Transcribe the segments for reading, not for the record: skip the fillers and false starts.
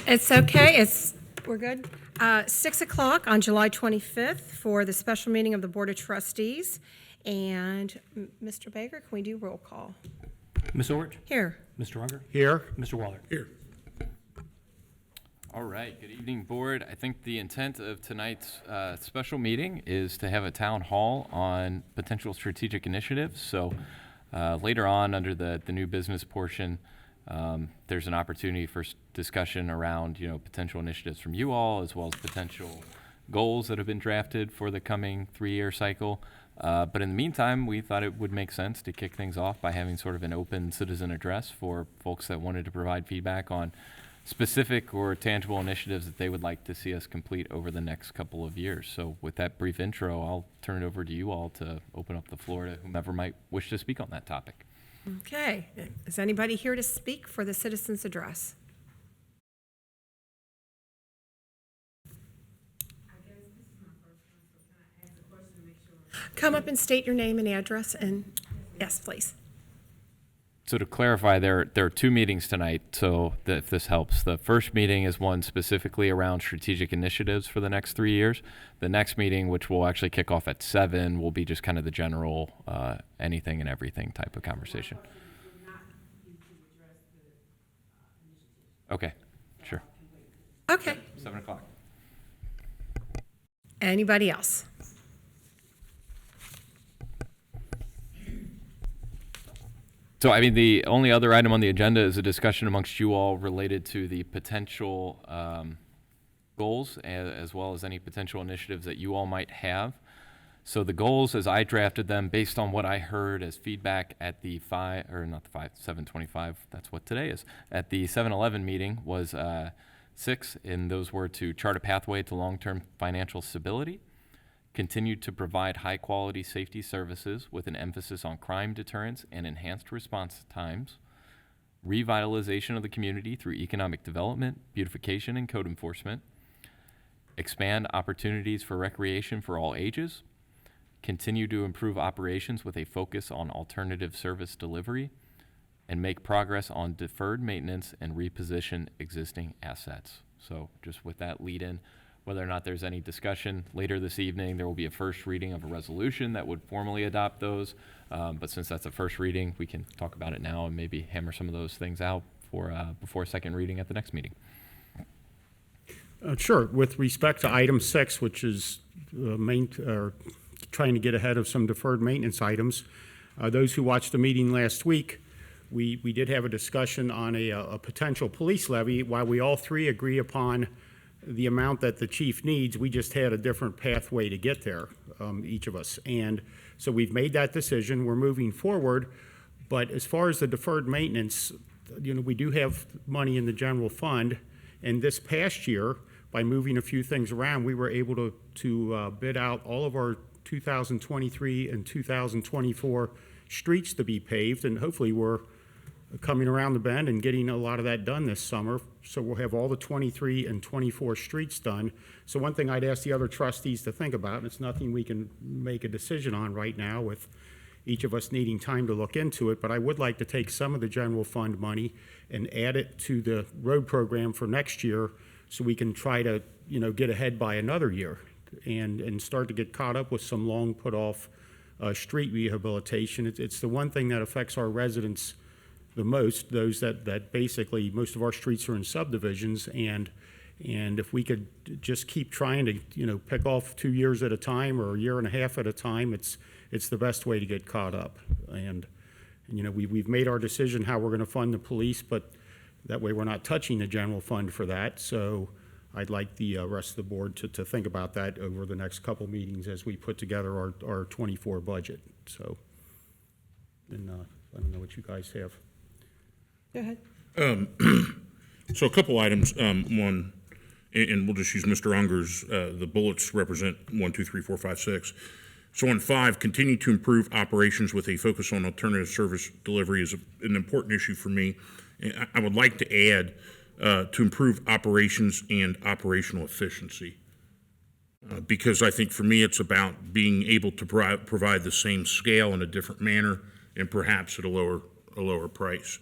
It's okay. We're good. 6 o'clock on July 25th for the special meeting of the Board of Trustees. And Mr. Baker, can we do roll call? Ms. Orich? Here. Mr. Unger? Here. Mr. Waller? Here. All right, good evening, board. I think the intent of tonight's special meeting is to have a town hall on potential strategic initiatives. So later on, under the new business portion, there's an opportunity for discussion around, potential initiatives from you all, as well as potential goals that have been drafted for the coming 3-year cycle. But in the meantime, we thought it would make sense to kick things off by having sort of an open citizen address for folks that wanted to provide feedback on specific or tangible initiatives that they would like to see us complete over the next couple of years. So with that brief intro, I'll turn it over to you all to open up the floor to whomever might wish to speak on that topic. Okay. Is anybody here to speak for the citizens' address? Come up and state your name and address, and yes, please. So to clarify, there are 2 meetings tonight, so if this helps. The first meeting is one specifically around strategic initiatives for the next 3 years. The next meeting, which will actually kick off at 7, will be just kind of the general anything and everything type of conversation. Okay, sure. Okay. 7 o'clock. Anybody else? So, I mean, the only other item on the agenda is a discussion amongst you all related to the potential goals as well as any potential initiatives that you all might have. So the goals, as I drafted them, based on what I heard as feedback at the 7:25, that's what today is, at the 7-Eleven meeting was 6, and those were to chart a pathway to long-term financial stability, continue to provide high-quality safety services with an emphasis on crime deterrence and enhanced response times, revitalization of the community through economic development, beautification, and code enforcement, expand opportunities for recreation for all ages, continue to improve operations with a focus on alternative service delivery, and make progress on deferred maintenance and reposition existing assets. So just with that lead in, whether or not there's any discussion later this evening, there will be a first reading of a resolution that would formally adopt those. But since that's a first reading, we can talk about it now and maybe hammer some of those things out for before second reading at the next meeting. Sure. With respect to item 6, which is trying to get ahead of some deferred maintenance items, those who watched the meeting last week, we did have a discussion on a potential police levy. While we all 3 agree upon the amount that the chief needs, we just had a different pathway to get there, each of us. And so we've made that decision. We're moving forward. But as far as the deferred maintenance, we do have money in the general fund. And this past year, by moving a few things around, we were able to bid out all of our 2023 and 2024 streets to be paved. And hopefully we're coming around the bend and getting a lot of that done this summer. So we'll have all the 23 and 24 streets done. So one thing I'd ask the other trustees to think about, and it's nothing we can make a decision on right now with each of us needing time to look into it, but I would like to take some of the general fund money and add it to the road program for next year so we can try to, get ahead by another year and start to get caught up with some long put off street rehabilitation. It's the one thing that affects our residents the most, those that basically, most of our streets are in subdivisions, and if we could just keep trying to, pick off 2 years at a time or a year and a half at a time, it's the best way to get caught up. And we've made our decision how we're going to fund the police, but that way we're not touching the general fund for that. So I'd like the rest of the board to think about that over the next couple meetings as we put together our 24 budget. So, and I don't know what you guys have. Go ahead. So a couple items. One, and we'll just use Mr. Unger's. The bullets represent 1, 2, 3, 4, 5, 6. So on 5, continue to improve operations with a focus on alternative service delivery is an important issue for me. I would like to add to improve operations and operational efficiency. Because I think for me it's about being able to provide the same scale in a different manner and perhaps at a lower price.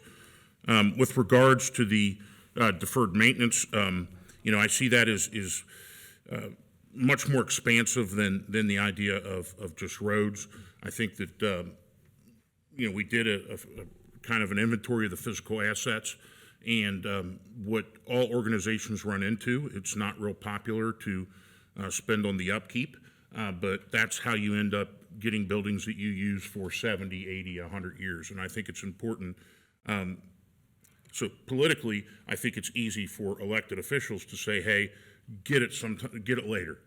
With regards to the deferred maintenance, I see that as much more expansive than the idea of just roads. I think that, we did a kind of an inventory of the physical assets, and what all organizations run into, it's not real popular to spend on the upkeep, but that's how you end up getting buildings that you use for 70, 80, 100 years. And I think it's important. So politically, I think it's easy for elected officials to say, hey, get it later,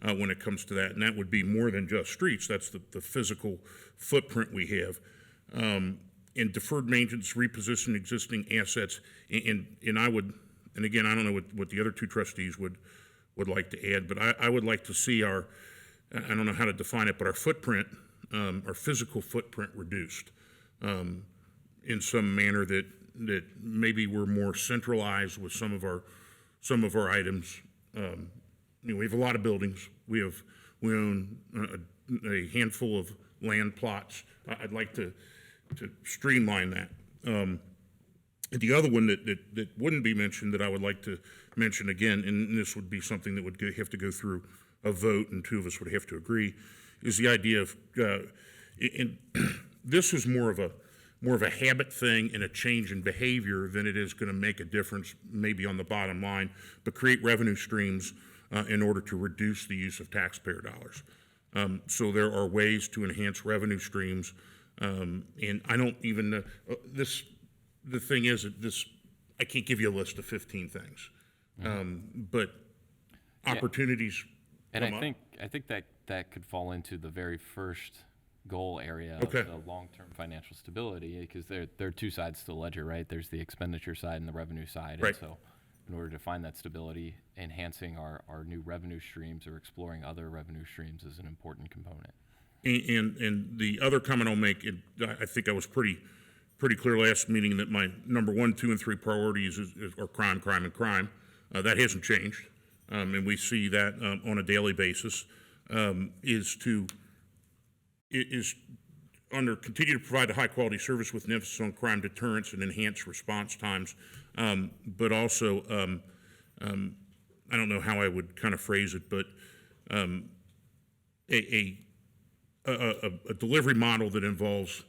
when it comes to that. And that would be more than just streets. That's the physical footprint we have. In deferred maintenance, reposition existing assets, and I would, and again, I don't know what the other two trustees would like to add, but I would like to see I don't know how to define it, but our footprint, our physical footprint reduced in some manner that maybe we're more centralized with some of our items. We have a lot of buildings. We own a handful of land plots. I'd like to streamline that. The other one that wouldn't be mentioned that I would like to mention again, and this would be something that would have to go through a vote and two of us would have to agree, is the idea of, and this is more of a habit thing and a change in behavior than it is going to make a difference maybe on the bottom line, but create revenue streams in order to reduce the use of taxpayer dollars. So there are ways to enhance revenue streams, and I don't even know, the thing is that I can't give you a list of 15 things, but opportunities And come up. I think that could fall into the very first goal area Okay. of the long-term financial stability, because there are two sides to the ledger, right? There's the expenditure side and the revenue side. Right. And so in order to find that stability, enhancing our new revenue streams or exploring other revenue streams is an important component. And the other comment I'll make, I think I was pretty clear last meeting that my number 1, 2, and 3 priorities are crime, crime, and crime. That hasn't changed, and we see that on a daily basis. Is under continue to provide a high quality service with an emphasis on crime deterrence and enhanced response times, but also I don't know how I would kind of phrase it, but a delivery model that involves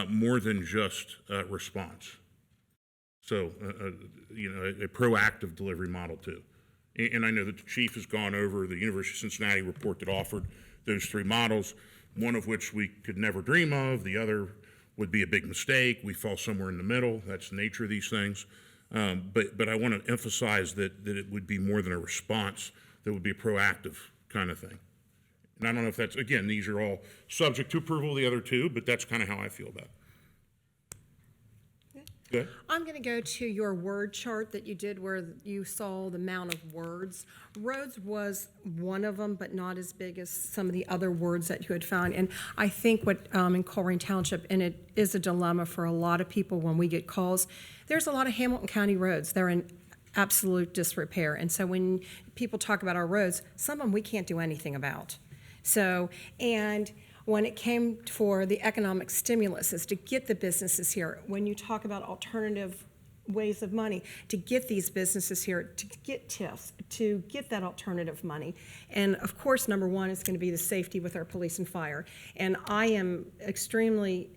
more than just response. So, a proactive delivery model too. And I know that the chief has gone over the University of Cincinnati report that offered those 3 models, one of which we could never dream of. The other would be a big mistake. We fall somewhere in the middle. That's the nature of these things. But I want to emphasize that it would be more than a response. That would be a proactive kind of thing. And I don't know if that's, again, these are all subject to approval of the other 2, but that's kind of how I feel about it. Good. I'm going to go to your word chart that you did where you saw the amount of words. Roads was one of them, but not as big as some of the other words that you had found. And I think what in Colerain Township, and it is a dilemma for a lot of people when we get calls, there's a lot of Hamilton County roads. They're in absolute disrepair. And so when people talk about our roads, some of them we can't do anything about. So, and when it came for the economic stimulus is to get the businesses here, when you talk about alternative ways of money, to get these businesses here, to get TIFs, to get that alternative money. And of course, number 1 is going to be the safety with our police and fire. And I am extremely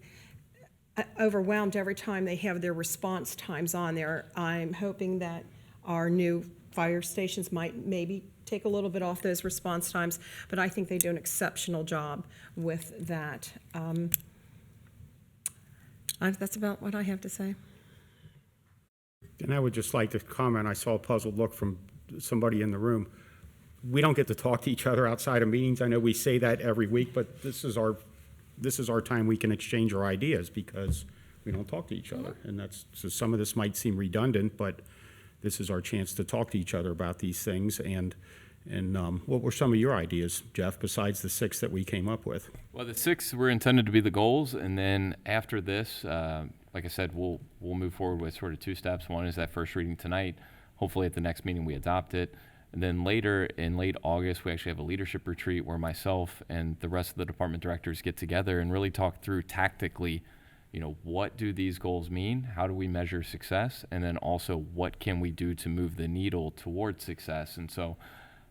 overwhelmed every time they have their response times on there. I'm hoping that our new fire stations might maybe take a little bit off those response times, but I think they do an exceptional job with that. That's about what I have to say. And I would just like to comment, I saw a puzzled look from somebody in the room. We don't get to talk to each other outside of meetings. I know we say that every week, but this is our time we can exchange our ideas because we don't talk to each other. And so some of this might seem redundant, but this is our chance to talk to each other about these things. And what were some of your ideas, Jeff, besides the 6 that we came up with? Well, the 6 were intended to be the goals, and then after this, like I said, we'll move forward with sort of 2 steps. One is that first reading tonight. Hopefully at the next meeting we adopt it. And then later, in late August, we actually have a leadership retreat where myself and the rest of the department directors get together and really talk through tactically, what do these goals mean? How do we measure success? And then also, what can we do to move the needle towards success? And so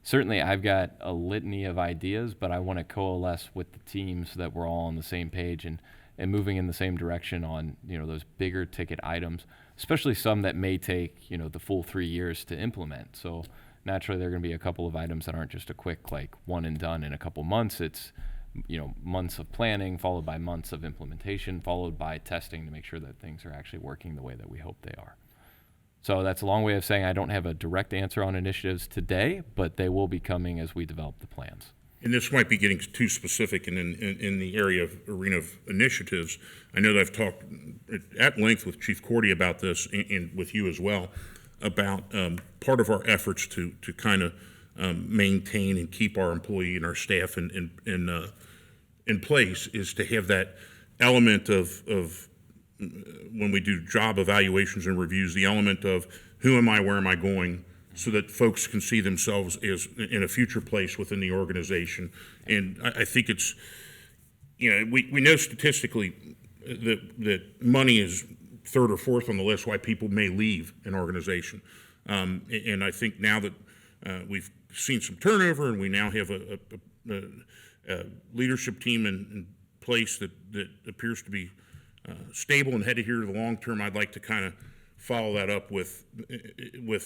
certainly I've got a litany of ideas, but I want to coalesce with the team so that we're all on the same page and moving in the same direction on, those bigger ticket items, especially some that may take, the full 3 years to implement. So naturally there are going to be a couple of items that aren't just a quick, like, one and done in a couple months. It's, months of planning followed by months of implementation, followed by testing to make sure that things are actually working the way that we hope they are. So that's a long way of saying I don't have a direct answer on initiatives today, but they will be coming as we develop the plans. And this might be getting too specific in the arena of initiatives. I know that I've talked at length with Chief Cordy about this, and with you as well, about part of our efforts to kind of maintain and keep our employee and our staff in place is to have that element of when we do job evaluations and reviews, the element of who am I, where am I going, so that folks can see themselves as in a future place within the organization. And I think it's, we know statistically that money is third or fourth on the list why people may leave an organization. And I think now that we've seen some turnover and we now have a leadership team in place that appears to be stable and headed here to the long term, I'd like to kind of follow that up with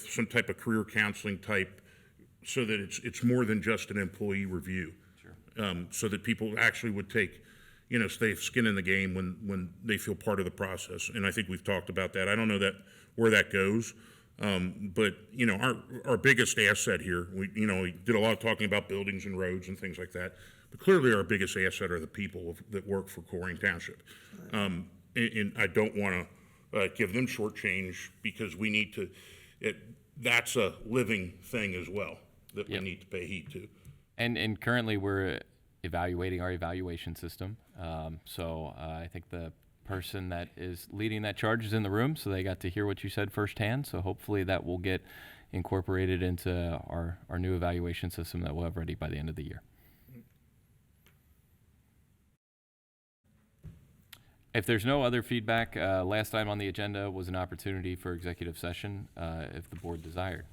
some type of career counseling type, so that it's more than just an employee review. Sure. So that people actually would take, stay skin in the game when they feel part of the process. And I think we've talked about that. I don't know where that goes, but our biggest asset here, we did a lot of talking about buildings and roads and things like that, but clearly our biggest asset are the people that work for Colerain Township. And I don't want to give them short change, because we need to, that's a living thing as well that we need to pay heed to. And currently we're evaluating our evaluation system. So I think the person that is leading that charge is in the room, so they got to hear what you said firsthand. So hopefully that will get incorporated into our new evaluation system that we'll have ready by the end of the year. If there's no other feedback, last item on the agenda was an opportunity for executive session, if the board desired.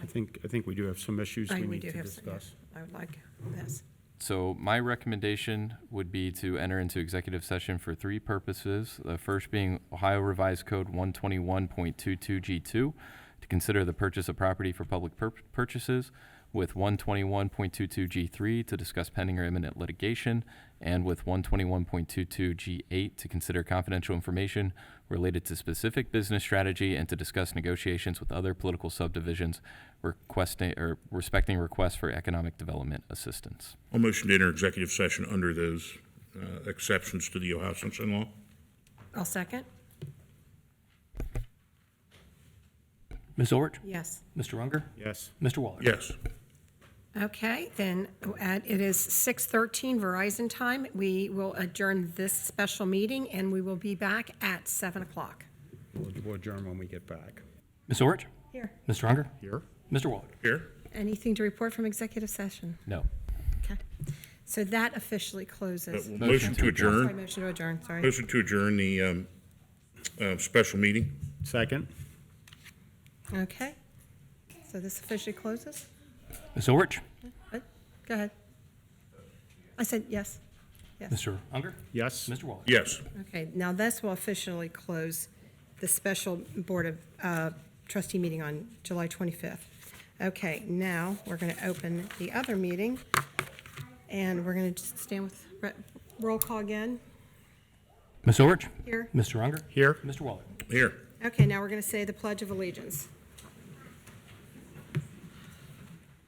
I think we do have some issues we need do to have some, yeah. discuss. I would like this. So my recommendation would be to enter into executive session for 3 purposes. The first being Ohio Revised Code 121.22G2 to consider the purchase of property for public purchases, with 121.22G3 to discuss pending or imminent litigation, and with 121.22G8 to consider confidential information related to specific business strategy and to discuss negotiations with other political subdivisions respecting requests for economic development assistance. I'll motion to enter executive session under those exceptions to the Ohio Sunshine Law. I'll second. Ms. Orich? Yes. Mr. Unger? Yes. Mr. Waller? Yes. Okay, then it is 6:13 Verizon time. We will adjourn this special meeting, and we will be back at 7 o'clock. We'll adjourn when we get back. Ms. Orich? Here. Mr. Unger? Here? Mr. Waller? Here? Anything to report from executive session? No. Okay. So that officially closes. Motion to Sorry, adjourn. motion to adjourn, sorry. Motion to adjourn the special meeting. Second? Okay. So this officially closes? Ms. Orich? Good. Go ahead. I said yes. Yes. Mr. Unger? Yes? Mr. Waller? Yes. Okay, now this will officially close the special Board of Trustee meeting on July 25th. Okay, now we're going to open the other meeting, and we're going to just stand with roll call again. Ms. Orich? Here. Mr. Unger? Here? Mr. Waller? Here. Okay, now we're going to say the Pledge of Allegiance.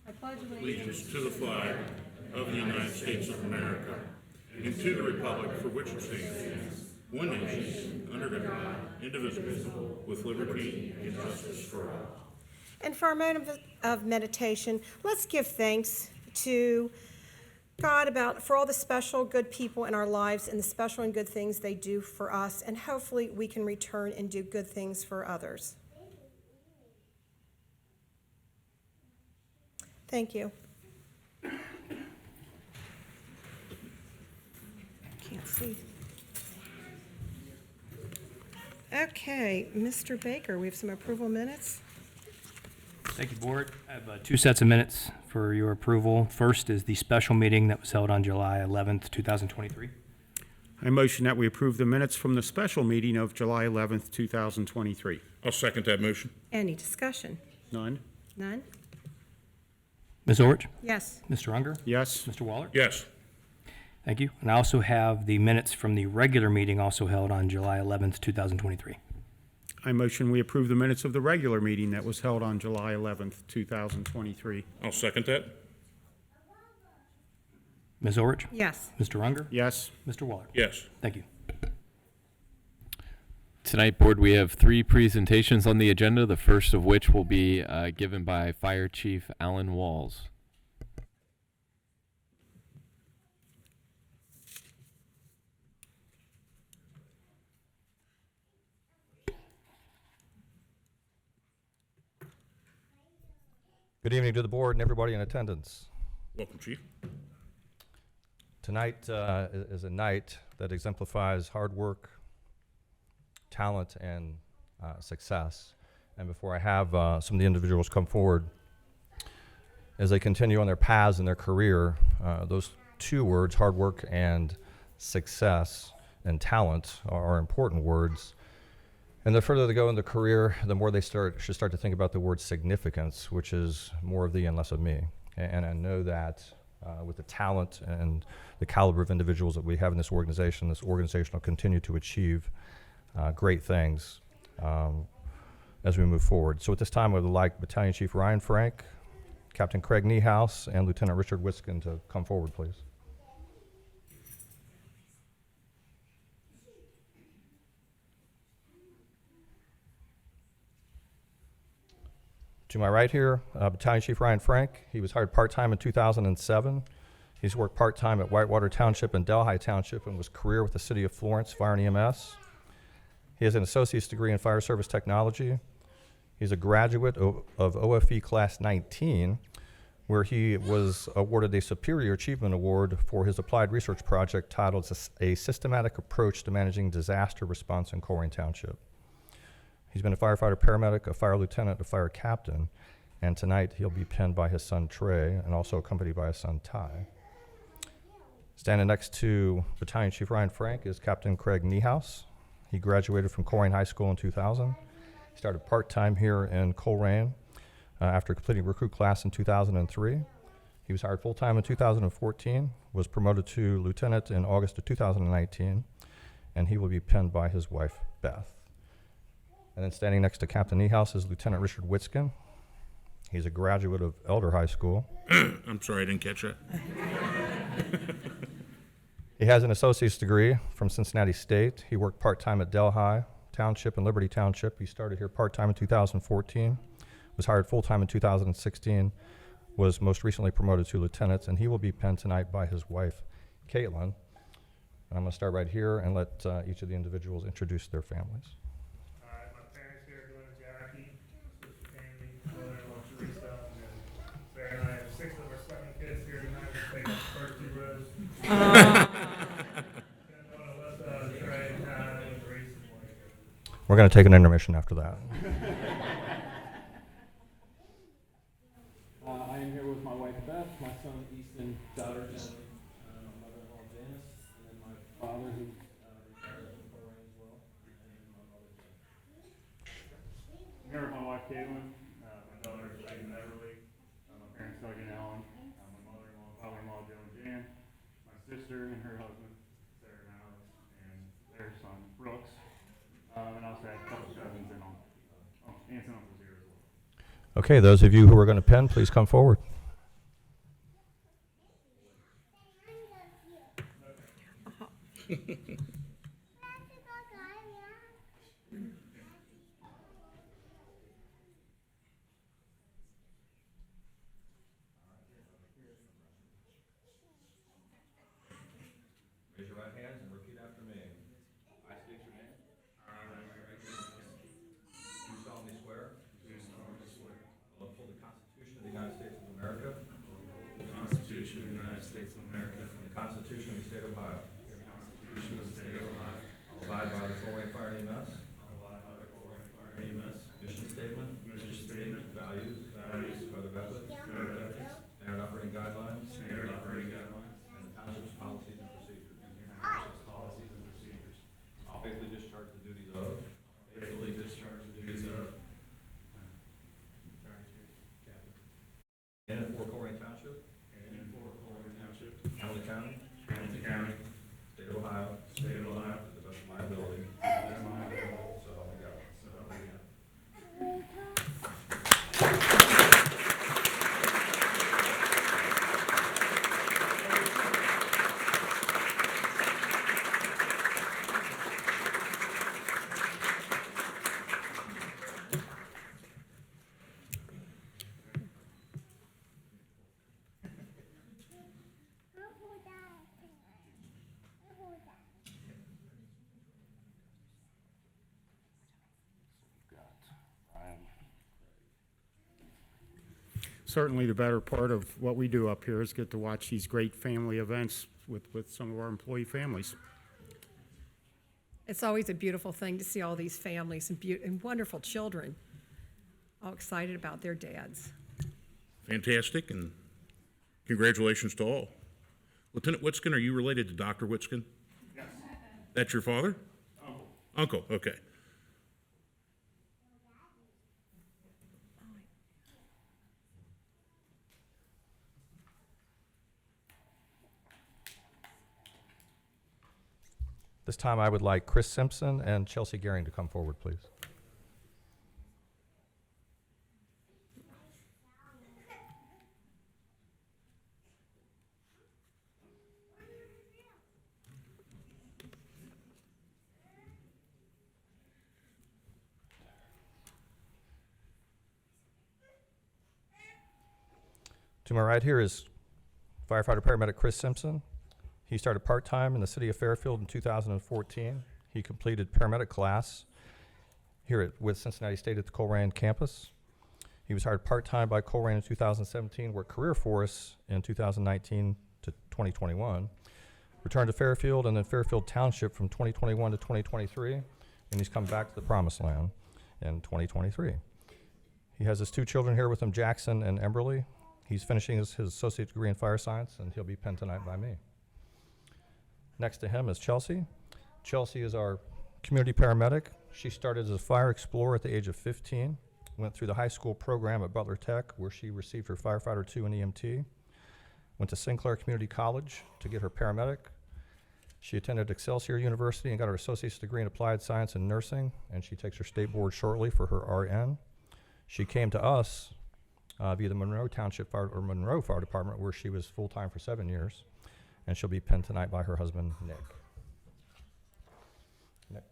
I pledge allegiance Allegiance to the flag of the United States of America and to the republic for which it stands, one nation, under God, indivisible, with liberty and justice for all. And for our moment of meditation, let's give thanks to God for all the special good people in our lives and the special and good things they do for us, and hopefully we can return and do good things for others. Thank you. Can't see. Okay, Mr. Baker, we have some approval minutes. Thank you, Board. I have two sets of minutes for your approval. First is the special meeting that was held on July 11th, 2023. I motion that we approve the minutes from the special meeting of July 11th, 2023. I'll second that motion. Any discussion? None? None? Ms. Orich? Yes. Mr. Unger? Yes? Mr. Waller? Yes. Thank you. And I also have the minutes from the regular meeting also held on July 11th, 2023. I motion we approve the minutes of the regular meeting that was held on July 11th, 2023. I'll second that. Ms. Orich? Yes. Mr. Unger? Yes? Mr. Waller? Yes. Thank you. Tonight, Board, we have 3 presentations on the agenda, the first of which will be given by Fire Chief Alan Walls. Good evening to the board and everybody in attendance. Welcome, Chief. Tonight is a night that exemplifies hard work, talent, and success. And before I have some of the individuals come forward, as they continue on their paths in their career, those 2 words, hard work and success and talent, are important words. And the further they go in the career, the more they should start to think about the word significance, which is more of thee and less of me. And I know that with the talent and the caliber of individuals that we have in this organization will continue to achieve great things as we move forward. So at this time, I would like Battalion Chief Ryan Frank, Captain Craig Niehaus, and Lieutenant Richard Wiskin to come forward, please. To my right here, Battalion Chief Ryan Frank. He was hired part-time in 2007. He's worked part-time at Whitewater Township and Delhi Township and was career with the City of Florence Fire and EMS. He has an associate's degree in fire service technology. He's a graduate of OFE Class 19, where he was awarded a Superior Achievement Award for his applied research project titled A Systematic Approach to Managing Disaster Response in Colerain Township. He's been a firefighter, paramedic, a fire lieutenant, a fire captain, and tonight he'll be penned by his son Trey and also accompanied by his son Ty. Standing next to Battalion Chief Ryan Frank is Captain Craig Niehaus. He graduated from Colerain High School in 2000. He started part-time here in Colerain after completing recruit class in 2003. He was hired full-time in 2014, was promoted to lieutenant in August of 2019, and he will be penned by his wife Beth. And then standing next to Captain Niehaus is Lieutenant Richard Wiskin. He's a graduate of Elder High School. I'm sorry, I didn't catch that. He has an associate's degree from Cincinnati State. He worked part-time at Delhi Township and Liberty Township. He started here part-time in 2014, was hired full-time in 2016, was most recently promoted to lieutenant, and he will be penned tonight by his wife, Caitlin. And I'm going to start right here and let each of the individuals introduce their families. My parents here, Glenn and Jackie, sister Tammy, mother-in-law Teresa, and then Sarah and I have 6 of our 7 kids here tonight. We'll take up the first 2 rows. We're going to take an intermission after that. I am here with my wife Beth, my son Easton, daughter Jenny, my mother-in-law Janice, and then my father who's retired from Colerain as well, and my mother Jen. I'm here with my wife Caitlin, my daughter Megan Everly, my parents Doug and Ellen, my mother-in-law and father-in-law Joe and Jan, my sister and her husband Sarah and Alex, and their son Brooks, and I also had a couple cousins and aunts and uncles here as well. Okay, those of you who are going to pen, please come forward. Raise your right hands and repeat after me. I state your name. Do solemnly swear. I'll uphold the Constitution of the United States of America. The Constitution of the United States of America. And the Constitution of the State of Ohio. The Constitution of the State of Ohio. I'll abide by the Colerain Fire and EMS. I'll abide certainly the better part of what we do up here is get to watch these great family events with some of our employee families. It's always a beautiful thing to see all these families and wonderful children all excited about their dads. Fantastic, and congratulations to all. Lieutenant Whitskin, are you related to Dr. Whitskin? Yes. That's your father? Uncle. Uncle, okay. This time I would like Chris Simpson and Chelsea Gehring to come forward, please. To my right here is firefighter paramedic Chris Simpson. He started part-time in the city of Fairfield in 2014. He completed paramedic class here with Cincinnati State at the Colerain campus. He was hired part-time by Colerain in 2017, worked career for us in 2019 to 2021. Returned to Fairfield and then Fairfield Township from 2021 to 2023, and he's come back to the promised land in 2023. He has his 2 children here with him, Jackson and Emberly. He's finishing his associate degree in fire science, and he'll be penned tonight by me. Next to him is Chelsea. Chelsea is our community paramedic. She started as a fire explorer at the age of 15, went through the high school program at Butler Tech, where she received her firefighter 2 in EMT, went to Sinclair Community College to get her paramedic. She attended Excelsior University and got her associate's degree in applied science and nursing, and she takes her state board shortly for her RN. She came to us via the Monroe Township Fire, or Monroe Fire Department, where she was full-time for 7 years, and she'll be penned tonight by her husband, Nick. Nick.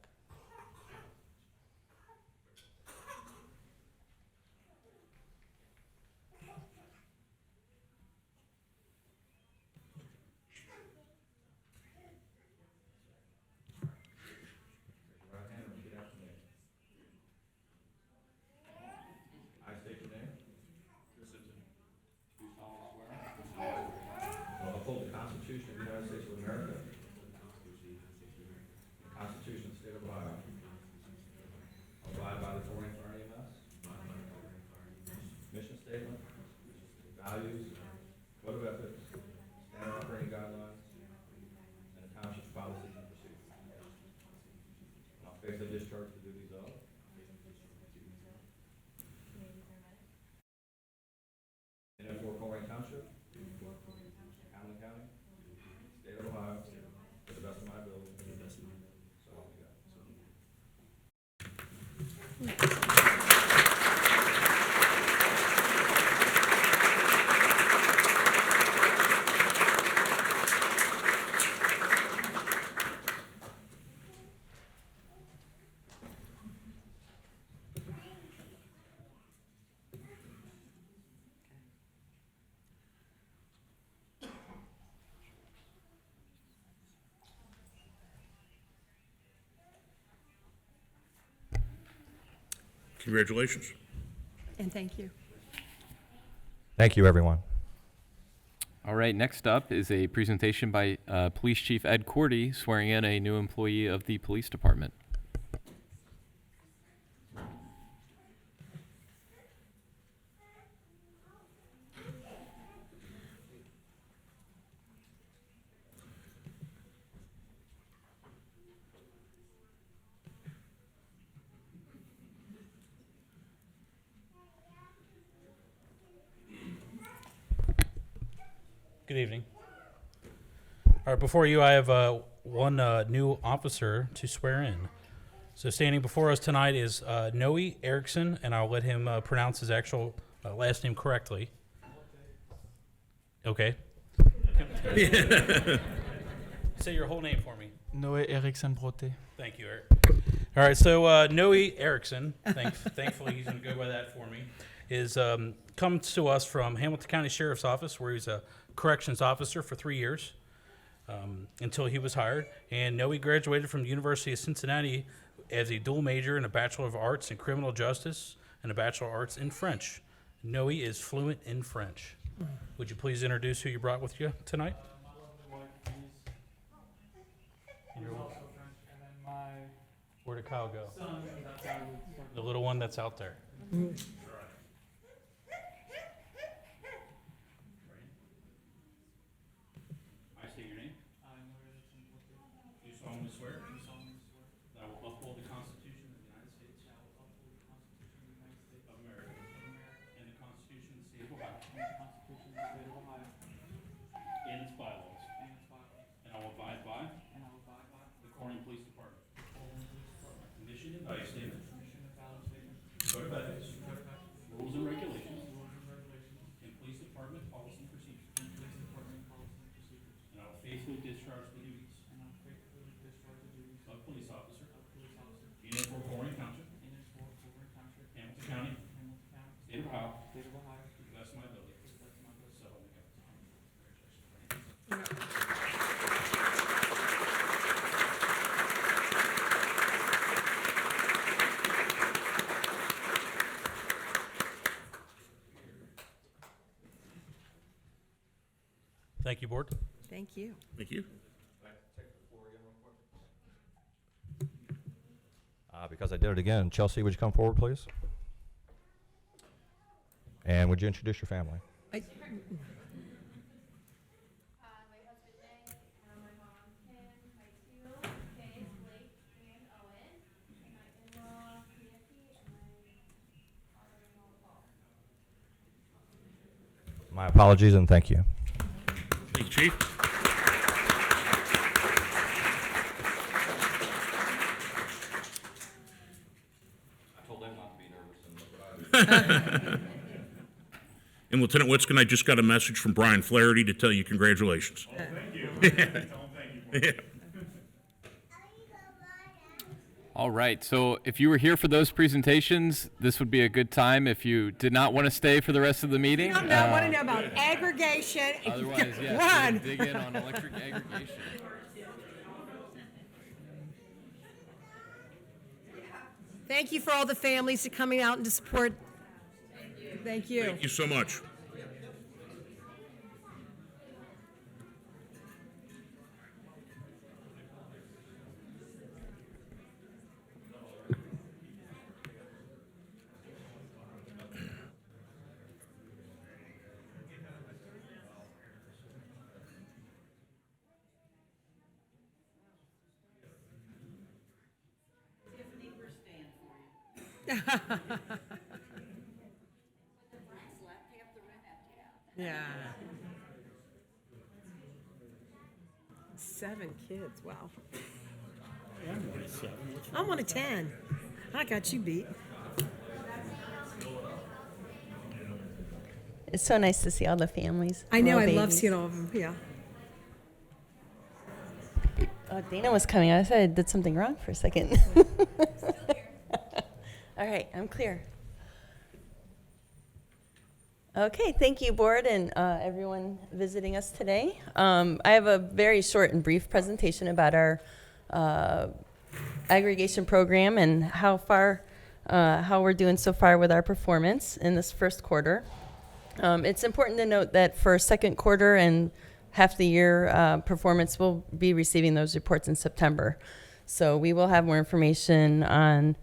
Right hand and repeat after me. I state your name. Chris Simpson. Do solemnly swear. Will uphold the Constitution of the United States of America. The Constitution of the State of Ohio. Abide by the Colerain Fire EMS. Mission statement. Values. Code of ethics. Standard operating guidelines. And the township's policies and procedures. I'll faithfully discharge the duties of in and for Colerain Township, Hamlin County, State of Ohio, to the best of my ability. So help me God. Congratulations. And thank you. Thank you, everyone. All right, next up is a presentation by Police Chief Ed Cordy swearing in a new employee of the police department. Good evening. All right, before you, I have one new officer to swear in. So standing before us tonight is Noe Erickson, and I'll let him pronounce his actual last name correctly. Okay. Say your whole name for me. Noe Eriksson Brote. Thank you, Eric. All right, so Noe Erickson, thankfully he's going to go by that for me, is comes to us from Hamilton County Sheriff's Office, where he's a corrections officer for 3 years until he was hired. And Noe graduated from the University of Cincinnati as a dual major in a Bachelor of Arts in Criminal Justice and a Bachelor of Arts in French. Noe is fluent in French. Would you please introduce who you brought with you tonight? My lovely wife, Denise, who's also French, and then my Where did Kyle go? son, that's how I would start. The little one that's out there. I state your name. I am Larry Simpleton. Do solemnly swear Do solemnly swear that I will uphold the Constitution of the United States that I will uphold the Constitution of the United States of America and the Constitution of the State of Ohio and the Constitution of the State of Ohio and its bylaws, and its bylaws, and I will abide by and I will abide by the Colerain Police Department. the Colerain Police Department Mission and value statement, mission and value statement, code of ethics, code of ethics, rules and regulations, rules and regulations, and police department policy and procedures. and police department policy and procedures, And I will faithfully discharge the duties and I will faithfully discharge the duties of police officer of police officer in and for Colerain Township, in and for Colerain Township, Hamilton County, Hamilton County, State of Ohio, State of Ohio, to the best of my ability. to the best of my ability. So help me God. Thank you, Board. Thank you. Thank you. Because I did it again, Chelsea, would you come forward, please? And would you introduce your family? I- My husband Nick, my mom Kim, my two kids Blake and Owen, and my in-law Nancy, and my father-in-law Paul. My apologies and thank you. Thank you, Chief. I told them not to be nervous, and look what I did. And Lieutenant Witzkin, I just got a message from Brian Flaherty to tell you congratulations. Thank you. Tell them thank you for it. All right, so if you were here for those presentations, this would be a good time if you did not want to stay for the rest of the meeting. I don't want to know about aggregation. Otherwise, yes, Run. dig in on electric aggregation. Thank you for all the families that coming out and to support. Thank you. Thank you so much. Yeah. 7 kids, wow. I'm one of 10. I got you beat. It's so nice to see all the families. I know, I little love babies. seeing all of them, yeah. Oh, Dana was coming. I thought I did something wrong for a second. All right, I'm clear. Okay, thank you, board, and everyone visiting us today. I have a very short and brief presentation about our aggregation program and how we're doing so far with our performance in this first quarter. It's important to note that for second quarter and half the year performance, we'll be receiving those reports in September. So we will have more information on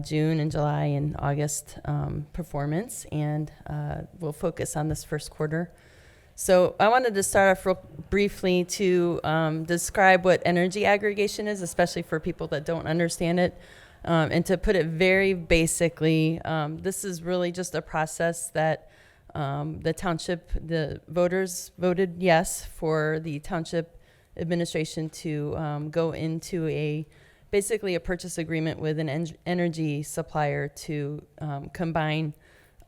June and July and August performance, and we'll focus on this first quarter. So I wanted to start off real briefly to describe what energy aggregation is, especially for people that don't understand it. And to put it very basically, this is really just a process that the township, the voters voted yes for the township administration to go into basically a purchase agreement with an energy supplier to combine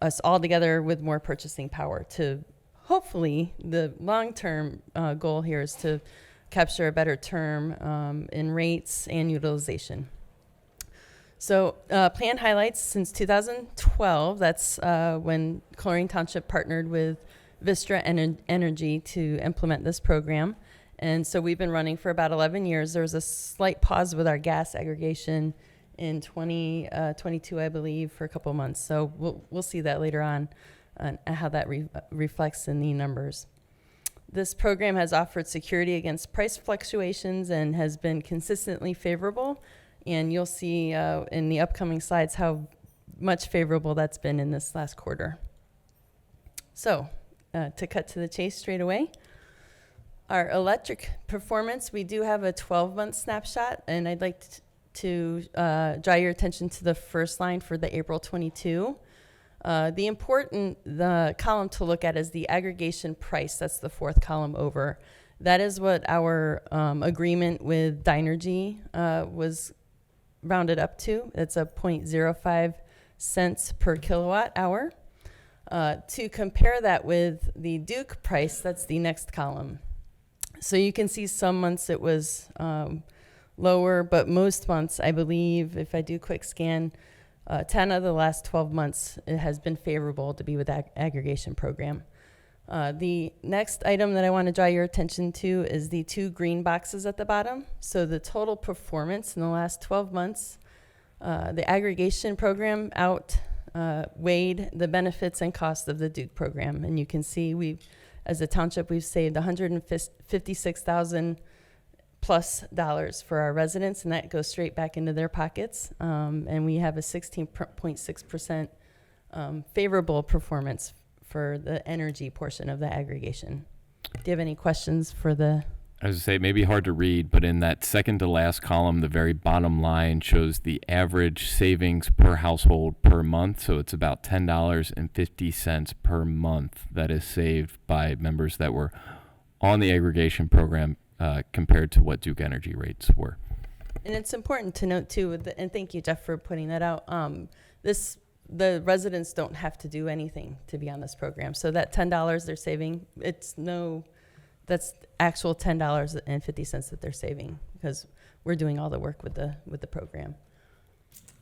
us all together with more purchasing power to hopefully the long-term goal here is to capture a better term in rates and utilization. So plan highlights since 2012, that's when Colerain Township partnered with Vistra Energy to implement this program. And so we've been running for about 11 years. There was a slight pause with our gas aggregation in 2022, I believe, for a couple months. So we'll see that later on how that reflects in the numbers. This program has offered security against price fluctuations and has been consistently favorable. And you'll see in the upcoming slides how much favorable that's been in this last quarter. So to cut to the chase straight away, our electric performance, we do have a 12-month snapshot, and I'd like to draw your attention to the first line for the April 22. The column to look at is the aggregation price. That's the fourth column over. That is what our agreement with Dynergy was rounded up to. It's a 0.05 cents per kilowatt hour. To compare that with the Duke price, that's the next column. So you can see some months it was lower, but most months, I believe, if I do a quick scan, 10 of the last 12 months, it has been favorable to be with that aggregation program. The next item that I want to draw your attention to is the two green boxes at the bottom. So the total performance in the last 12 months, the aggregation program outweighed the benefits and costs of the Duke program. And you can see as a township, we've saved $156,000 plus for our residents, and that goes straight back into their pockets. And we have a 16.6% favorable performance for the energy portion of the aggregation. Do you have any questions for the? I was going to say, it may be hard to read, but in that second to last column, the very bottom line shows the average savings per household per month. So it's about $10.50 per month that is saved by members that were on the aggregation program compared to what Duke Energy rates were. And it's important to note too, and thank you, Jeff, for putting that out. The residents don't have to do anything to be on this program. So that $10 they're saving, that's actual $10.50 that they're saving because we're doing all the work with the program.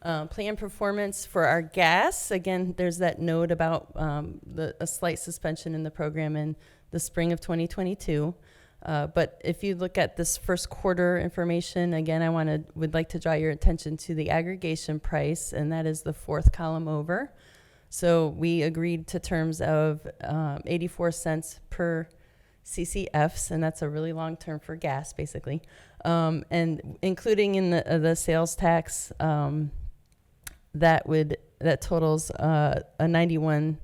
Plan performance for our gas, again, there's that note about a slight suspension in the program in the spring of 2022. But if you look at this first quarter information, again, would like to draw your attention to the aggregation price, and that is the fourth column over. So we agreed to terms of 84 cents per CCFs, and that's a really long term for gas, basically. And including in the sales tax, that totals a 91.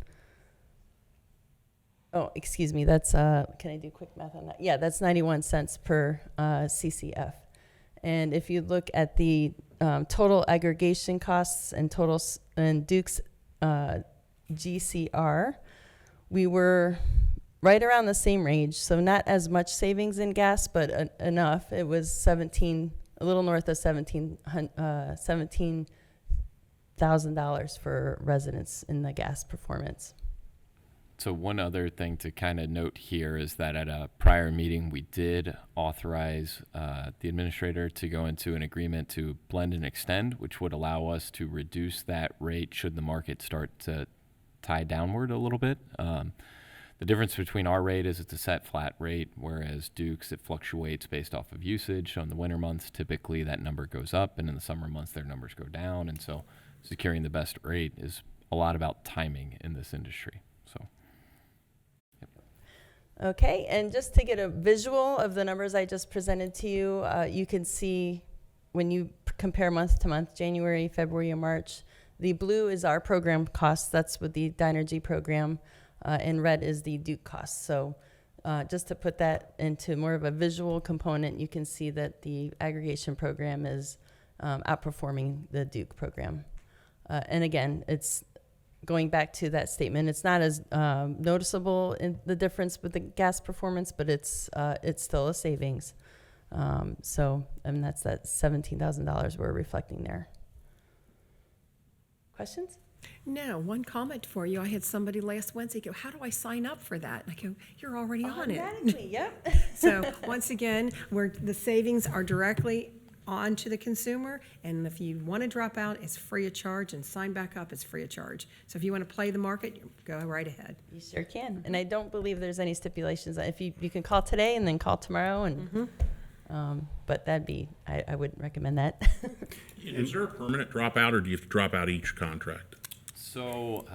Oh, excuse me. That's can I do quick math on that? Yeah, that's 91 cents per CCF. And if you look at the total aggregation costs and Duke's GCR, we were right around the same range. So not as much savings in gas, but enough. It was a little north of $17,000 for residents in the gas performance. So one other thing to kind of note here is that at a prior meeting, we did authorize the administrator to go into an agreement to blend and extend, which would allow us to reduce that rate should the market start to tie downward a little bit. The difference between our rate is it's a set flat rate, whereas Duke's, it fluctuates based off of usage. So in the winter months, typically that number goes up, and in the summer months, their numbers go down. And so securing the best rate is a lot about timing in this industry. So. Okay, and just to get a visual of the numbers I just presented to you, you can see when you compare month to month, January, February, and March, the blue is our program costs. That's with the Dynergy program, and red is the Duke costs. So just to put that into more of a visual component, you can see that the aggregation program is outperforming the Duke program. And again, it's going back to that statement, it's not as noticeable in the difference with the gas performance, but it's still a savings. And that's that $17,000 we're reflecting there. Questions? No, one comment for you. I had somebody last Wednesday go, "How do I sign up for that?" And I go, "You're already on it." Automatically, yep. So once again, the savings are directly on to the consumer, and if you want to drop out, it's free of charge, and sign back up, it's free of charge. So if you want to play the market, go right ahead. You sure can. And I don't believe there's any stipulations. If you can call today and then call tomorrow, and But I wouldn't recommend that. Is there a permanent dropout, or do you have to drop out each contract? So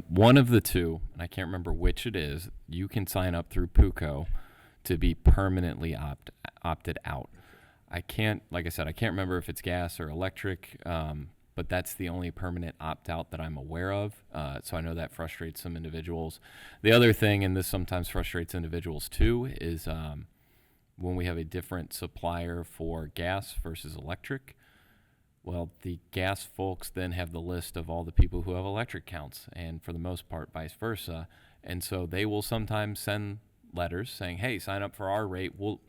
one of the two, and I can't remember which it is, you can sign up through PUCO to be permanently opted out. Like I said, I can't remember if it's gas or electric, but that's the only permanent opt-out that I'm aware of. So I know that frustrates some individuals. The other thing, and this sometimes frustrates individuals too, is when we have a different supplier for gas versus electric. Well, the gas folks then have the list of all the people who have electric counts, and for the most part, vice versa. And so they will sometimes send letters saying, hey, sign up for our rate. We'll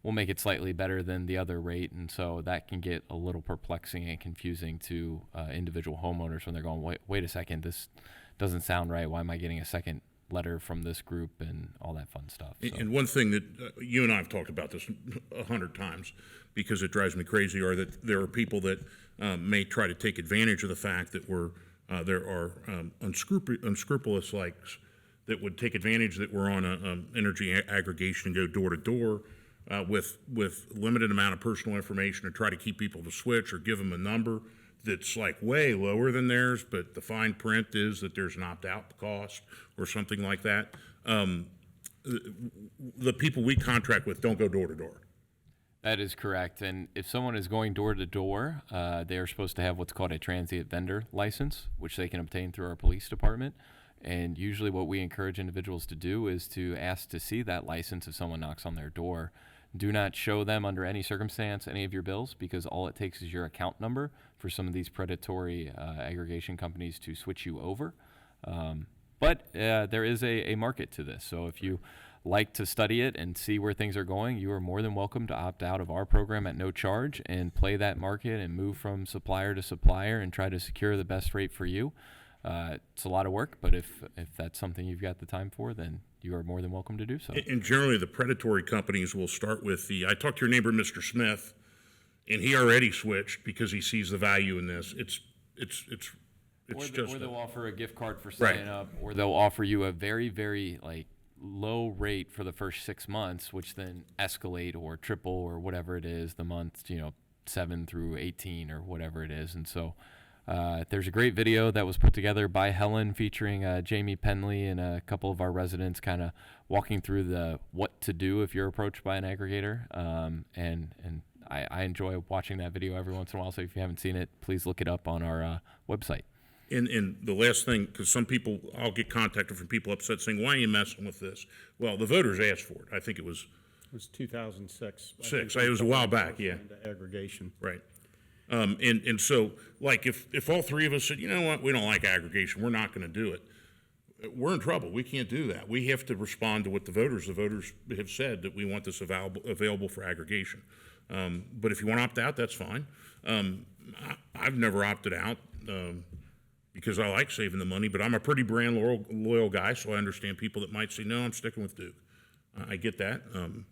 make it slightly better than the other rate. And so that can get a little perplexing and confusing to individual homeowners when they're going, wait a second, this doesn't sound right. Why am I getting a second letter from this group and all that fun stuff? So. And one thing that you and I have talked about this 100 times because it drives me crazy are that there are people that may try to take advantage of the fact that there are unscrupulous likes that would take advantage that we're on a energy aggregation and go door to door with limited amount of personal information and try to keep people to switch or give them a number that's like way lower than theirs, but the fine print is that there's an opt-out cost or something like that. The people we contract with don't go door to door. That is correct. And if someone is going door to door, they are supposed to have what's called a transient vendor license, which they can obtain through our police department. And usually what we encourage individuals to do is to ask to see that license if someone knocks on their door. Do not show them under any circumstance any of your bills, because all it takes is your account number for some of these predatory aggregation companies to switch you over. But there is a market to this. So if you like to study it and see where things are going, you are more than welcome to opt out of our program at no charge and play that market and move from supplier to supplier and try to secure the best rate for you. It's a lot of work, but if that's something you've got the time for, then you are more than welcome to do so. And generally, the predatory companies will start with I talked to your neighbor, Mr. Smith, and he already switched because he sees the value in this. Or they'll offer a gift card for signing up, or they'll offer you a very, very low rate for the first 6 months, which then escalate or triple or whatever it is the month, 7 through 18 or whatever it is. And so there's a great video that was put together by Helen featuring Jamie Penley and a couple of our residents kind of walking through what to do if you're approached by an aggregator. And I enjoy watching that video every once in a while. So if you haven't seen it, please look it up on our website. And the last thing, because some people, I'll get contacted from people upset saying, why are you messing with this? Well, the voters asked for it. I think it was 2006. It was a while back, yeah. Into aggregation. Right. And so, if all three of us said, you know what, we don't like aggregation, we're not going to do it, we're in trouble. We can't do that. We have to respond to what the voters have said, that we want this available for aggregation. But if you want to opt out, that's fine. I've never opted out because I like saving the money, but I'm a pretty brand loyal guy, so I understand people that might say, no, I'm sticking with Duke. I get that. I'm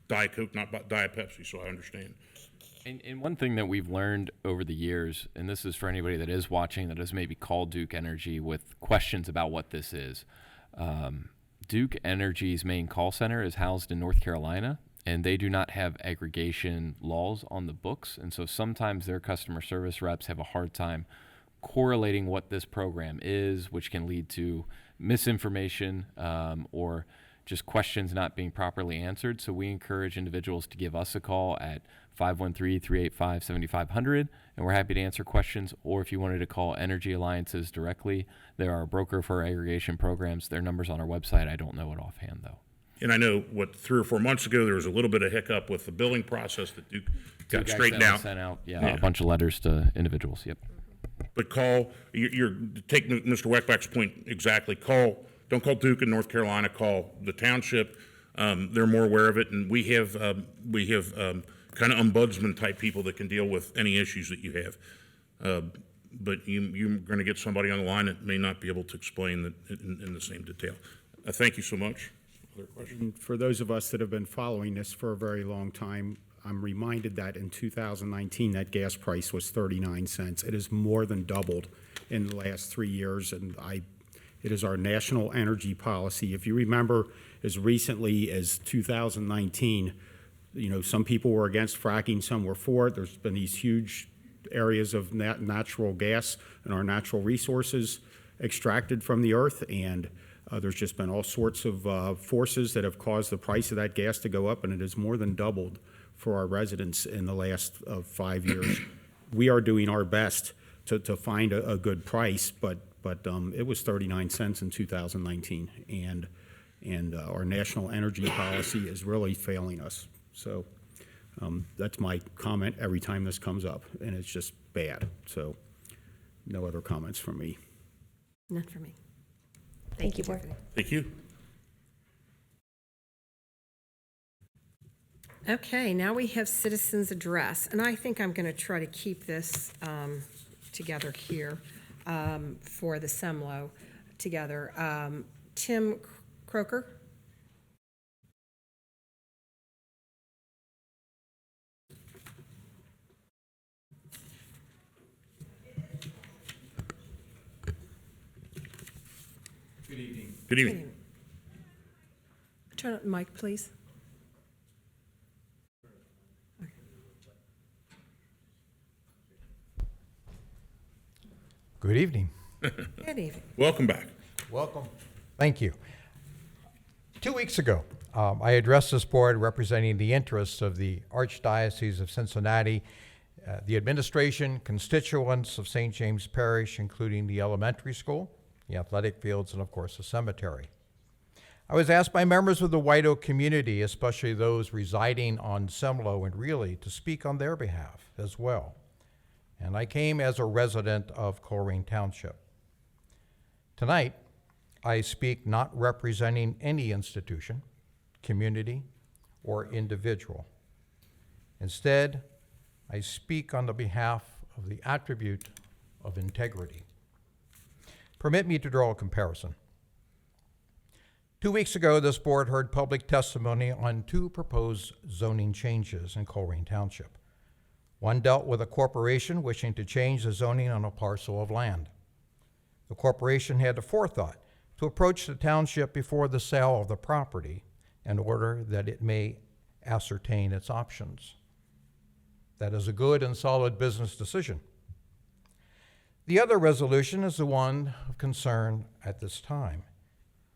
Diet Coke, not Diet Pepsi, so I understand. And one thing that we've learned over the years, and this is for anybody that is watching that has maybe called Duke Energy with questions about what this is, Duke Energy's main call center is housed in North Carolina, and they do not have aggregation laws on the books. And so sometimes their customer service reps have a hard time correlating what this program is, which can lead to misinformation or just questions not being properly answered. So we encourage individuals to give us a call at 513-385-7500, and we're happy to answer questions. Or if you wanted to call Energy Alliances directly, they're our broker for aggregation programs. Their number's on our website. I don't know it offhand, though. And I know, 3 or 4 months ago, there was a little bit of hiccup with the billing process that Duke got straightened out. Sent out, a bunch of letters to individuals, yep. But you're taking Mr. Weckbach's point exactly. Don't call Duke in North Carolina, call the Township. They're more aware of it, and we have kind of ombudsman type people that can deal with any issues that you have. But you're going to get somebody on the line that may not be able to explain that in the same detail. Thank you so much. Other questions? And for those of us that have been following this for a very long time, I'm reminded that in 2019, that gas price was 39 cents. It has more than doubled in the last 3 years, and it is our national energy policy. If you remember, as recently as 2019, some people were against fracking, some were for it. There's been these huge areas of natural gas and our natural resources extracted from the earth, and there's just been all sorts of forces that have caused the price of that gas to go up, and it has more than doubled for our residents in the last 5 years. We are doing our best to find a good price, but it was 39 cents in 2019, and our national energy policy is really failing us. So that's my comment every time this comes up, and it's just bad. So no other comments from me. None for me. Thank you, Board. Tiffany. Thank you. Okay, now we have citizens' address, and I think I'm going to try to keep this together here for the SEMLO together. Tim Croker? Good evening. Good evening. Turn on the mic, please. Good evening. Good evening. Welcome back. Welcome. Thank you. 2 weeks ago, I addressed this board representing the interests of the Archdiocese of Cincinnati, the administration, constituents of St. James Parish, including the elementary school, the athletic fields, and of course the cemetery. I was asked by members of the White Oak community, especially those residing on Semlo and Greeley, to speak on their behalf as well. And I came as a resident of Colerain Township. Tonight, I speak not representing any institution, community, or individual. Instead, I speak on the behalf of the attribute of integrity. Permit me to draw a comparison. 2 weeks ago, this board heard public testimony on 2 proposed zoning changes in Colerain Township. One dealt with a corporation wishing to change the zoning on a parcel of land. The corporation had the forethought to approach the township before the sale of the property in order that it may ascertain its options. That is a good and solid business decision. The other resolution is the one of concern at this time.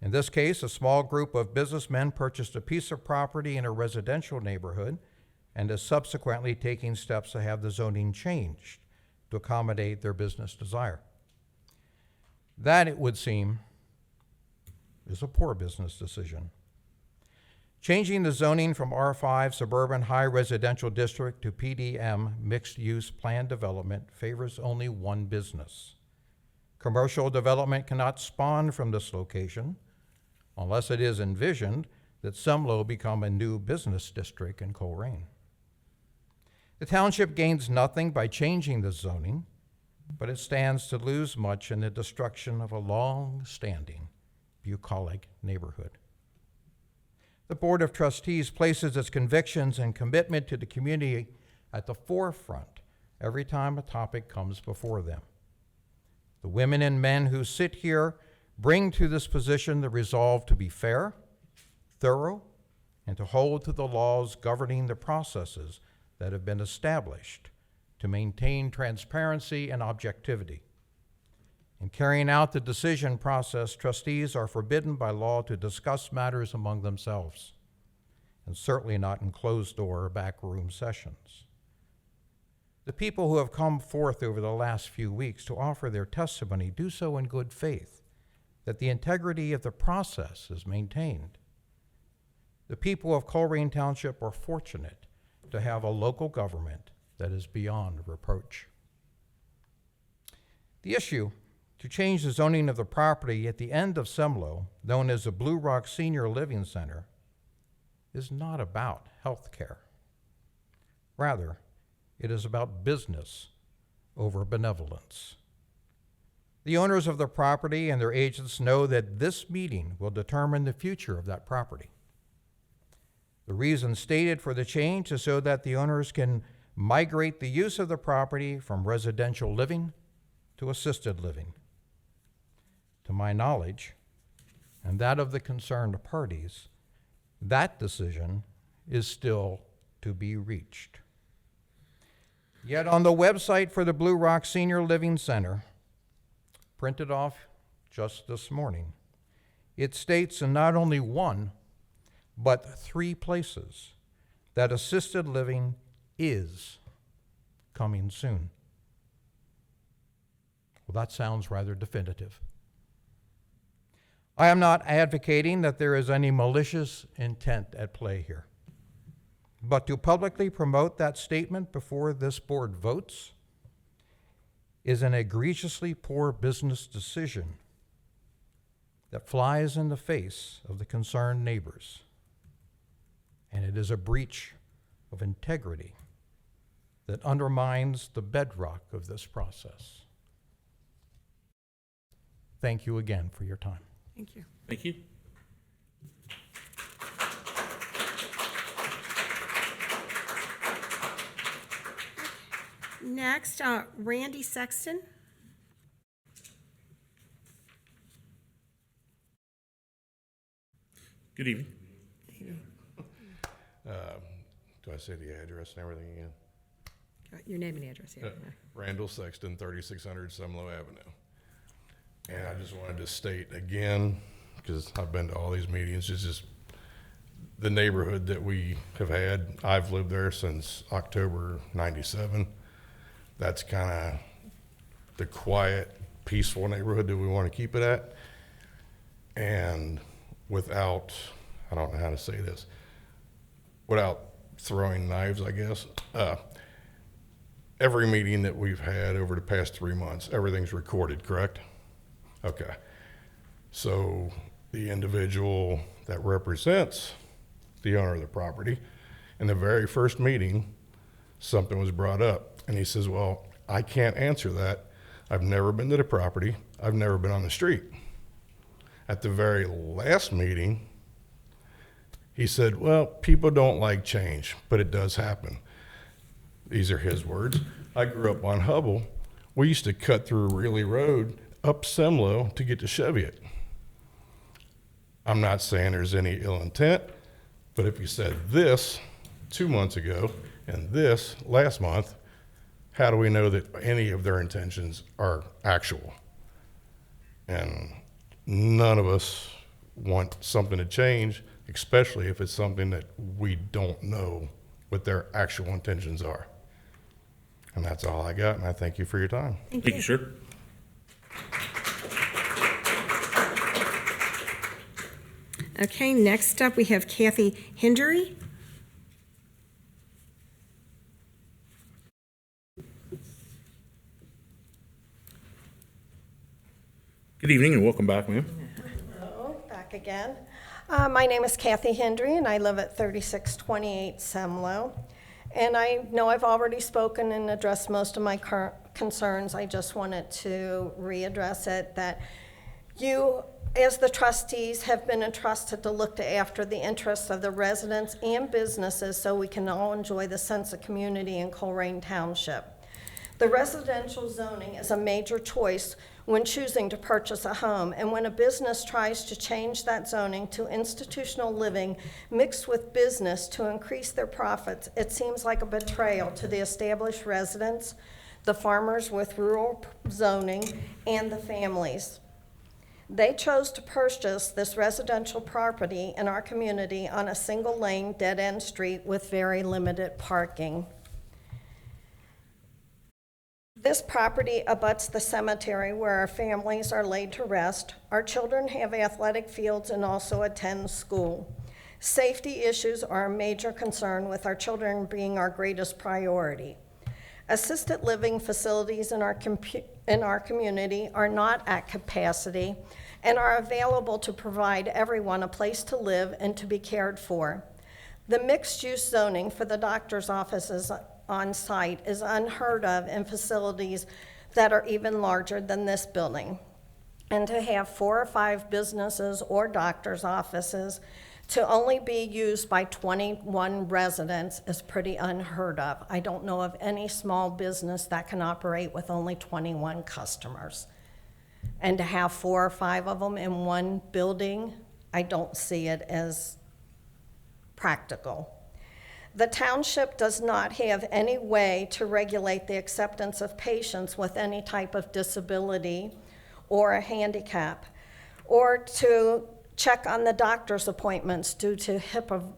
In this case, a small group of businessmen purchased a piece of property in a residential neighborhood and is subsequently taking steps to have the zoning changed to accommodate their business desire. That, it would seem, is a poor business decision. Changing the zoning from R5 Suburban High Residential District to PDM Mixed Use Plan Development favors only one business. Commercial development cannot spawn from this location unless it is envisioned that Semlo become a new business district in Colerain. The township gains nothing by changing the zoning, but it stands to lose much in the destruction of a long-standing bucolic neighborhood. The Board of Trustees places its convictions and commitment to the community at the forefront every time a topic comes before them. The women and men who sit here bring to this position the resolve to be fair, thorough, and to hold to the laws governing the processes that have been established to maintain transparency and objectivity. In carrying out the decision process, trustees are forbidden by law to discuss matters among themselves, and certainly not in closed-door or backroom sessions. The people who have come forth over the last few weeks to offer their testimony do so in good faith, that the integrity of the process is maintained. The people of Colerain Township are fortunate to have a local government that is beyond reproach. The issue to change the zoning of the property at the end of Semlo, known as the Blue Rock Senior Living Center, is not about health care. Rather, it is about business over benevolence. The owners of the property and their agents know that this meeting will determine the future of that property. The reason stated for the change is so that the owners can migrate the use of the property from residential living to assisted living. To my knowledge, and that of the concerned parties, that decision is still to be reached. Yet on the website for the Blue Rock Senior Living Center, printed off just this morning, it states in not only one, but 3 places that assisted living is coming soon. Well, that sounds rather definitive. I am not advocating that there is any malicious intent at play here, but to publicly promote that statement before this board votes is an egregiously poor business decision that flies in the face of the concerned neighbors, and it is a breach of integrity that undermines the bedrock of this process. Thank you again for your time. Thank you. Thank you. Next, Randy Sexton. Good evening. Do I say the address and everything again? Your name and address, yeah. Randall Sexton, 3600 Sumlow Avenue. And I just wanted to state again, because I've been to all these meetings, it's just the neighborhood that we have had. I've lived there since October 97. That's kind of the quiet, peaceful neighborhood that we want to keep it at. And without, I don't know how to say this, without throwing knives, I guess, every meeting that we've had over the past 3 months, everything's recorded, correct? Okay. So the individual that represents the owner of the property, in the very first meeting, something was brought up. And he says, well, I can't answer that. I've never been to the property. I've never been on the street. At the very last meeting, he said, well, people don't like change, but it does happen. These are his words. I grew up on Hubble. We used to cut through Reilly Road up Semlo to get to Cheviot. I'm not saying there's any ill intent, but if you said this 2 months ago and this last month, how do we know that any of their intentions are actual? And none of us want something to change, especially if it's something that we don't know what their actual intentions are. And that's all I got, and I thank you for your time. Thank you, sir. Okay, next up we have Kathy Hendry. Good evening and welcome back, ma'am. Hello, back again. My name is Kathy Hendry, and I live at 3628 Semlo. And I know I've already spoken and addressed most of my concerns. I just wanted to readdress it, that you, as the trustees, have been entrusted to look after the interests of the residents and businesses so we can all enjoy the sense of community in Colerain Township. The residential zoning is a major choice when choosing to purchase a home, and when a business tries to change that zoning to institutional living mixed with business to increase their profits, it seems like a betrayal to the established residents, the farmers with rural zoning, and the families. They chose to purchase this residential property in our community on a single-lane, dead-end street with very limited parking. This property abuts the cemetery where our families are laid to rest. Our children have athletic fields and also attend school. Safety issues are a major concern, with our children being our greatest priority. Assisted living facilities in our community are not at capacity and are available to provide everyone a place to live and to be cared for. The mixed-use zoning for the doctor's offices on site is unheard of in facilities that are even larger than this building. And to have 4 or 5 businesses or doctor's offices to only be used by 21 residents is pretty unheard of. I don't know of any small business that can operate with only 21 customers. And to have 4 or 5 of them in one building, I don't see it as practical. The township does not have any way to regulate the acceptance of patients with any type of disability or a handicap, or to check on the doctor's appointments due to HIPAA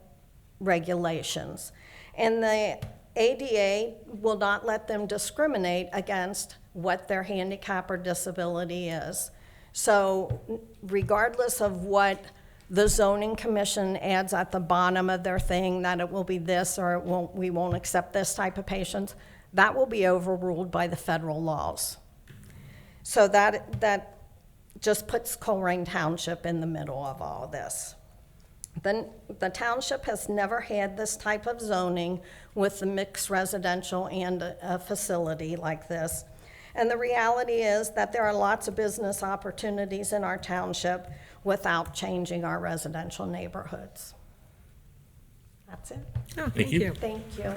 regulations. And the ADA will not let them discriminate against what their handicap or disability is. So regardless of what the zoning commission adds at the bottom of their thing, that it will be this or we won't accept this type of patients, that will be overruled by the federal laws. So that just puts Colerain Township in the middle of all this. Then the township has never had this type of zoning with the mixed residential and a facility like this. And the reality is that there are lots of business opportunities in our township without changing our residential neighborhoods. That's it. Oh, thank you. Thank you.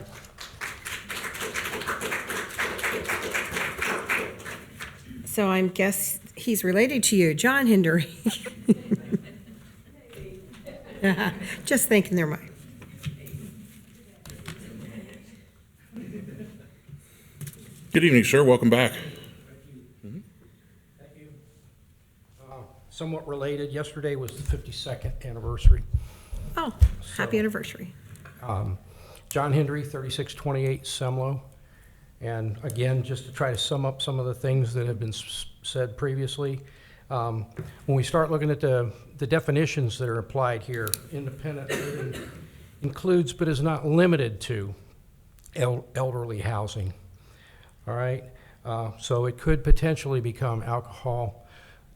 So I guess he's related to you, John Hendery. Just thinking there might. Good evening, sir. Welcome back. Somewhat related, yesterday was the 52nd anniversary. Oh, happy anniversary. John Hendry, 3628 Semlo. And again, just to try to sum up some of the things that have been said previously, when we start looking at the definitions that are applied here, independent living includes but is not limited to elderly housing. All right, so it could potentially become alcohol,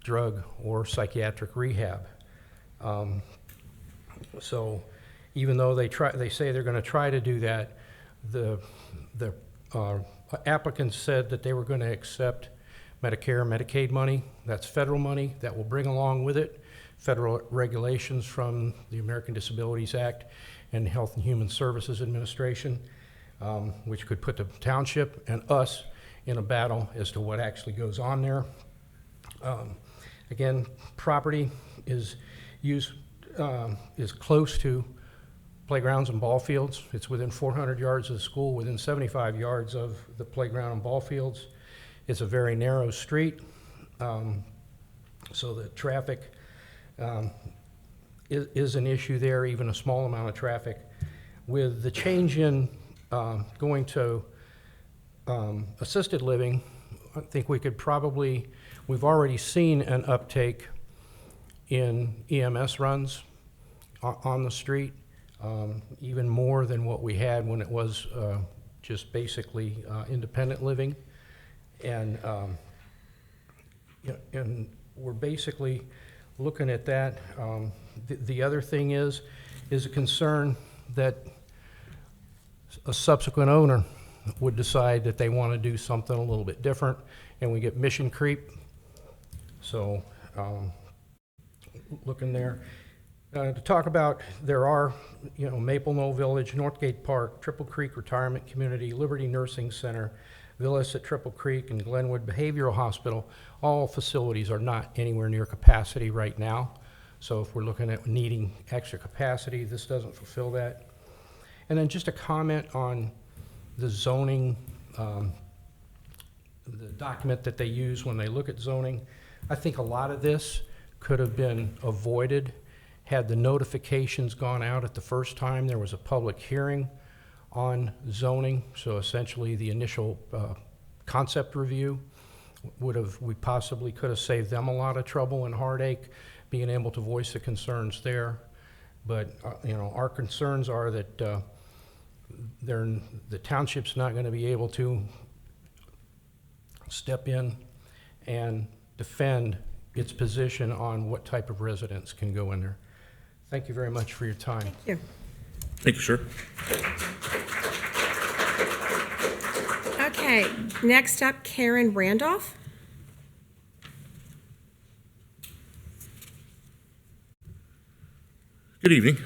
drug, or psychiatric rehab. So even though they say they're going to try to do that, the applicants said that they were going to accept Medicare and Medicaid money. That's federal money that will bring along with it federal regulations from the American Disabilities Act and Health and Human Services Administration, which could put the township and us in a battle as to what actually goes on there. Again, property is close to playgrounds and ball fields. It's within 400 yards of the school, within 75 yards of the playground and ball fields. It's a very narrow street, so the traffic is an issue there, even a small amount of traffic. With the change in going to assisted living, I think we could probably, we've already seen an uptake in EMS runs on the street, even more than what we had when it was just basically independent living. And we're basically looking at that. The other thing is a concern that a subsequent owner would decide that they want to do something a little bit different, and we get mission creep. So looking there. To talk about, there are, Maple Knoll Village, Northgate Park, Triple Creek Retirement Community, Liberty Nursing Center, Villas at Triple Creek, and Glenwood Behavioral Hospital. All facilities are not anywhere near capacity right now. So if we're looking at needing extra capacity, this doesn't fulfill that. And then just a comment on the zoning, the document that they use when they look at zoning. I think a lot of this could have been avoided had the notifications gone out at the first time. There was a public hearing on zoning, so essentially the initial concept review we possibly could have saved them a lot of trouble and heartache, being able to voice the concerns there. But our concerns are that the township's not going to be able to step in and defend its position on what type of residents can go in there. Thank you very much for your time. Thank you. Thank you, sir. Okay, next up, Karen Randolph. Good evening.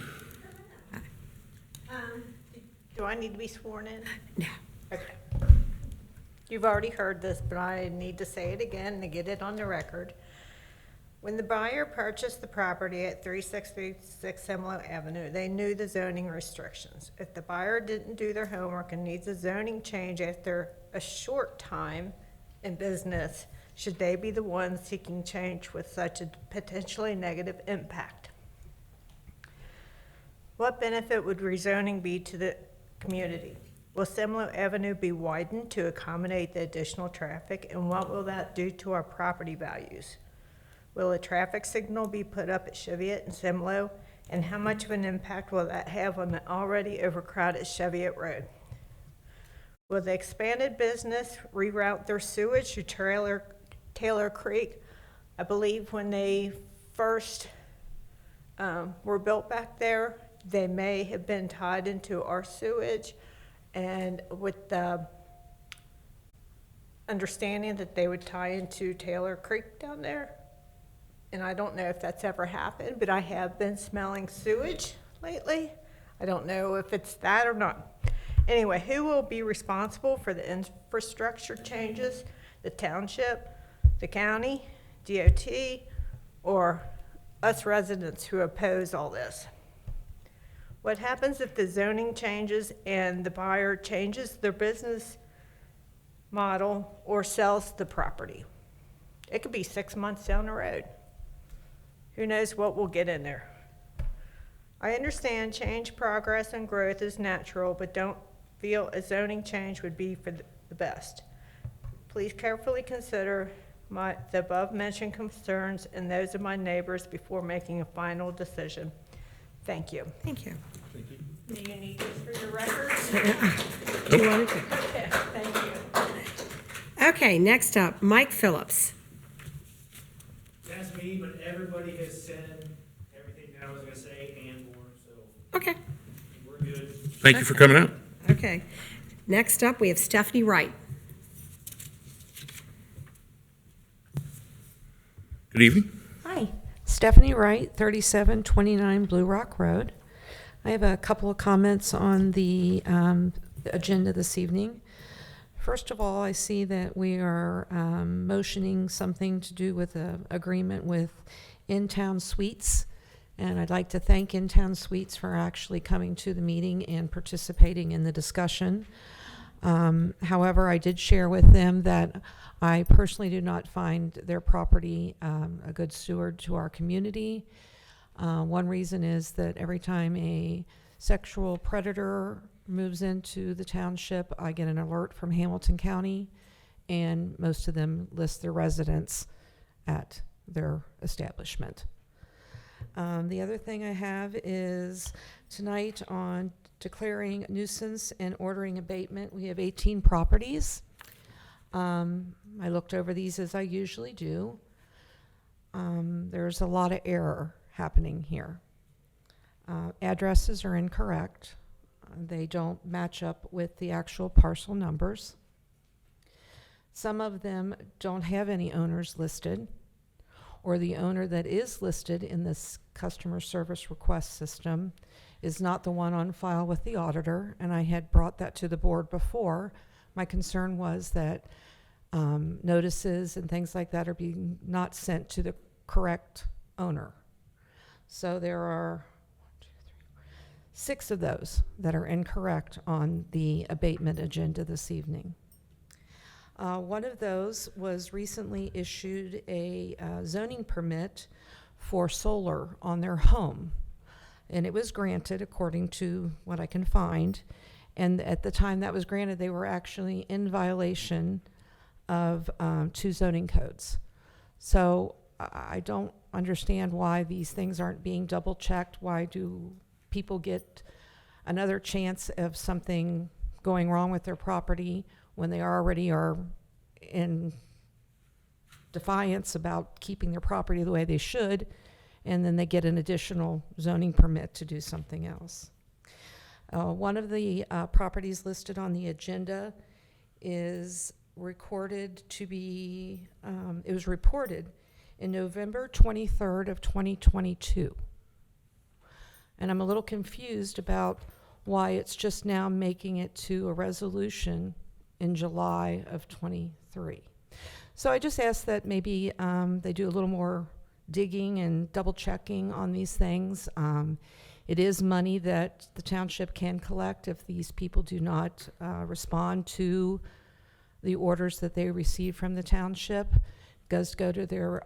Do I need to be sworn in? No. Okay. You've already heard this, but I need to say it again to get it on the record. When the buyer purchased the property at 3636 Hemlow Avenue, they knew the zoning restrictions. If the buyer didn't do their homework and needs a zoning change after a short time in business, should they be the ones seeking change with such a potentially negative impact? What benefit would rezoning be to the community? Will Semlo Avenue be widened to accommodate the additional traffic, and what will that do to our property values? Will a traffic signal be put up at Cheviot and Semlo, and how much of an impact will that have on the already overcrowded Cheviot Road? Will the expanded business reroute their sewage to Taylor Creek? I believe when they first were built back there, they may have been tied into our sewage, and with the understanding that they would tie into Taylor Creek down there. And I don't know if that's ever happened, but I have been smelling sewage lately. I don't know if it's that or not. Anyway, who will be responsible for the infrastructure changes? The township, the county, DOT, or us residents who oppose all this? What happens if the zoning changes and the buyer changes their business model or sells the property? It could be 6 months down the road. Who knows what we'll get in there? I understand change, progress, and growth is natural, but don't feel a zoning change would be for the best. Please carefully consider the above-mentioned concerns and those of my neighbors before making a final decision. Thank you. Thank you. Do you need this for your records? You wanted to? Okay, thank you. Okay, next up, Mike Phillips. That's me, but everybody has said everything that I was gonna say and more, so Okay. we're good. Thank you for coming out. Okay. Next up, we have Stephanie Wright. Good evening. Hi, Stephanie Wright, 3729 Blue Rock Road. I have a couple of comments on the agenda this evening. First of all, I see that we are motioning something to do with an agreement with In-Town Suites, and I'd like to thank In-Town Suites for actually coming to the meeting and participating in the discussion. However, I did share with them that I personally do not find their property a good steward to our community. One reason is that every time a sexual predator moves into the township, I get an alert from Hamilton County, and most of them list their residence at their establishment. The other thing I have is tonight on declaring nuisance and ordering abatement, we have 18 properties. I looked over these as I usually do. There's a lot of error happening here. Addresses are incorrect. They don't match up with the actual parcel numbers. Some of them don't have any owners listed, or the owner that is listed in this customer service request system is not the one on file with the auditor, and I had brought that to the board before. My concern was that notices and things like that are being not sent to the correct owner. So there are 6 of those that are incorrect on the abatement agenda this evening. One of those was recently issued a zoning permit for solar on their home, and it was granted according to what I can find. And at the time that was granted, they were actually in violation of 2 zoning codes. So I don't understand why these things aren't being double checked. Why do people get another chance of something going wrong with their property when they already are in defiance about keeping their property the way they should, and then they get an additional zoning permit to do something else? One of the properties listed on the agenda is recorded to be, it was reported in November 23rd of 2022. And I'm a little confused about why it's just now making it to a resolution in July of 23. So I just ask that maybe they do a little more digging and double checking on these things. It is money that the township can collect if these people do not respond to the orders that they receive from the township. It does go to their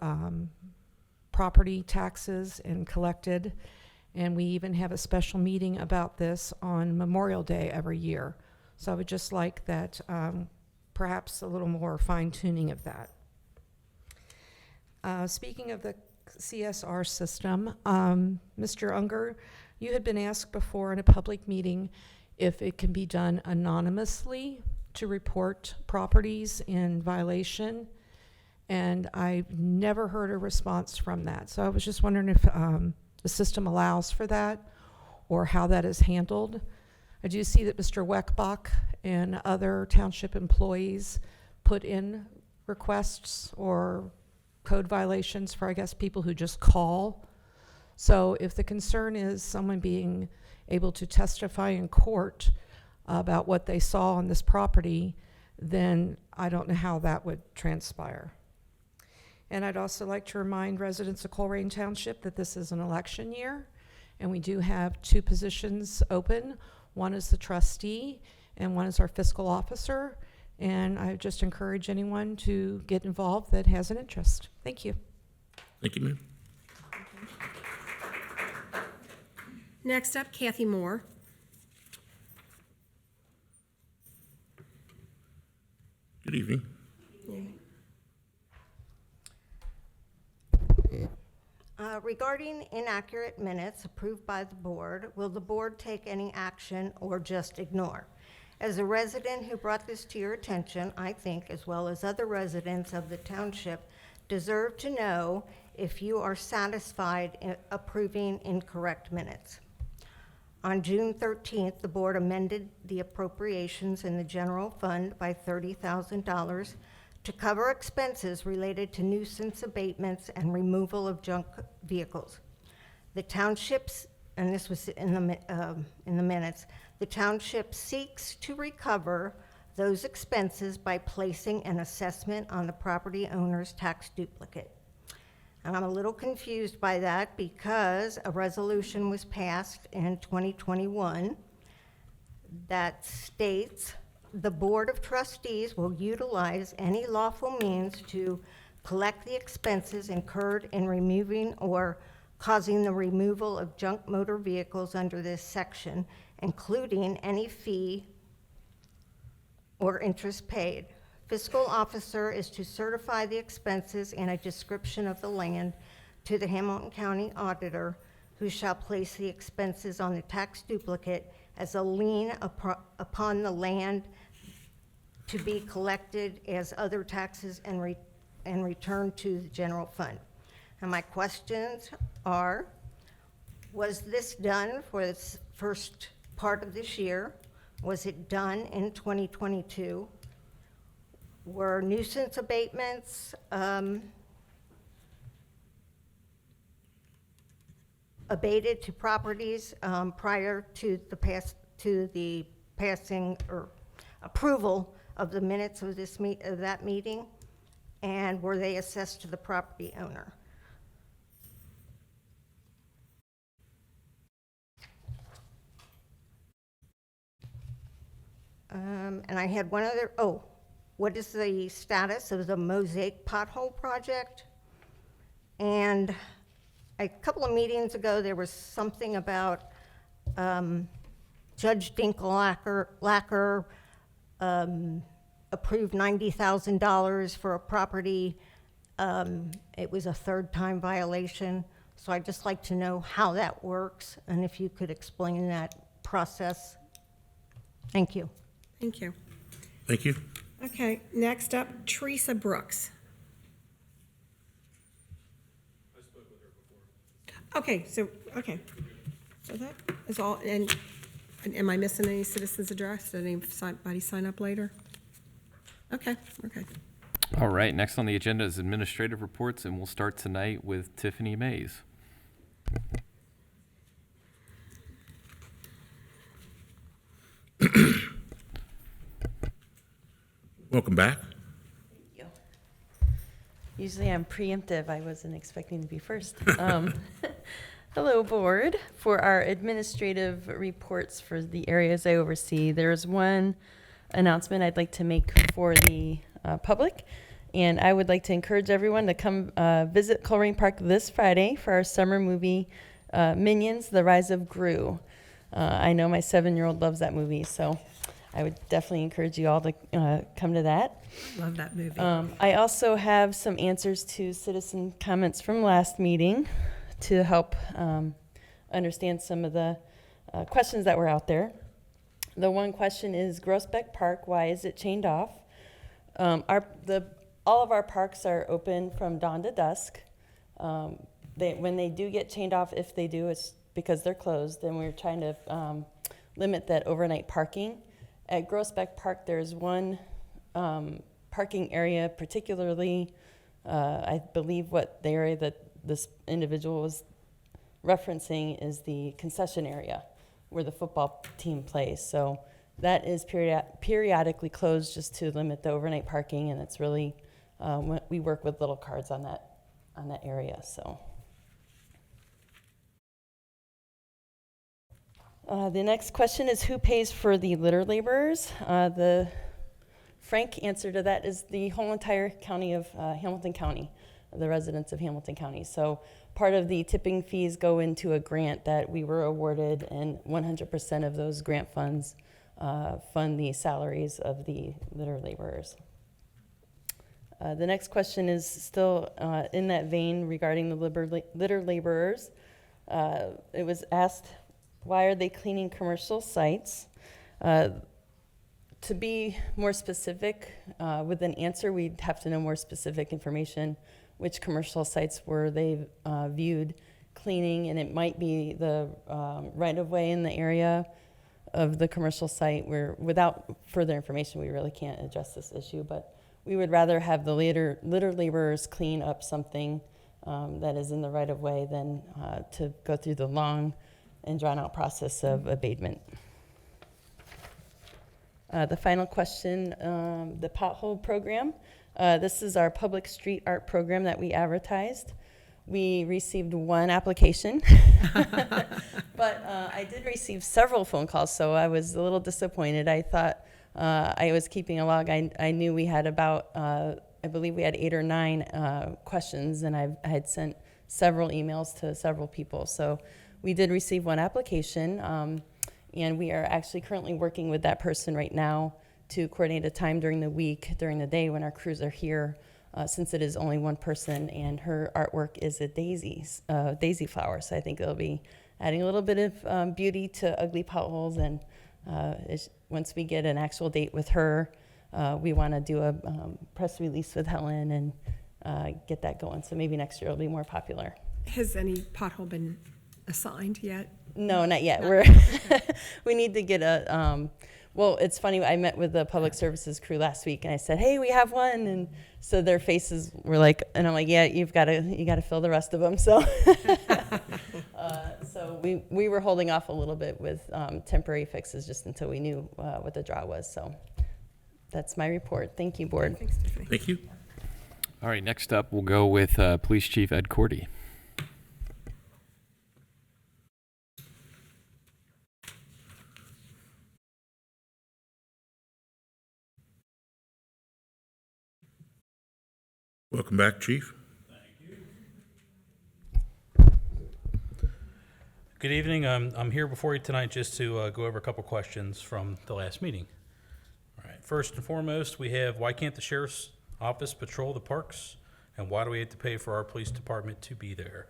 property taxes and collected. And we even have a special meeting about this on Memorial Day every year. So I would just like that, perhaps a little more fine tuning of that. Speaking of the CSR system, Mr. Unger, you had been asked before in a public meeting if it can be done anonymously to report properties in violation, and I've never heard a response from that. So I was just wondering if the system allows for that or how that is handled. I do see that Mr. Weckbach and other township employees put in requests or code violations for, I guess, people who just call. So if the concern is someone being able to testify in court about what they saw on this property, then I don't know how that would transpire. And I'd also like to remind residents of Colerain Township that this is an election year, and we do have 2 positions open. One is the trustee, and one is our fiscal officer. And I just encourage anyone to get involved that has an interest. Thank you. Thank you, ma'am. Next up, Kathy Moore. Good evening. Regarding inaccurate minutes approved by the board, will the board take any action or just ignore? As a resident who brought this to your attention, I think, as well as other residents of the township, deserve to know if you are satisfied in approving incorrect minutes. On June 13th, the board amended the appropriations in the general fund by $30,000 to cover expenses related to nuisance abatements and removal of junk vehicles. The townships, and this was in the minutes, the township seeks to recover those expenses by placing an assessment on the property owner's tax duplicate. And I'm a little confused by that because a resolution was passed in 2021 that states the Board of Trustees will utilize any lawful means to collect the expenses incurred in removing or causing the removal of junk motor vehicles under this section, including any fee or interest paid. Fiscal officer is to certify the expenses and a description of the land to the Hamilton County auditor, who shall place the expenses on the tax duplicate as a lien upon the land to be collected as other taxes and returned to the general fund. And my questions are, was this done for the first part of this year? Was it done in 2022? Were nuisance abatements abated to properties prior to the passing or approval of the minutes of that meeting? And were they assessed to the property owner? And I had one other, what is the status of the Mosaic pothole project? And a couple of meetings ago, there was something about Judge Dinkel-Lacker approved $90,000 for a property. It was a third-time violation. So I'd just like to know how that works and if you could explain that process. Thank you. Thank you. Thank you. Okay, next up, Teresa Brooks. I spoke with her before. Okay, so that is all, and am I missing any citizens' address? Did anybody sign up later? Okay. All right, next on the agenda is administrative reports, and we'll start tonight with Tiffany Mays. Welcome back. Usually I'm preemptive. I wasn't expecting to be first. Hello, Board. For our administrative reports for the areas I oversee, there's one announcement I'd like to make for the public. And I would like to encourage everyone to come visit Colerain Park this Friday for our summer movie, Minions, The Rise of Gru. I know my 7-year-old loves that movie, so I would definitely encourage you all to come to that. Love that movie. I also have some answers to citizen comments from last meeting to help understand some of the questions that were out there. The one question is Groesbeck Park, why is it chained off? All of our parks are open from dawn to dusk. When they do get chained off, if they do, it's because they're closed, and we're trying to limit that overnight parking. At Groesbeck Park, there's one parking area, particularly, I believe what the area that this individual was referencing is the concession area where the football team plays. So that is periodically closed just to limit the overnight parking, and it's really, we work with little cards on that area, so. The next question is who pays for the litter laborers? The frank answer to that is the whole entire county of Hamilton County, the residents of Hamilton County. So part of the tipping fees go into a grant that we were awarded, and 100% of those grant funds fund the salaries of the litter laborers. The next question is still in that vein regarding the litter laborers. It was asked, why are they cleaning commercial sites? To be more specific with an answer, we'd have to know more specific information, which commercial sites were they viewed cleaning, and it might be the right-of-way in the area of the commercial site where, without further information, we really can't address this issue, but we would rather have the litter laborers clean up something that is in the right-of-way than to go through the long and drawn-out process of abatement. The final question, the pothole program. This is our public street art program that we advertised. We received one application, but I did receive several phone calls, so I was a little disappointed. I thought I was keeping a log. I knew we had about, I believe we had 8 or 9 questions, and I had sent several emails to several people. So we did receive one application, and we are actually currently working with that person right now to coordinate a time during the week, during the day when our crews are here, since it is only one person, and her artwork is a daisy flower. So I think it'll be adding a little bit of beauty to ugly potholes. And once we get an actual date with her, we want to do a press release with Helen and get that going. So maybe next year it'll be more popular. Has any pothole been assigned yet? No, not yet. We need to get a, well, it's funny, I met with the public services crew last week and I said, hey, we have one. And so their faces were like, and I'm like, yeah, you got to fill the rest of them. So, so we were holding off a little bit with temporary fixes just until we knew what the draw was. So that's my report. Thank you, Board. Thanks, Tiffany. Thank you. All right, next up, we'll go with Police Chief Ed Cordy. Welcome back, Chief. Good evening. I'm here before you tonight just to go over a couple questions from the last meeting. All right. First and foremost, we have why can't the sheriff's office patrol the parks, and why do we have to pay for our police department to be there?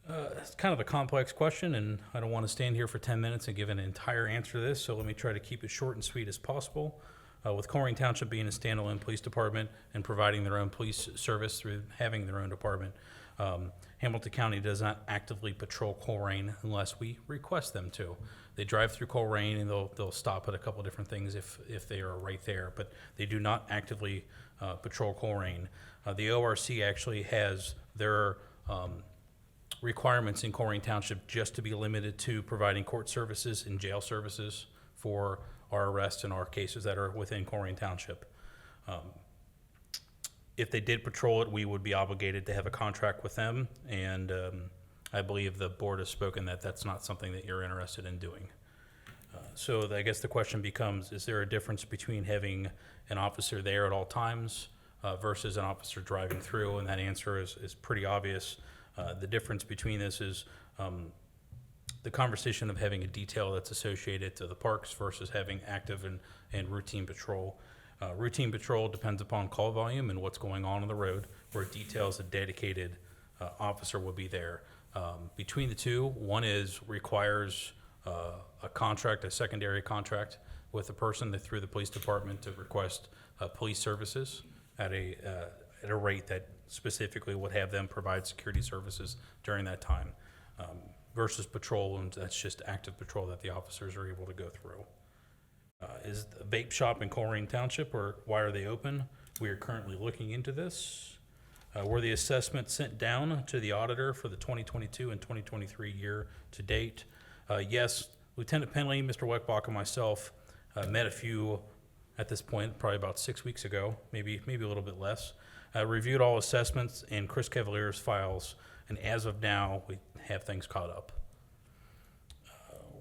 It's kind of a complex question, and I don't want to stand here for 10 minutes and give an entire answer to this, so let me try to keep it short and sweet as possible. With Colerain Township being a standalone police department and providing their own police service through having their own department, Hamilton County does not actively patrol Colerain unless we request them to. They drive through Colerain and they'll stop at a couple different things if they are right there, but they do not actively patrol Colerain. The ORC actually has their requirements in Colerain Township just to be limited to providing court services and jail services for our arrests and our cases that are within Colerain Township. if they did patrol it, we would be obligated to have a contract with them, and I believe the board has spoken that that's not something that you're interested in doing. So I guess the question becomes, is there a difference between having an officer there at all times versus an officer driving through? And that answer is pretty obvious. The difference between this is the conversation of having a detail that's associated to the parks versus having active and routine patrol. Routine patrol depends upon call volume and what's going on the road, where details a dedicated officer will be there. Between the two, one requires a contract, a secondary contract with a person through the police department to request police services at a rate that specifically would have them provide security services during that time, versus patrol, and that's just active patrol that the officers are able to go through. Is the vape shop in Colerain Township, or why are they open? We are currently looking into this. Were the assessments sent down to the auditor for the 2022 and 2023 year to date? Yes, Lieutenant Penley, Mr. Weckbach, and myself met a few at this point, probably about 6 weeks ago, maybe a little bit less. Reviewed all assessments and Chris Cavalier's files, and as of now, we have things caught up.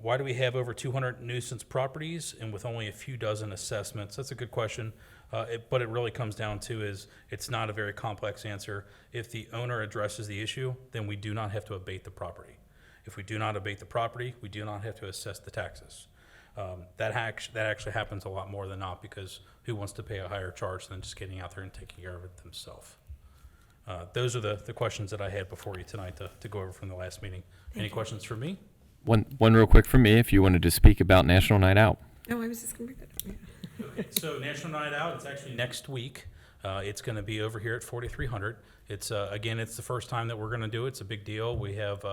Why do we have over 200 nuisance properties and with only a few dozen assessments? That's a good question, but it really comes down to it's not a very complex answer. If the owner addresses the issue, then we do not have to abate the property. If we do not abate the property, we do not have to assess the taxes. That actually happens a lot more than not, because who wants to pay a higher charge than just getting out there and taking care of it themselves? Those are the questions that I had before you tonight to go over from the last meeting. Any questions for me? One real quick from me, if you wanted to speak about National Night Out. No, I was just going to bring that up. Okay, so National Night Out, it's actually next week. It's going to be over here at 4300. It's again, it's the first time that we're going to do it. It's a big deal. We have,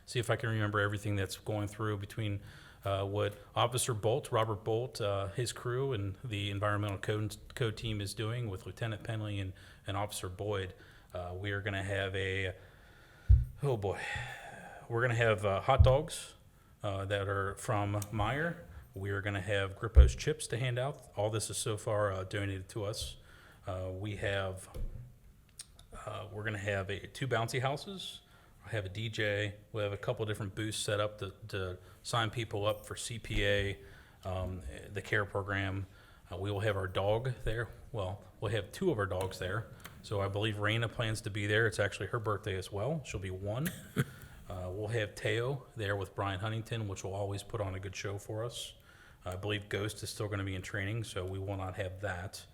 see if I can remember everything that's going through between what Officer Bolt, Robert Bolt, his crew, and the environmental code team is doing with Lieutenant Penley and Officer Boyd. We are going to have we're going to have hot dogs that are from Meyer. We are going to have Grippo's chips to hand out. All this is so far donated to us. We're going to have 2 bouncy houses. I have a DJ. We have a couple different booths set up to sign people up for CPA, the CARE program. We will have our dog there. Well, we'll have 2 of our dogs there. So I believe Raina plans to be there. It's actually her birthday as well. She'll be 1. We'll have Teo there with Brian Huntington, which will always put on a good show for us. I believe Ghost is still going to be in training, so we will not have that.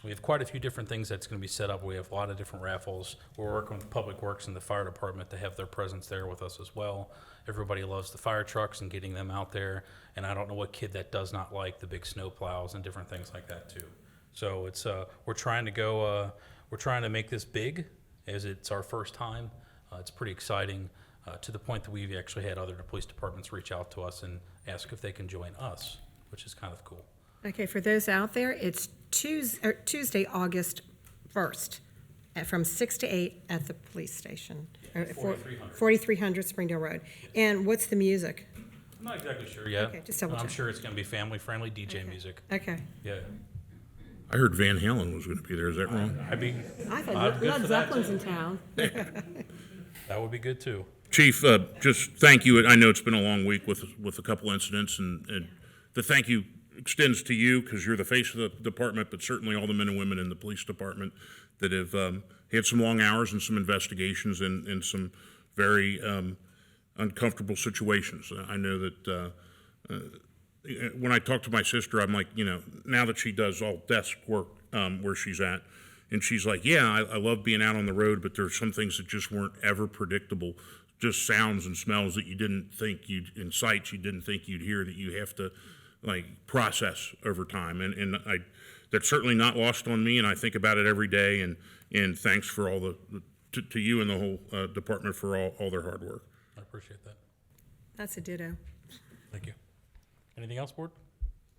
We have quite a few different things that's going to be set up. We have a lot of different raffles. We're working with Public Works and the fire department to have their presence there with us as well. Everybody loves the fire trucks and getting them out there, and I don't know what kid that does not like the big snow plows and different things like that too. So it's we're trying to make this big, as it's our first time. It's pretty exciting, to the point that we've actually had other police departments reach out to us and ask if they can join us, which is kind of cool. Okay, for those out there, it's Tuesday, August 1st, from 6 to 8 at the police station. 4300 Springdale Road. And what's the music? I'm not exactly sure yet. Okay, just double I'm check. sure it's going to be family-friendly DJ music. Okay. Yeah. I heard Van Halen was going to be there. Is that wrong? I thought Led Zeppelin's in town. That would be good too. Chief, just thank you. I know it's been a long week with a couple incidents, and the thank you extends to you because you're the face of the department, but certainly all the men and women in the police department that have had some long hours and some investigations and some very uncomfortable situations. I know that when I talk to my sister, I'm like, now that she does all desk work where she's at, and she's like, yeah, I love being out on the road, but there's some things that just weren't ever predictable, just sounds and smells that you didn't think and sights you didn't think you'd hear that you have to process over time. And that's certainly not lost on me, and I think about it every day, and thanks for all to you and the whole department for all their hard work. I appreciate that. That's a ditto. Thank you. Anything else, Board?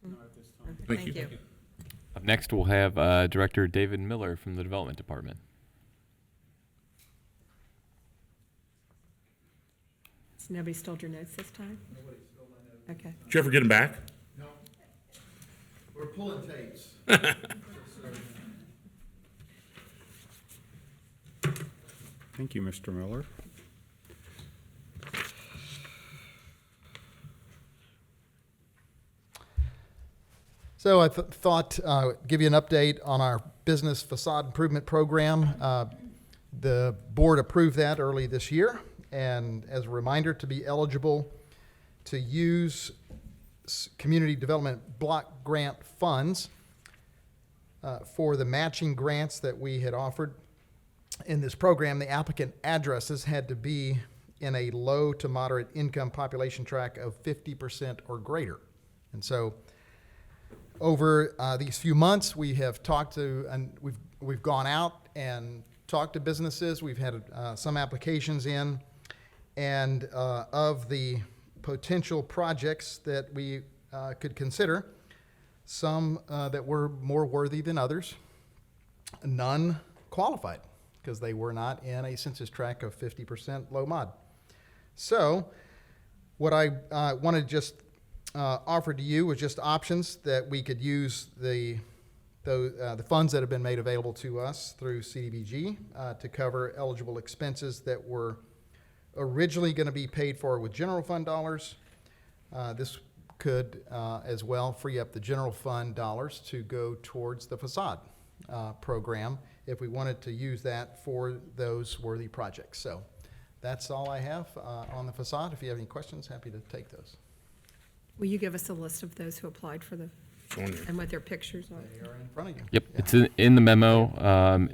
No, at this time. Thank you. Thank you. Up next, we'll have Director David Miller from the Development Department. So nobody stole your notes this time? Nobody stole my notes. Okay. Did you ever get them back? No. We're pulling tapes. Thank you, Mr. Miller. So I thought give you an update on our business facade improvement program. The board approved that early this year, and as a reminder, to be eligible to use community development block grant funds for the matching grants that we had offered in this program, the applicant addresses had to be in a low to moderate income population tract of 50% or greater. And so over these few months, we have talked to, and we've gone out and talked to businesses. We've had some applications in, and of the potential projects that we could consider, some that were more worthy than others, none qualified because they were not in a census tract of 50% low mod. So what I wanted to just offer to you was just options that we could use the funds that have been made available to us through CDBG to cover eligible expenses that were originally going to be paid for with general fund dollars. This could as well free up the general fund dollars to go towards the facade program if we wanted to use that for those worthy projects. So that's all I have on the facade. If you have any questions, happy to take those. Will you give us a list of those who applied for the, and what their pictures are? They are in front of you. Yep, it's in the memo.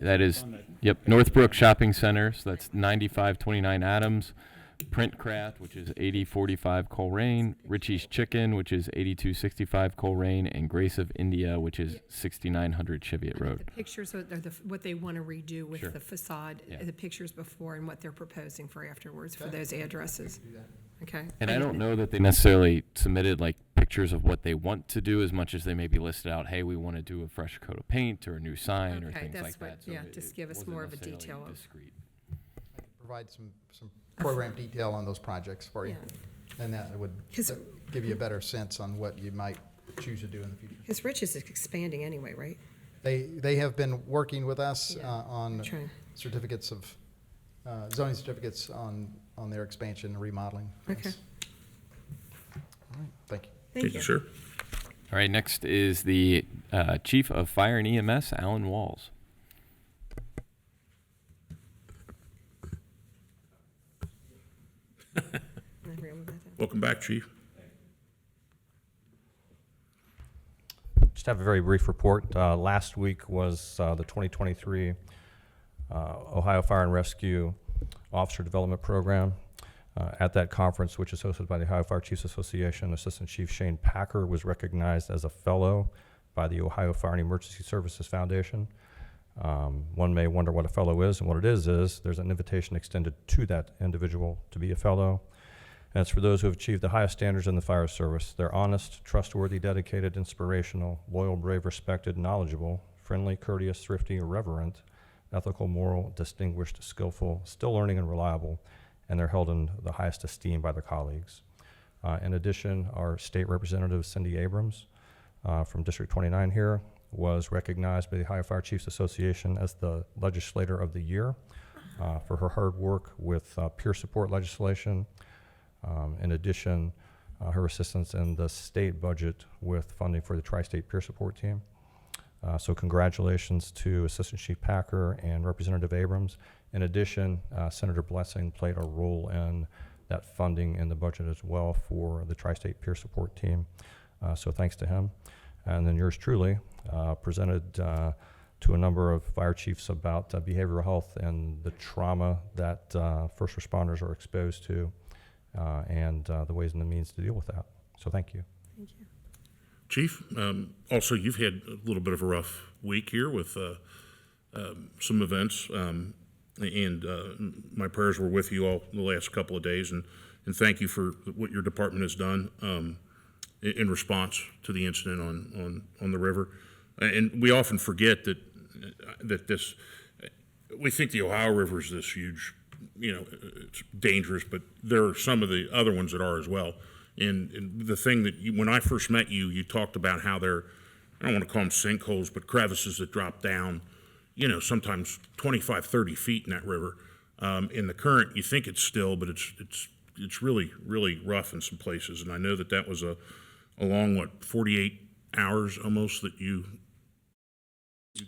That is, yep, Northbrook Shopping Center, so that's 9529 Adams. Printcraft, which is 8045 Colerain, Richie's Chicken, which is 8265 Colerain, and Grace of India, which is 6900 Cheviot Road. The pictures are what they want to redo with Sure. the facade, Yeah. the pictures before and what they're proposing for afterwards for those addresses. Okay. And I don't know that they necessarily submitted like pictures of what they want to do as much as they maybe listed out, hey, we want to do a fresh coat of paint or a new sign or Okay, things that's like what- that. So yeah, it- just it give us wasn't more of a necessarily detail of- discrete. Provide some program detail on those projects for you. And that would give you a better sense on what you might choose to do in the future. Because Rich is expanding anyway, right? They have been working with us Yeah, on trying. certificates of, zoning certificates on their expansion and remodeling. Okay. Yes. All right, thank you. Thank you, sir. All right, next is the Chief of Fire and EMS, Alan Walls. Welcome back, Chief. Just have a very brief report. Last week was the 2023 Ohio Fire and Rescue Officer Development Program. At that conference, which is hosted by the Ohio Fire Chiefs Association, Assistant Chief Shane Packer was recognized as a fellow by the Ohio Fire and Emergency Services Foundation. One may wonder what a fellow is, and what it is there's an invitation extended to that individual to be a fellow. And it's for those who have achieved the highest standards in the fire service. They're honest, trustworthy, dedicated, inspirational, loyal, brave, respected, knowledgeable, friendly, courteous, thrifty, irreverent, ethical, moral, distinguished, skillful, still learning, and reliable, and they're held in the highest esteem by their colleagues. In addition, our state representative, Cindy Abrams, from District 29 here, was recognized by the Ohio Fire Chiefs Association as the Legislator of the Year for her hard work with peer support legislation. In addition, her assistance in the state budget with funding for the Tri-State Peer Support Team. So congratulations to Assistant Chief Packer and Representative Abrams. In addition, Senator Blessing played a role in that funding in the budget as well for the Tri-State Peer Support Team. So thanks to him. And then yours truly presented to a number of fire chiefs about behavioral health and the trauma that first responders are exposed to. And the ways and the means to deal with that. So thank you. Thank you. Chief, also you've had a little bit of a rough week here with some events, and my prayers were with you all the last couple of days, and thank you for what your department has done in response to the incident on the river. And we often forget that this, we think the Ohio River is this huge, it's dangerous, but there are some of the other ones that are as well. And the thing that when I first met you, you talked about how there, I don't want to call them sinkholes, but crevices that drop down, sometimes 25, 30 feet in that river. In the current, you think it's still, but it's really, really rough in some places. And I know that was a long, 48 hours almost that you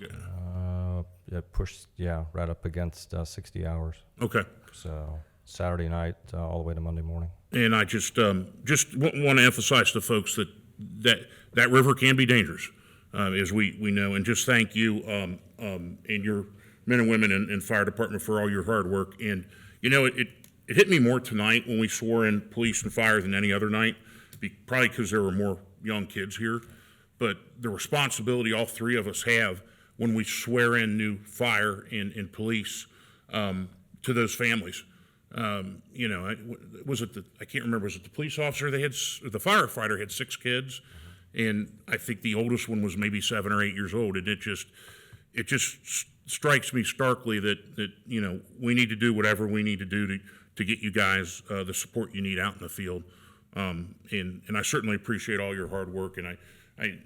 got. It pushed, right up against 60 hours. Okay. So Saturday night all the way to Monday morning. And I just want to emphasize to folks that river can be dangerous, as we know. And just thank you and your men and women in fire department for all your hard work. And it hit me more tonight when we swore in police and fire than any other night, probably because there were more young kids here. But the responsibility all three of us have when we swear in new fire and police to those families. I can't remember, was it the police officer? The firefighter had 6 kids, and I think the oldest one was maybe 7 or 8 years old. And it just strikes me starkly that we need to do whatever we need to do to get you guys the support you need out in the field. And I certainly appreciate all your hard work, and I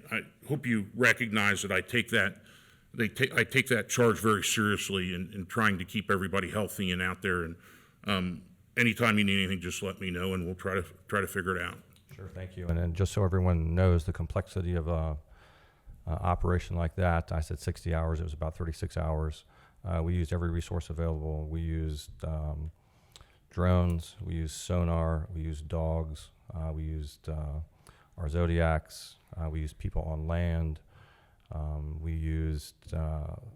hope you recognize that I take that charge very seriously in trying to keep everybody healthy and out there. And anytime you need anything, just let me know, and we'll try to figure it out. Sure, thank you. And then just so everyone knows the complexity of a operation like that, I said 60 hours. It was about 36 hours. We used every resource available. We used drones. We used sonar. We used dogs. We used our Zodiacs. We used people on land. We used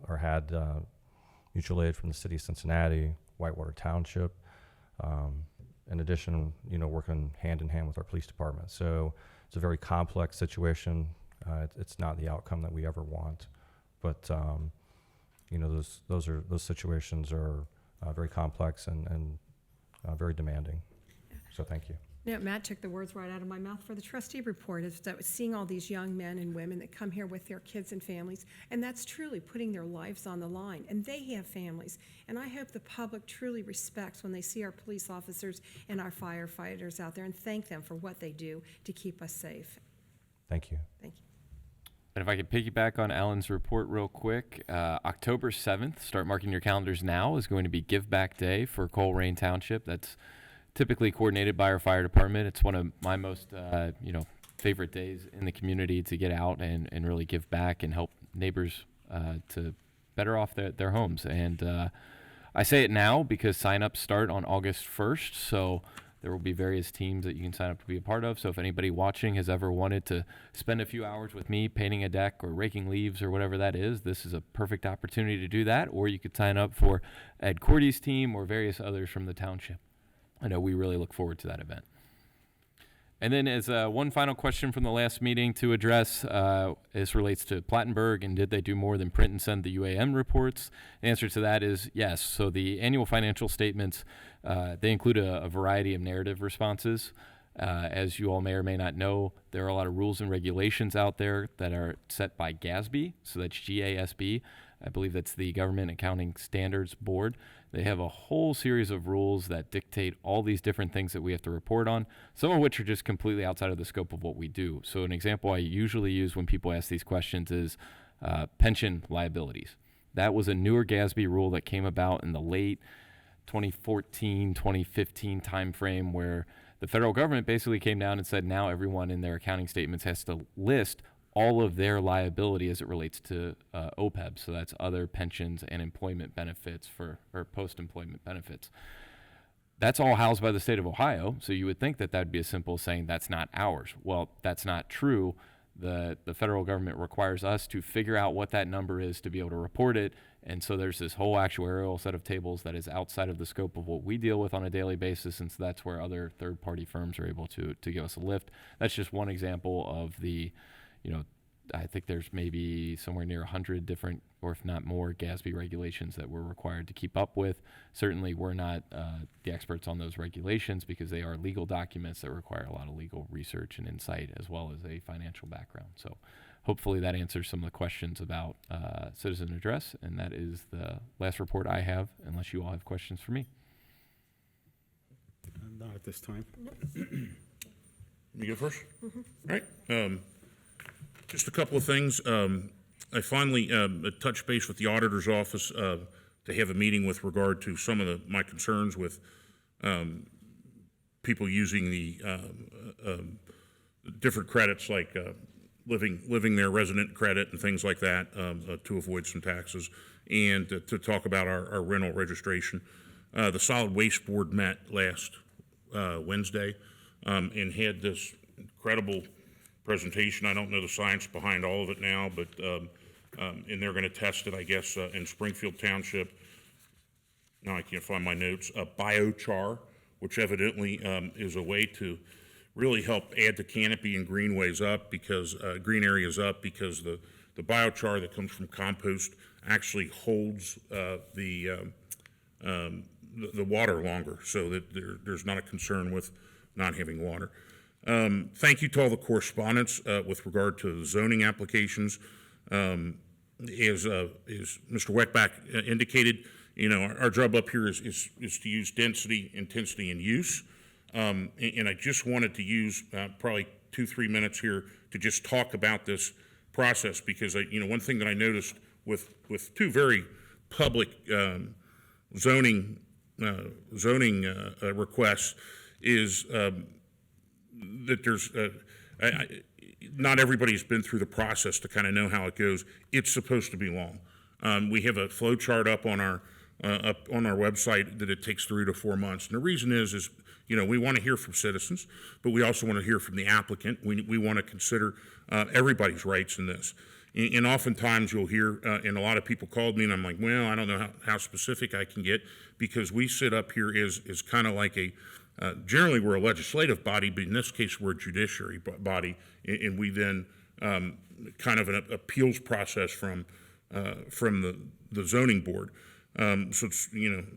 or had mutual aid from the city of Cincinnati, Whitewater Township. In addition, working hand in hand with our police department. So it's a very complex situation. It's not the outcome that we ever want, but those situations are very complex and very demanding. So thank you. Yeah, Matt took the words right out of my mouth for the trustee report, is that seeing all these young men and women that come here with their kids and families, and that's truly putting their lives on the line, and they have families. And I hope the public truly respects when they see our police officers and our firefighters out there, and thank them for what they do to keep us safe. Thank you. Thank you. And if I could piggyback on Alan's report real quick, October 7th, start marking your calendars now, is going to be Give Back Day for Colerain Township. That's typically coordinated by our fire department. It's one of my most, favorite days in the community to get out and really give back and help neighbors to better off their homes. And I say it now because sign-ups start on August 1st, so there will be various teams that you can sign up to be a part of. So if anybody watching has ever wanted to spend a few hours with me painting a deck or raking leaves or whatever that is, this is a perfect opportunity to do that. Or you could sign up for Ed Cordy's team or various others from the township. I know we really look forward to that event. And then as one final question from the last meeting to address, this relates to Plattenberg, and did they do more than print and send the UAM reports? The answer to that is yes. So the annual financial statements, they include a variety of narrative responses. As you all may or may not know, there are a lot of rules and regulations out there that are set by GASB, so that's GASB. I believe that's the Government Accounting Standards Board. They have a whole series of rules that dictate all these different things that we have to report on, some of which are just completely outside of the scope of what we do. So an example I usually use when people ask these questions is pension liabilities. That was a newer GASB rule that came about in the late 2014, 2015 timeframe, where the federal government basically came down and said now everyone in their accounting statements has to list all of their liability as it relates to OPEB. So that's other pensions and employment benefits or post-employment benefits. That's all housed by the state of Ohio. So you would think that that'd be as simple as saying that's not ours. Well, that's not true. The federal government requires us to figure out what that number is to be able to report it. And so there's this whole actuarial set of tables that is outside of the scope of what we deal with on a daily basis. And so that's where other third-party firms are able to give us a lift. That's just one example of the, I think there's maybe somewhere near 100 different, or if not more, GASB regulations that we're required to keep up with. Certainly, we're not the experts on those regulations because they are legal documents that require a lot of legal research and insight as well as a financial background. So hopefully that answers some of the questions about citizen address, and that is the last report I have, unless you all have questions for me. Not at this time. You go first? Mm-hmm. All right. Just a couple of things. I finally touched base with the auditor's office have a meeting with regard to some of my concerns with people using the different credits like living there, resident credit and things like that to avoid some taxes, and to talk about our rental registration. The Solid Waste Board met last Wednesday and had this incredible presentation. I don't know the science behind all of it now, but and they're going to test it, I guess, in Springfield Township. Now I can't find my notes. Biochar, which evidently is a way to really help add the canopy and greenways up, because green areas up, because the biochar that comes from compost actually holds the water longer, so that there's not a concern with not having water. Thank you to all the correspondents with regard to the zoning applications. As Mr. Weckbach indicated, our job up here is to use density, intensity, and use. And I just wanted to use probably 2-3 minutes here to just talk about this process, because one thing that I noticed with two very public zoning requests is that there's not everybody's been through the process to kind of know how it goes. It's supposed to be long. We have a flow chart up on our website that it takes 3 to 4 months, and the reason is we want to hear from citizens, but we also want to hear from the applicant. We want to consider everybody's rights in this. And oftentimes you'll hear, and a lot of people called me, and I'm like, well, I don't know how specific I can get, because we sit up here as kind of like generally we're a legislative body, but in this case we're a judiciary body, and we then kind of an appeals process from the zoning board. So it's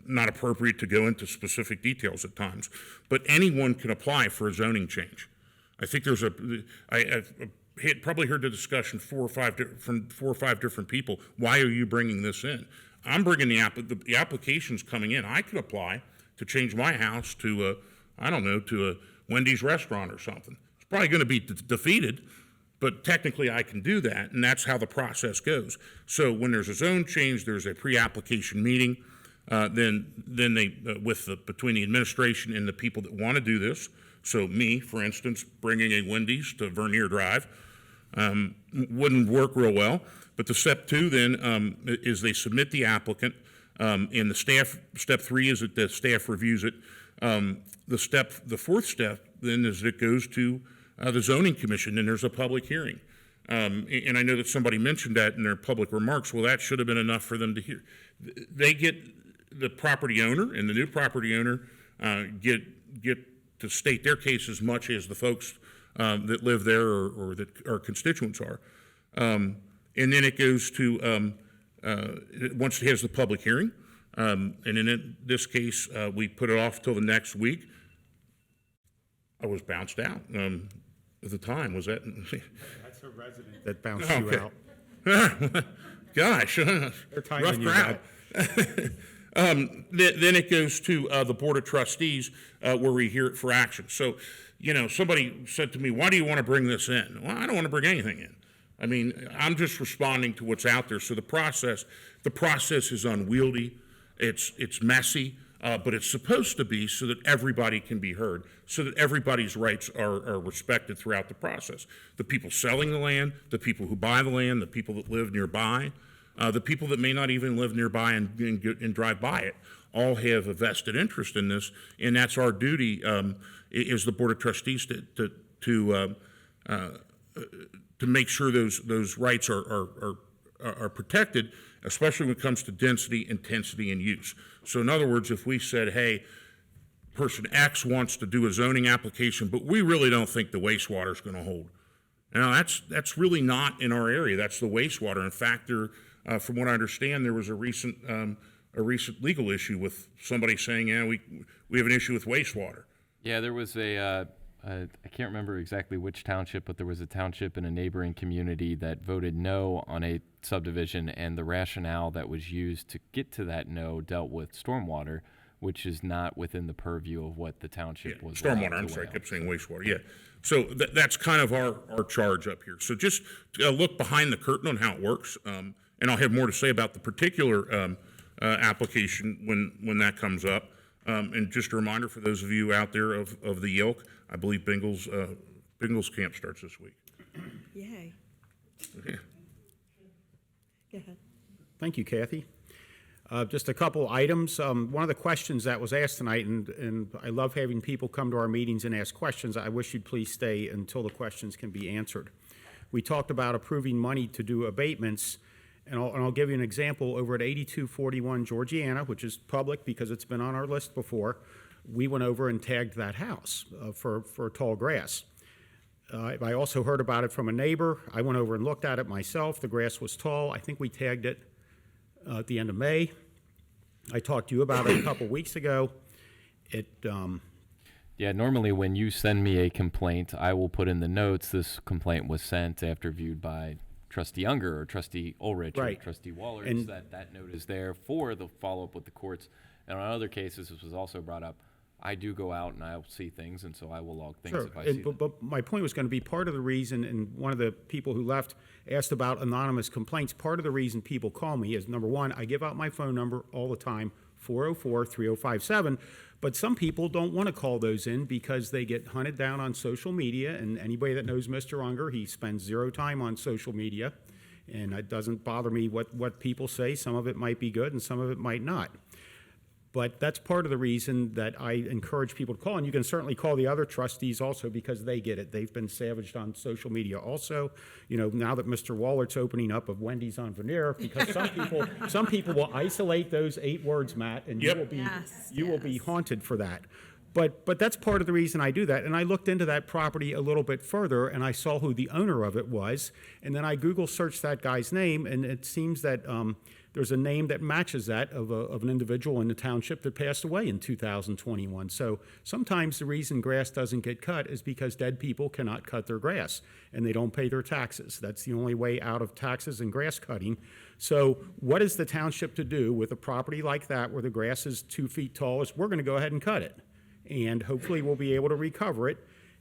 not appropriate to go into specific details at times, but anyone can apply for a zoning change. I think there's I've probably heard the discussion from 4 or 5 different people. Why are you bringing this in? I'm bringing the applications coming in. I could apply to change my house to a Wendy's restaurant or something. It's probably going to be defeated, but technically I can do that, and that's how the process goes. So when there's a zone change, there's a pre-application meeting. Then they between the administration and the people that want to do this. So me, for instance, bringing a Wendy's to Vernier Drive wouldn't work real well. But the step 2 then is they submit the applicant, and the step 3 is that the staff reviews it. The 4th step then is it goes to the zoning commission, and there's a public hearing. And I know that somebody mentioned that in their public remarks. Well, that should have been enough for them to hear. They get the property owner and the new property owner get to state their case as much as the folks that live there or that our constituents are. And then it goes to, once it has the public hearing, and in this case, we put it off till the next week. I was bounced out at the time. Was that? That's a resident that bounced you out. Gosh, They're rough crowd. Then it goes to the Board of Trustees where we hear it for action. So, somebody said to me, why do you want to bring this in? Well, I don't want to bring anything in. I mean, I'm just responding to what's out there. So the process is unwieldy. It's messy, but it's supposed to be so that everybody can be heard, so that everybody's rights are respected throughout the process. The people selling the land, the people who buy the land, the people that live nearby, the people that may not even live nearby and drive by it, all have a vested interest in this, and that's our duty as the Board of Trustees to make sure those rights are protected, especially when it comes to density, intensity, and use. So in other words, if we said, hey, person X wants to do a zoning application, but we really don't think the wastewater is going to hold. Now, that's really not in our area. That's the wastewater. In fact, from what I understand, there was a recent legal issue with somebody saying, yeah, we have an issue with wastewater. Yeah, there was I can't remember exactly which township, but there was a township in a neighboring community that voted no on a subdivision, and the rationale that was used to get to that no dealt with stormwater, which is not within the purview of what the township was. Stormwater, I'm sorry, I kept saying wastewater, yeah. So that's kind of our charge up here. So just look behind the curtain on how it works, and I'll have more to say about the particular application when that comes up. And just a reminder for those of you out there of the Yelk, I believe Bingles camp starts this week. Yay. Yeah. Go ahead. Thank you, Kathy. Just a couple items. One of the questions that was asked tonight, and I love having people come to our meetings and ask questions. I wish you'd please stay until the questions can be answered. We talked about approving money to do abatements, and I'll give you an example. Over at 8241 Georgiana, which is public because it's been on our list before, we went over and tagged that house for tall grass. I also heard about it from a neighbor. I went over and looked at it myself. The grass was tall. I think we tagged it at the end of May. I talked to you about it a couple weeks ago. Yeah, normally when you send me a complaint, I will put in the notes, this complaint was sent after viewed by Trustee Unger or Trustee Ulrich Right. or Trustee Waller. And- That note is there for the follow-up with the courts. And on other cases, this was also brought up, I do go out and I'll see things, and so I will log things Sure, if I see them. but my point was going to be part of the reason, and one of the people who left asked about anonymous complaints. Part of the reason people call me is, number one, I give out my phone number all the time, 404-3057, but some people don't want to call those in because they get hunted down on social media, and anybody that knows Mr. Unger, he spends zero time on social media, and it doesn't bother me what people say. Some of it might be good and some of it might not. But that's part of the reason that I encourage people to call, and you can certainly call the other trustees also because they get it. They've been savaged on social media also. You know, now that Mr. Wallert's opening up of Wendy's on Veneer, because some people will isolate those 8 words, Matt, and Yep. you will be haunted for that. But that's part of the reason I do that. And I looked into that property a little bit further, and I saw who the owner of it was, and then I Google searched that guy's name, and it seems that there's a name that matches that of an individual in the township that passed away in 2021. So sometimes the reason grass doesn't get cut is because dead people cannot cut their grass, and they don't pay their taxes. That's the only way out of taxes and grass cutting. So what is the township to do with a property like that where the grass is 2 feet tall? Is we're going to go ahead and cut it, and hopefully we'll be able to recover it.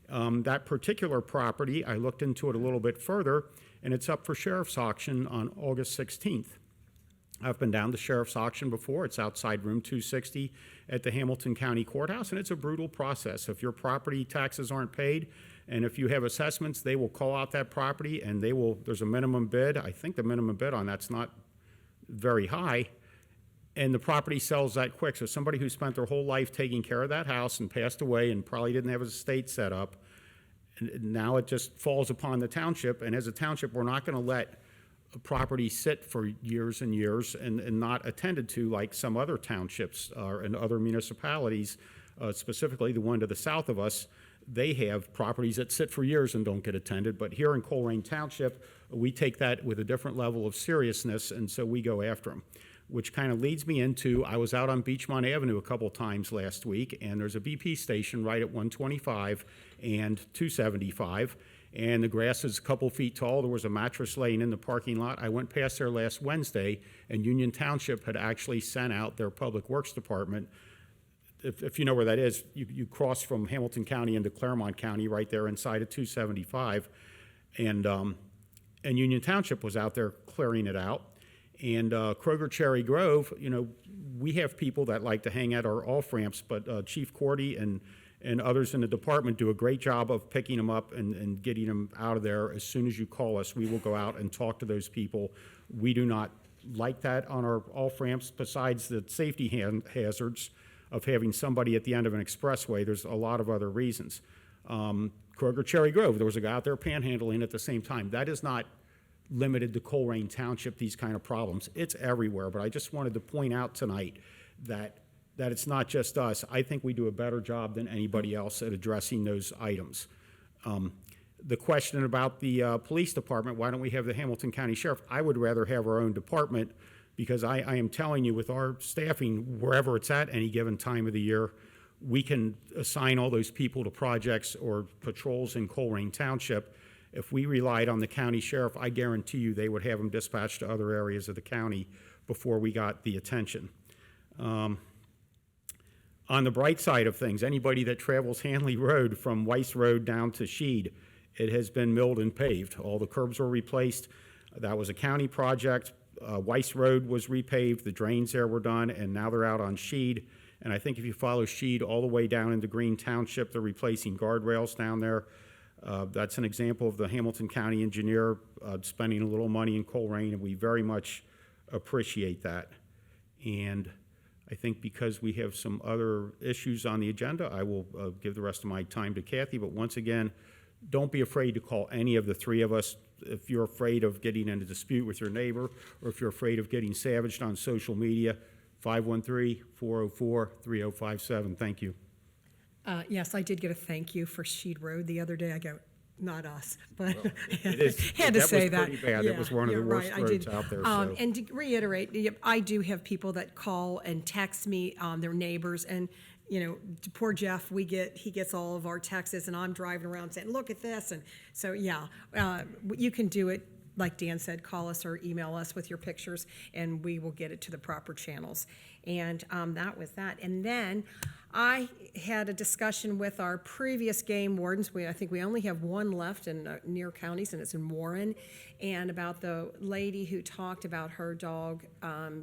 That particular property, I looked into it a little bit further, and it's up for sheriff's auction on August 16th. I've been down to sheriff's auction before. It's outside room 260 at the Hamilton County Courthouse, and it's a brutal process. If your property taxes aren't paid, and if you have assessments, they will call out that property, and there's a minimum bid. I think the minimum bid on that's not very high, and the property sells that quick. So somebody who spent their whole life taking care of that house and passed away and probably didn't have his estate set up, and now it just falls upon the township, and as a township, we're not going to let a property sit for years and years and not attended to like some other townships and other municipalities, specifically the one to the south of us. They have properties that sit for years and don't get attended. But here in Colerain Township, we take that with a different level of seriousness, and so we go after them. Which kind of leads me into, I was out on Beachmont Avenue a couple times last week, and there's a BP station right at 125 and 275. And the grass is a couple feet tall. There was a mattress laying in the parking lot. I went past there last Wednesday, and Union Township had actually sent out their Public Works Department. If you know where that is, you cross from Hamilton County into Claremont County right there inside of 275. And Union Township was out there clearing it out. And Kroger Cherry Grove, you know, we have people that like to hang at our off-ramps, but Chief Cordy and others in the department do a great job of picking them up and getting them out of there. As soon as you call us, we will go out and talk to those people. We do not like that on our off-ramps, besides the safety hazards of having somebody at the end of an expressway. There's a lot of other reasons. Kroger Cherry Grove, there was a guy out there panhandling at the same time. That is not limited to Colerain Township, these kind of problems. It's everywhere, but I just wanted to point out tonight that it's not just us. I think we do a better job than anybody else at addressing those items. The question about the police department, why don't we have the Hamilton County Sheriff? I would rather have our own department, because I am telling you, with our staffing, wherever it's at any given time of the year, we can assign all those people to projects or patrols in Colerain Township. If we relied on the county sheriff, I guarantee you they would have them dispatched to other areas of the county before we got the attention. On the bright side of things, anybody that travels Hanley Road from Weiss Road down to Sheed, it has been milled and paved. All the curbs were replaced. That was a county project. Weiss Road was repaved, the drains there were done, and now they're out on Sheed. And I think if you follow Sheed all the way down into Green Township, they're replacing guardrails down there. That's an example of the Hamilton County engineer spending a little money in Colerain, and we very much appreciate that. And I think because we have some other issues on the agenda, I will give the rest of my time to Kathy. But once again, don't be afraid to call any of the three of us if you're afraid of getting in a dispute with your neighbor, or if you're afraid of getting savaged on social media. 513-404-3057. Thank you. Yes, I did get a thank you for Sheed Road the other day. I go, not us, but It is, had to say that that. was pretty bad. That was one of the worst right, I roads did. out there. So. And to reiterate, I do have people that call and text me, their neighbors, and poor Jeff, he gets all of our texts, and I'm driving around saying, look at this, and so you can do it. Like Dan said, call us or email us with your pictures, and we will get it to the proper channels. And that was that. And then I had a discussion with our previous game wardens. I think we only have one left in near counties, and it's in Warren, and about the lady who talked about her dog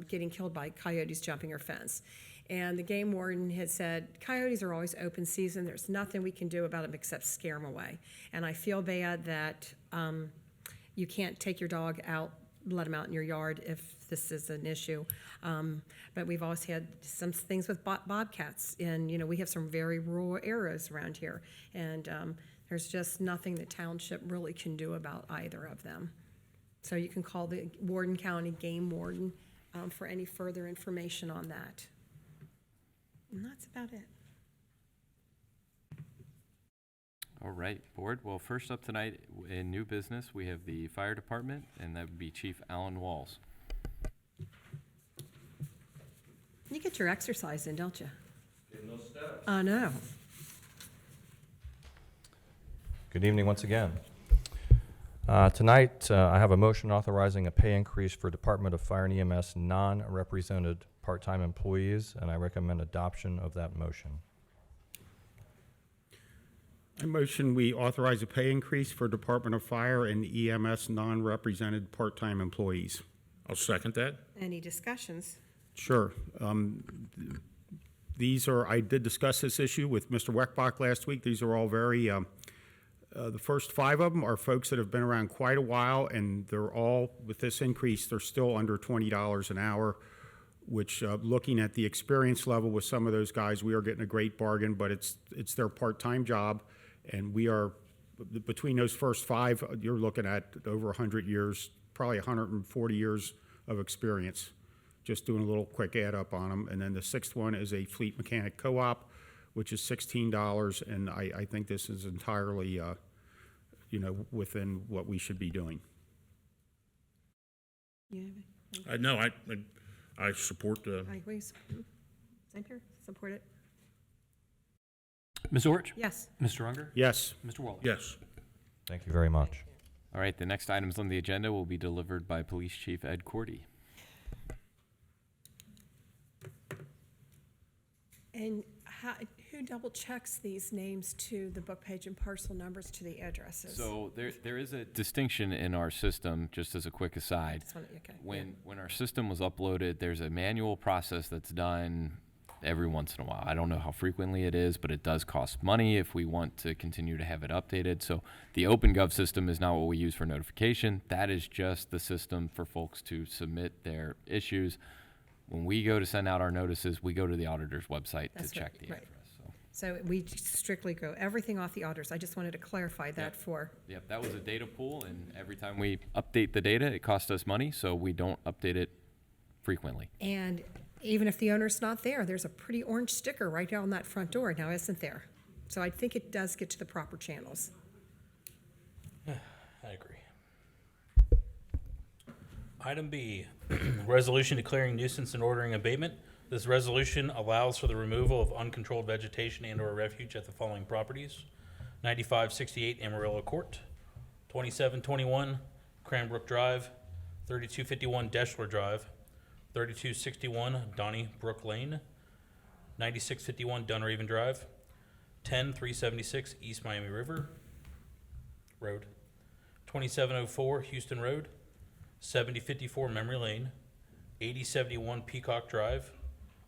getting killed by coyotes jumping her fence. And the game warden had said, coyotes are always open season. There's nothing we can do about them except scare them away. And I feel bad that you can't take your dog out, let him out in your yard if this is an issue. But we've always had some things with bobcats, and we have some very rural areas around here, and there's just nothing the township really can do about either of them. So you can call the Warden County Game Warden for any further information on that. And that's about it. All right, board. Well, first up tonight in new business, we have the fire department, and that would be Chief Alan Walls. You get your exercise in, don't you? Getting those steps. I know. Good evening once again. Tonight, I have a motion authorizing a pay increase for Department of Fire and EMS non-represented part-time employees, and I recommend adoption of that motion. I motion we authorize a pay increase for Department of Fire and EMS non-represented part-time employees. I'll second that. Any discussions? Sure. I did discuss this issue with Mr. Weckbach last week. These are all very, the first 5 of them are folks that have been around quite a while, and they're all, with this increase, they're still under $20 an hour, which, looking at the experience level with some of those guys, we are getting a great bargain, but it's their part-time job. And we are, between those first 5, you're looking at over 100 years, probably 140 years of experience, just doing a little quick add up on them. And then the 6th one is a fleet mechanic co-op, which is $16. And I think this is entirely, within what we should be doing. No, I support the. I agree. Same here. Support it. Ms. Orich? Yes. Mr. Unger? Yes. Mr. Waller? Yes. Thank you very much. All right, the next items on the agenda will be delivered by Police Chief Ed Cordy. And who double checks these names to the book page and parcel numbers to the addresses? So there is a distinction in our system, just as a quick aside. Okay. When our system was uploaded, there's a manual process that's done every once in a while. I don't know how frequently it is, but it does cost money if we want to continue to have it updated. So the OpenGov system is not what we use for notification. That is just the system for folks to submit their issues. When we go to send out our notices, we go to the auditor's website to check the address. So we strictly go everything off the auditors. I just wanted to clarify that for. Yep, that was a data pool, and every time we update the data, it costs us money, so we don't update it frequently. And even if the owner's not there, there's a pretty orange sticker right on that front door now, isn't there? So I think it does get to the proper channels. I agree. Item B, resolution declaring nuisance and ordering abatement. This resolution allows for the removal of uncontrolled vegetation and/or refuge at the following properties: 9568 Amarillo Court, 2721 Cranbrook Drive, 3251 Deschler Drive, 3261 Donnybrook Lane, 9651 Dunraven Drive, 10376 East Miami River Road, 2704 Houston Road, 7054 Memory Lane, 8071 Peacock Drive,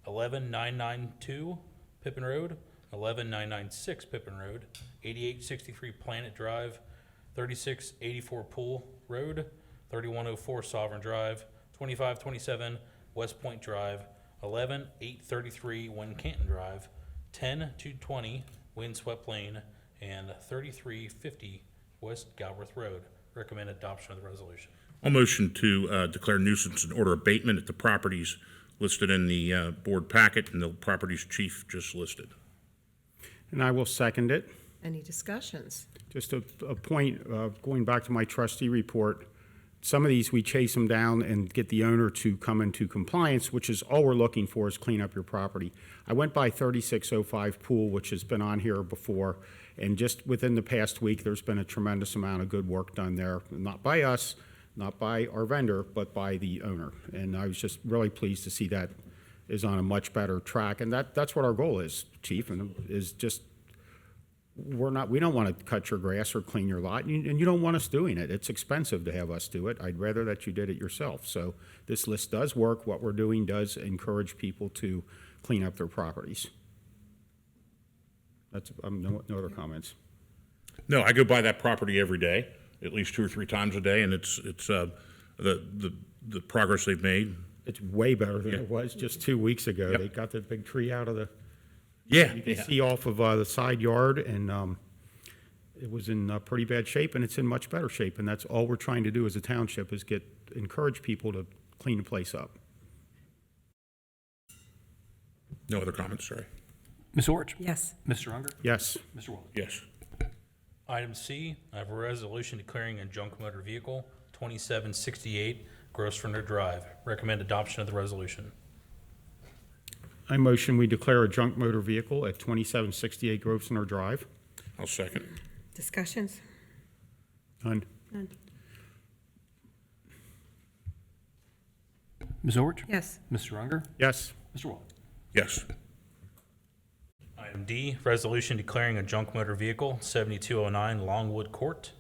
11992 Pippin Road, 11996 Pippin Road, 8863 Planet Drive, 3684 Pool Road, 3104 Sovereign Drive, 2527 West Point Drive, 11833 Wincanton Drive, 10220 Windswept Lane, and 3350 West Galbraith Road. Recommend adoption of the resolution. I'll motion to declare nuisance and order abatement at the properties listed in the board packet and the properties chief just listed. And I will second it. Any discussions? Just a point, going back to my trustee report, some of these, we chase them down and get the owner to come into compliance, which is all we're looking for is clean up your property. I went by 3605 Pool, which has been on here before, and just within the past week, there's been a tremendous amount of good work done there, not by us, not by our vendor, but by the owner. And I was just really pleased to see that is on a much better track. And that's what our goal is, Chief, and is just, we don't want to cut your grass or clean your lot, and you don't want us doing it. It's expensive to have us do it. I'd rather that you did it yourself. So this list does work. What we're doing does encourage people to clean up their properties. That's, no other comments. No, I go by that property every day, at least 2 or 3 times a day, and it's the progress they've made. It's way better than it was just 2 weeks ago. Yep. They got the big tree out of the, Yeah. you can see off of the side yard, and it was in pretty bad shape, and it's in much better shape. And that's all we're trying to do as a township is encourage people to clean the place up. No other comments, sorry. Ms. Orich? Yes. Mr. Unger? Yes. Mr. Waller? Yes. Item C, I have a resolution declaring a junk motor vehicle, 2768 Grosvenor Drive. Recommend adoption of the resolution. I motion we declare a junk motor vehicle at 2768 Grosvenor Drive. I'll second. Discussions? None. None. Ms. Orich? Yes. Mr. Unger? Yes. Mr. Waller? Yes. Item D, resolution declaring a junk motor vehicle, 7209 Longwood Court.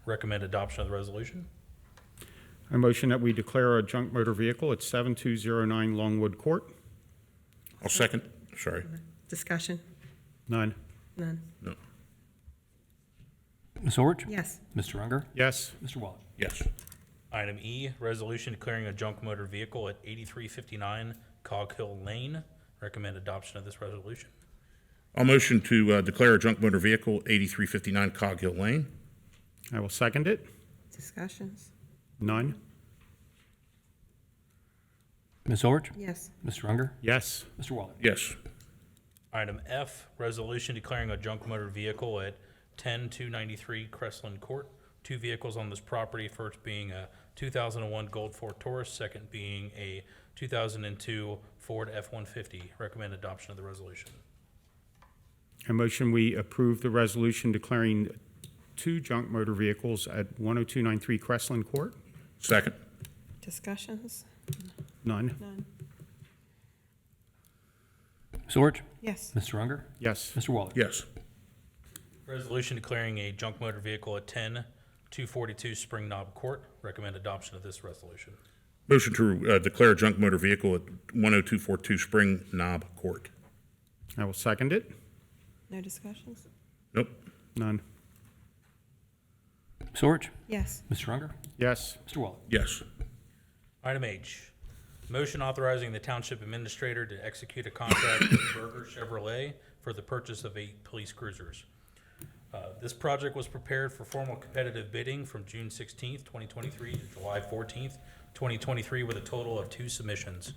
Recommend adoption of the resolution. I motion that we declare a junk motor vehicle at 7209 Longwood Court. I'll second. Sorry. Discussion? None. None. No. Ms. Orich? Yes. Mr. Unger? Yes. Mr. Waller? Yes. Item E, resolution declaring a junk motor vehicle at 8359 Cog Hill Lane. Recommend adoption of this resolution. I'll motion to declare a junk motor vehicle, 8359 Cog Hill Lane. I will second it. Discussions? None. Ms. Orich? Yes. Mr. Unger? Yes. Mr. Waller? Yes. Item F, resolution declaring a junk motor vehicle at 10293 Crestland Court. 2 vehicles on this property, first being a 2001 Gold Ford Taurus, second being a 2002 Ford F-150. Recommend adoption of the resolution. I motion we approve the resolution declaring 2 junk motor vehicles at 10293 Crestland Court. Second. Discussions? None. None. Ms. Orich? Yes. Mr. Unger? Yes. Mr. Waller? Yes. Resolution declaring a junk motor vehicle at 10242 Spring Knob Court. Recommend adoption of this resolution. Motion to declare a junk motor vehicle at 10242 Spring Knob Court. I will second it. No discussions? Nope. None. Ms. Orich? Yes. Mr. Unger? Yes. Mr. Waller? Yes. Item H, motion authorizing the township administrator to execute a contract with Berger Chevrolet for the purchase of 8 police cruisers. This project was prepared for formal competitive bidding from June 16th, 2023 to July 14th, 2023 with a total of 2 submissions.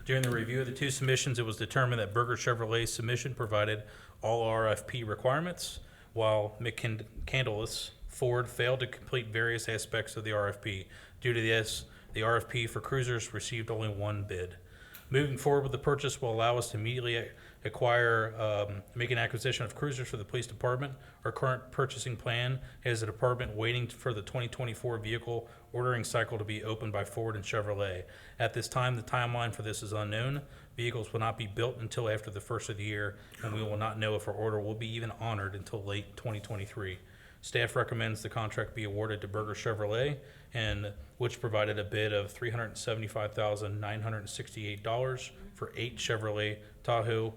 During the review of the 2 submissions, it was determined that Berger Chevrolet's submission provided all RFP requirements, while McCandless Ford failed to complete various aspects of the RFP. Due to this, the RFP for cruisers received only 1 bid. Moving forward with the purchase will allow us to immediately make an acquisition of cruisers for the police department. Our current purchasing plan has the department waiting for the 2024 vehicle ordering cycle to be opened by Ford and Chevrolet. At this time, the timeline for this is unknown. Vehicles will not be built until after the first of the year, and we will not know if our order will be even honored until late 2023. Staff recommends the contract be awarded to Berger Chevrolet, and which provided a bid of $375,968 for 8 Chevrolet Tahoe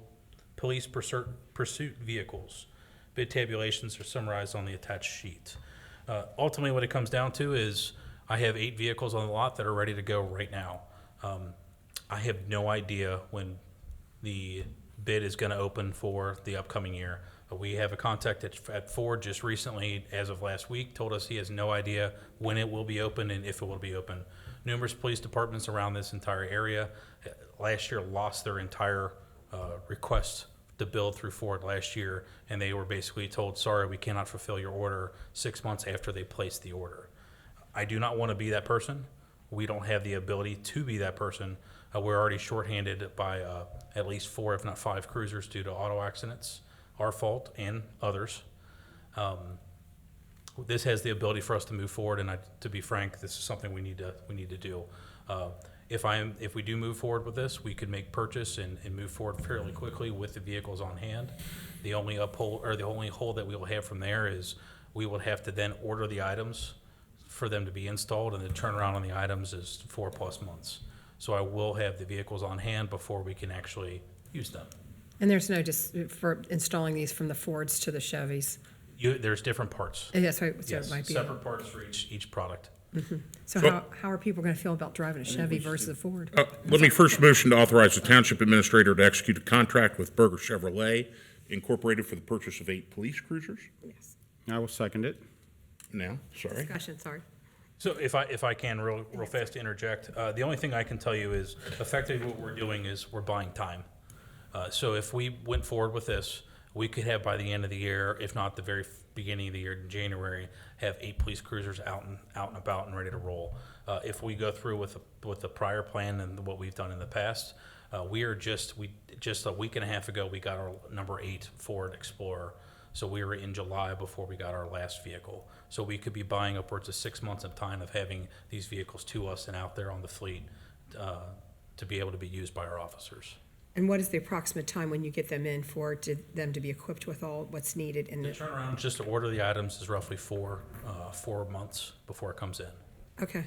police pursuit vehicles. Bid tabulations are summarized on the attached sheet. Ultimately, what it comes down to is I have 8 vehicles on the lot that are ready to go right now. I have no idea when the bid is going to open for the upcoming year. We have a contact at Ford just recently, as of last week, told us he has no idea when it will be open and if it will be open. Numerous police departments around this entire area last year lost their entire request to build through Ford last year, and they were basically told, sorry, we cannot fulfill your order 6 months after they placed the order. I do not want to be that person. We don't have the ability to be that person. We're already shorthanded by at least 4, if not 5 cruisers due to auto accidents, our fault and others. This has the ability for us to move forward, and to be frank, this is something we need to do. If we do move forward with this, we could make purchase and move forward fairly quickly with the vehicles on hand. The only hole that we will have from there is we will have to then order the items for them to be installed, and the turnaround on the items is 4+ months. So I will have the vehicles on hand before we can actually use them. And there's no for installing these from the Fords to the Chevys? There's different parts. Yes, so Yes, it might be. separate parts for each product. Mm-hmm. So how are people going to feel about driving a Chevy versus a Ford? Let me first motion to authorize the Township Administrator to execute a contract with Berger Chevrolet Incorporated for the purchase of 8 police cruisers. Yes. I will second it. Now, sorry. Discussion, sorry. So if I can real fast interject, the only thing I can tell you is effectively what we're doing is we're buying time. So if we went forward with this, we could have by the end of the year, if not the very beginning of the year in January, have 8 police cruisers out and about and ready to roll. If we go through with the prior plan and what we've done in the past, just a week and a half ago we got our number 8 Ford Explorer. So we were in July before we got our last vehicle. So we could be buying upwards of 6 months of time of having these vehicles to us and out there on the fleet to be able to be used by our officers. And what is the approximate time when you get them in for them to be equipped with all what's needed in The turnaround just to order the items is roughly 4 months before it comes in. Okay.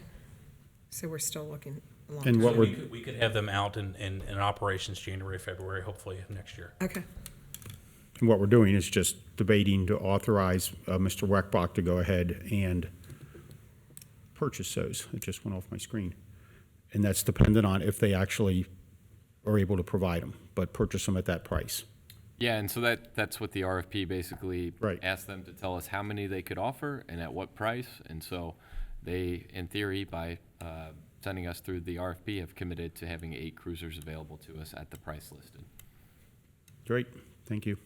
So we're still looking along. And what So we're, we could have them out in operations January, February, hopefully of next year. Okay. and what we're doing is just debating to authorize Mr. Weckbach to go ahead and purchase those. It just went off my screen. And that's dependent on if they actually are able to provide them, but purchase them at that price. Yeah, and so that's what the RFP basically asked them to tell us how many they could offer and at what price. And so they, in theory, by sending us through the RFP, have committed to having 8 cruisers available to us at the price listed. Great, thank you.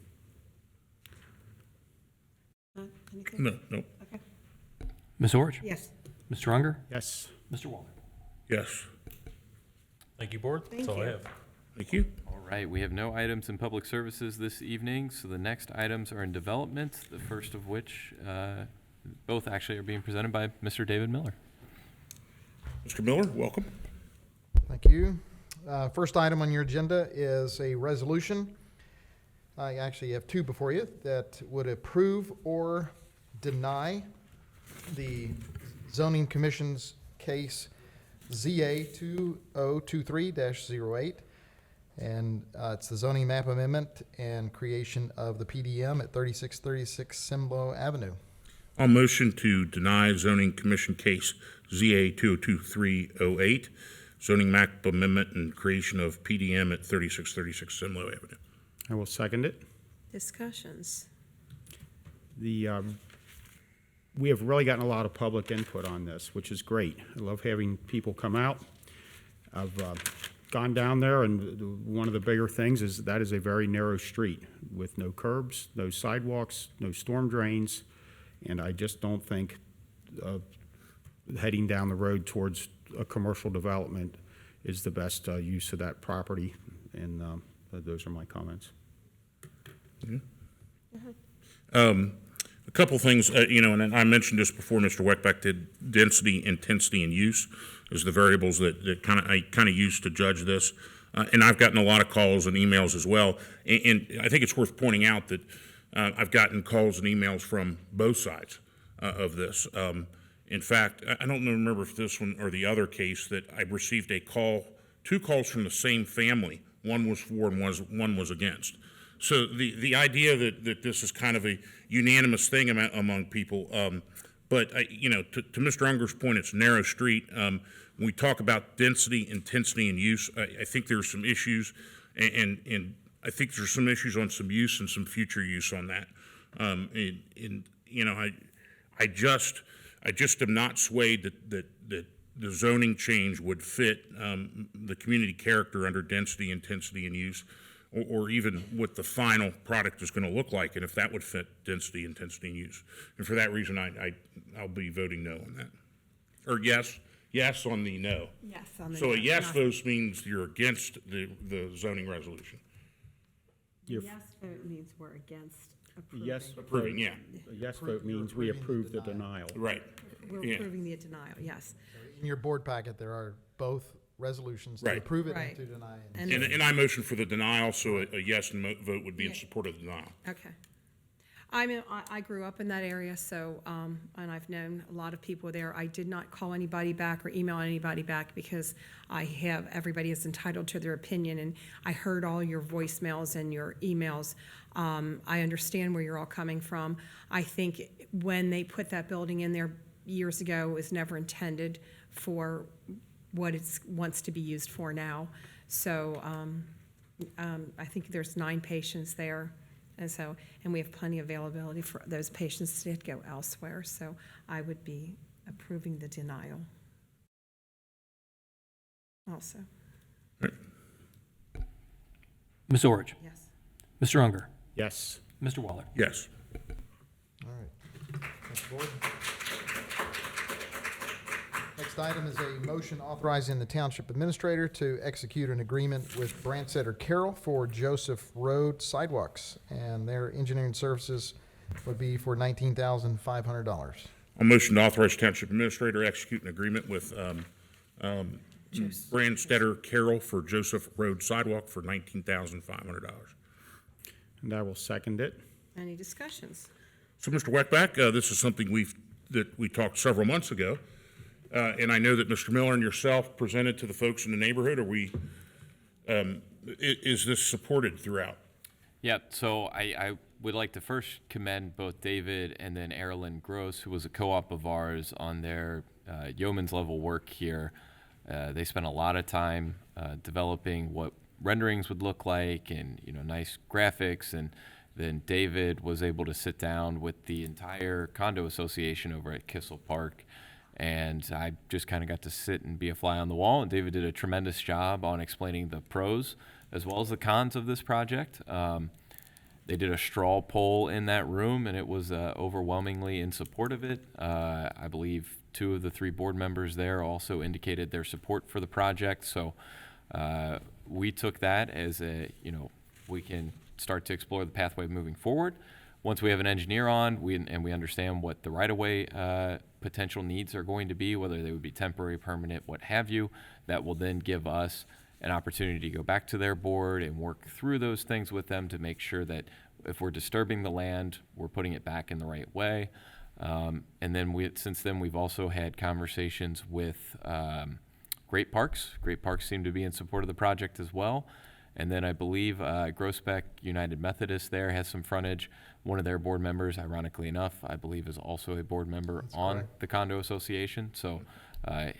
Anything? No. Okay. Ms. Orich? Yes. Mr. Unger? Yes. Mr. Waller? Yes. Thank you, Board. That's all I have. Thank you. All right, we have no items in public services this evening, so the next items are in development, the first of which, both actually are being presented by Mr. David Miller. Mr. Miller, welcome. Thank you. First item on your agenda is a resolution. I actually have 2 before you that would approve or deny the zoning commission's case ZA 2023-08. And it's the zoning map amendment and creation of the PDM at 3636 Simlo Avenue. I'll motion to deny zoning commission case ZA 2023-08, zoning map amendment and creation of PDM at 3636 Simlo Avenue. I will second it. Discussions. We have really gotten a lot of public input on this, which is great. I love having people come out. I've gone down there, and one of the bigger things is that is a very narrow street with no curbs, no sidewalks, no storm drains, and I just don't think heading down the road towards a commercial development is the best use of that property, and those are my comments. A couple things, and I mentioned this before, Mr. Weckbach did density, intensity, and use as the variables that I kind of use to judge this. And I've gotten a lot of calls and emails as well. And I think it's worth pointing out that I've gotten calls and emails from both sides of this. In fact, I don't remember if this one or the other case that I received two calls from the same family. One was for and one was against. So the idea that this is kind of a unanimous thing among people, but to Mr. Unger's point, it's a narrow street. When we talk about density, intensity, and use, I think there's some issues, and I think there's some issues on some use and some future use on that. I just am not swayed that the zoning change would fit the community character under density, intensity, and use, or even what the final product is going to look like, and if that would fit density, intensity, and use. And for that reason, I'll be voting no on that. Or yes on the no. Yes on the So no. a yes vote means you're against the zoning resolution. Yes vote means we're against approving. Yes, Approving, yeah. A yes vote means we approve the denial. Right. We're Yeah. approving the denial, yes. In your board packet, there are both resolutions to Right. approve it Right. and to deny it. And- I motion for the denial, so a yes vote would be in support of the denial. Okay. I grew up in that area, so, and I've known a lot of people there. I did not call anybody back or email anybody back because everybody is entitled to their opinion, and I heard all your voicemails and your emails. I understand where you're all coming from. I think when they put that building in there years ago, it was never intended for what it wants to be used for now. So, I think there's 9 patients there. And we have plenty of availability for those patients to go elsewhere, so I would be approving the denial. Also, Ms. Orich? yes. Mr. Unger? Yes. Mr. Waller? Yes. All right. Thanks, board. Next item is a motion authorizing the township administrator to execute an agreement with Brandsetter Carroll for Joseph Road sidewalks, and their engineering services would be for $19,500. I'll motion to authorize township administrator to execute an agreement with Brandstetter Carroll for Joseph Road sidewalk for $19,500. And I will second it. Any discussions? So, Mr. Weckback, this is something we talked several months ago, and I know that Mr. Miller and yourself presented to the folks in the neighborhood. Is this supported throughout? Yeah, so I would like to first commend both David and then Erilyn Gross, who was a co-op of ours, on their yeoman's level work here. They spent a lot of time developing what renderings would look like and nice graphics, and then David was able to sit down with the entire condo association over at Kissel Park, and I just kind of got to sit and be a fly on the wall, and David did a tremendous job on explaining the pros as well as the cons of this project. They did a straw poll in that room, and it was overwhelmingly in support of it. I believe 2 of the 3 board members there also indicated their support for the project, so we took that as we can start to explore the pathway moving forward. Once we have an engineer on, we understand what the right-of-way potential needs are going to be, whether they would be temporary, permanent, what have you, that will then give us an opportunity to go back to their board and work through those things with them to make sure that if we're disturbing the land, we're putting it back in the right way. And then since then, we've also had conversations with Great Parks. Great Parks seem to be in support of the project as well. And then I believe Groesbeck United Methodist there has some frontage. One of their board members, ironically enough, I believe is also a board member on the condo association. So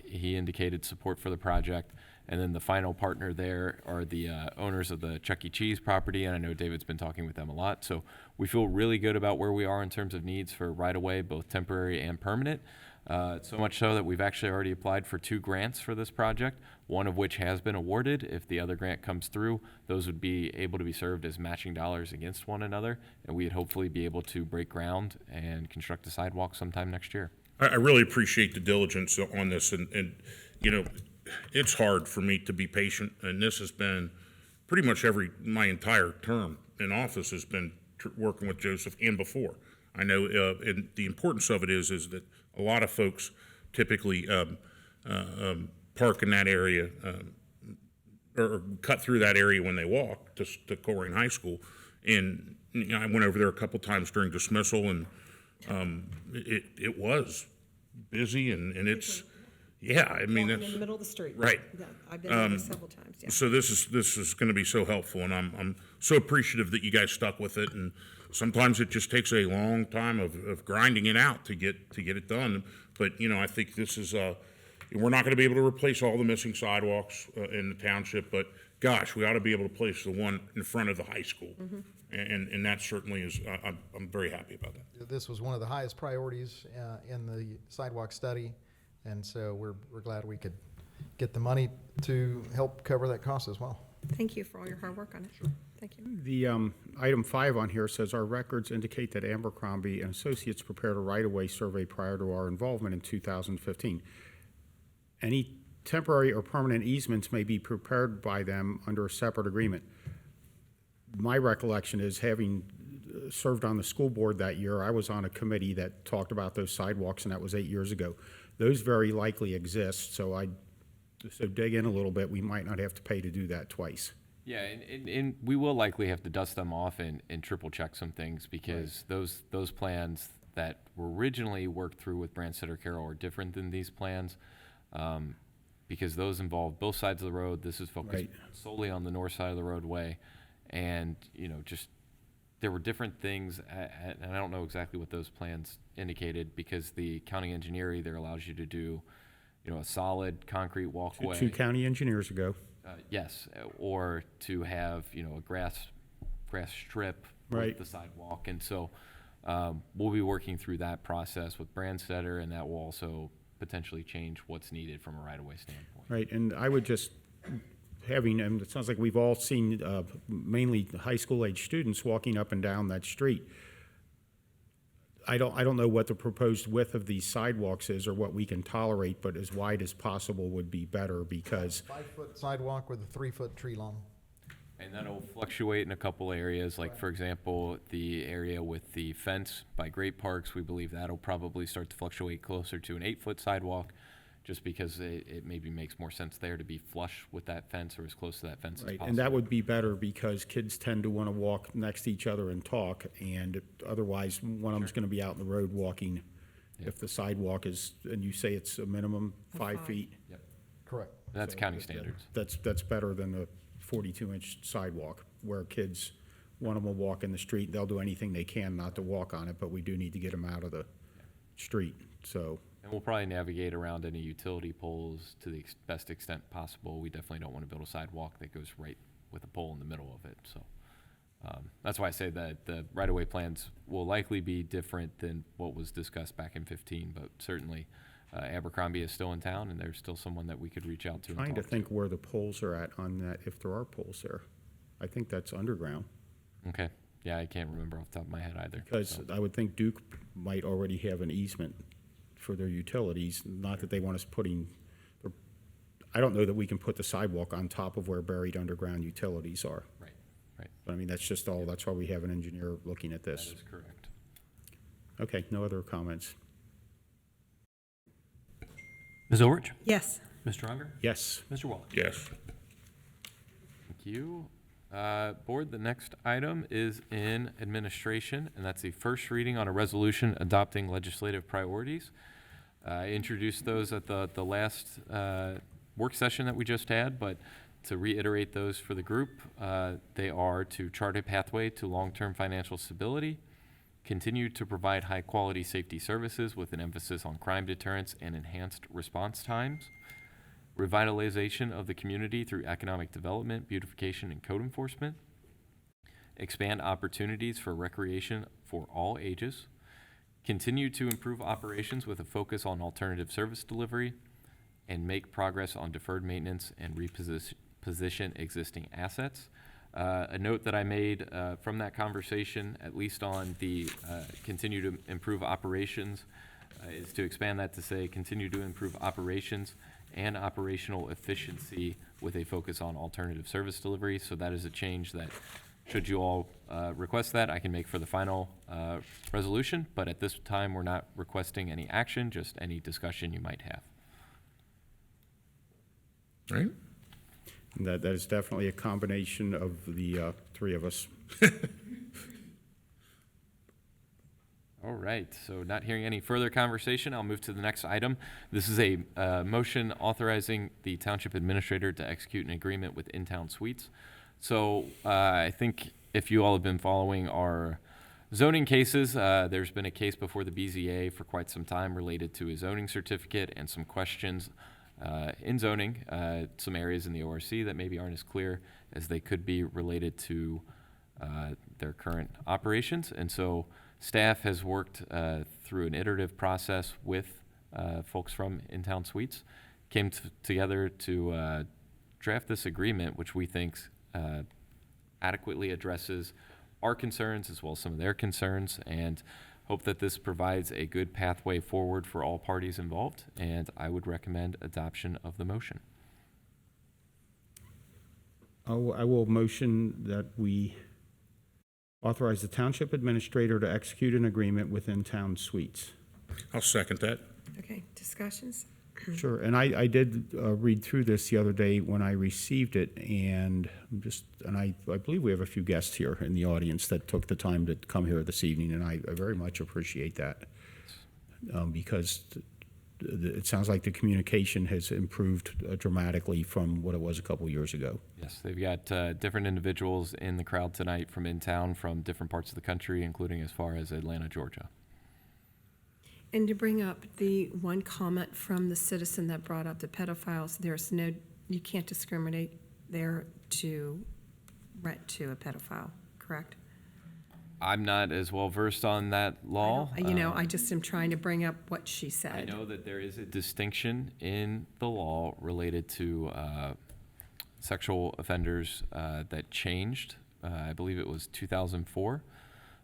he indicated support for the project. And then the final partner there are the owners of the Chuck E. Cheese property, and I know David's been talking with them a lot. So we feel really good about where we are in terms of needs for right-of-way, both temporary and permanent. So much so that we've actually already applied for 2 grants for this project, one of which has been awarded. If the other grant comes through, those would be able to be served as matching dollars against one another, and we'd hopefully be able to break ground and construct a sidewalk sometime next year. I really appreciate the diligence on this, and it's hard for me to be patient, and this has been pretty much my entire term in office has been working with Joseph and before. I know, and the importance of it is that a lot of folks typically park in that area or cut through that area when they walk to Colerain High School, and you know, I went over there a couple times during dismissal, and it was busy, and it's, yeah, I mean, Walking that's. in the middle of the street. Right. Yeah, I've been there several times, yeah. So this is going to be so helpful, and I'm so appreciative that you guys stuck with it. And sometimes it just takes a long time of grinding it out to get it done. But you know, I think this is we're not going to be able to replace all the missing sidewalks in the township, but gosh, we ought to be able to place the one in front of the high school, and that certainly is. I'm very happy about that. This was one of the highest priorities in the sidewalk study, and so we're glad we could get the money to help cover that cost as well. Thank you for all your hard work on it. Sure. Thank you. The item 5 on here says our records indicate that Abercrombie and Associates prepared a right-of-way survey prior to our involvement in 2015. Any temporary or permanent easements may be prepared by them under a separate agreement. My recollection is, having served on the school board that year, I was on a committee that talked about those sidewalks, and that was 8 years ago. Those very likely exist, so dig in a little bit. We might not have to pay to do that twice. Yeah, and we will likely have to dust them off and triple check some things, because those plans that were originally worked through with Branstetter Carroll are different than these plans, because those involve both sides of the road. This is focused solely on the north side of the roadway, and you know, just there were different things, and I don't know exactly what those plans indicated, because the county engineer either allows you to do, you know, a solid concrete walkway. 2 county engineers ago. Yes, or to have, you know, a grass strip with the sidewalk. And so we'll be working through that process with Branstetter, and that will also potentially change what's needed from a right-of-way standpoint. Right, and I would just, and it sounds like we've all seen mainly high school age students walking up and down that street. I don't know what the proposed width of these sidewalks is or what we can tolerate, but as wide as possible would be better, because 5-foot sidewalk with a 3-foot tree lawn. And that'll fluctuate in a couple areas, like for example, the area with the fence by Great Parks, we believe that'll probably start to fluctuate closer to an 8-foot sidewalk, just because it maybe makes more sense there to be flush with that fence or as close to that fence as possible. And that would be better, because kids tend to want to walk next to each other and talk, and otherwise one of them's going to be out in the road walking. If the sidewalk is, and you say it's a minimum 5 feet. Yep. Correct. That's county standards. That's better than the 42-inch sidewalk, where kids, one of them will walk in the street, they'll do anything they can not to walk on it, but we do need to get them out of the street, so. And we'll probably navigate around any utility poles to the best extent possible. We definitely don't want to build a sidewalk that goes right with a pole in the middle of it. So that's why I say that the right-of-way plans will likely be different than what was discussed back in 15, but certainly Abercrombie is still in town, and there's still someone that we could reach out to. Trying to think where the poles are at on that, if there are poles there. I think that's underground. Okay. Yeah, I can't remember off the top of my head either. Because I would think Duke might already have an easement for their utilities, not that they want us putting, I don't know that we can put the sidewalk on top of where buried underground utilities are. Right. But I mean, that's just all, that's why we have an engineer looking at this. That is correct. Okay, no other comments? Ms. Orich? Yes. Mr. Unger? Yes. Mr. Waller? Yes. Thank you. Board, the next item is in administration, and that's the first reading on a resolution adopting legislative priorities. I introduced those at the last work session that we just had, but to reiterate those for the group, they are to chart a pathway to long-term financial stability, continue to provide high-quality safety services with an emphasis on crime deterrence and enhanced response times, revitalization of the community through economic development, beautification, and code enforcement, expand opportunities for recreation for all ages, continue to improve operations with a focus on alternative service delivery, and make progress on deferred maintenance and reposition existing assets. A note that I made from that conversation, at least on the continue to improve operations, is to expand that to say continue to improve operations and operational efficiency with a focus on alternative service delivery. So that is a change that, should you all request that, I can make for the final resolution. But at this time, we're not requesting any action, just any discussion you might have. Right. That is definitely a combination of the 3 of us. All right, so not hearing any further conversation, I'll move to the next item. This is a motion authorizing the township administrator to execute an agreement with In-Town Suites. So I think if you all have been following our zoning cases, there's been a case before the BZA for quite some time related to a zoning certificate and some questions in zoning, some areas in the ORC that maybe aren't as clear as they could be related to their current operations. And so staff has worked through an iterative process with folks from In-Town Suites, came together to draft this agreement, which we think adequately addresses our concerns as well as some of their concerns, and hope that this provides a good pathway forward for all parties involved. And I would recommend adoption of the motion. I will motion that we authorize the township administrator to execute an agreement with In-Town Suites. I'll second that. Okay, discussions? Sure, and I did read through this the other day when I received it, and I believe we have a few guests here in the audience that took the time to come here this evening, and I very much appreciate that, because it sounds like the communication has improved dramatically from what it was a couple years ago. Yes, they've got different individuals in the crowd tonight from in town, from different parts of the country, including as far as Atlanta, Georgia. And to bring up the one comment from the citizen that brought up the pedophiles, you can't discriminate there to rent to a pedophile, correct? I'm not as well versed on that law. I just am trying to bring up what she said. I know that there is a distinction in the law related to sexual offenders that changed. I believe it was 2004.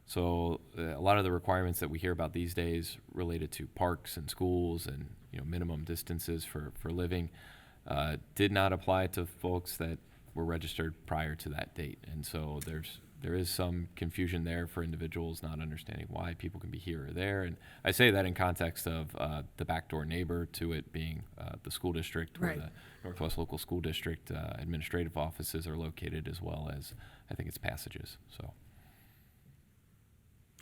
So a lot of the requirements that we hear about these days related to parks and schools and minimum distances for living did not apply to folks that were registered prior to that date. And so there is some confusion there for individuals not understanding why people can be here or there. And I say that in context of the backdoor neighbor to it being the school district, where Right. the Northwest Local School District administrative offices are located, as well as I think it's Passages. So.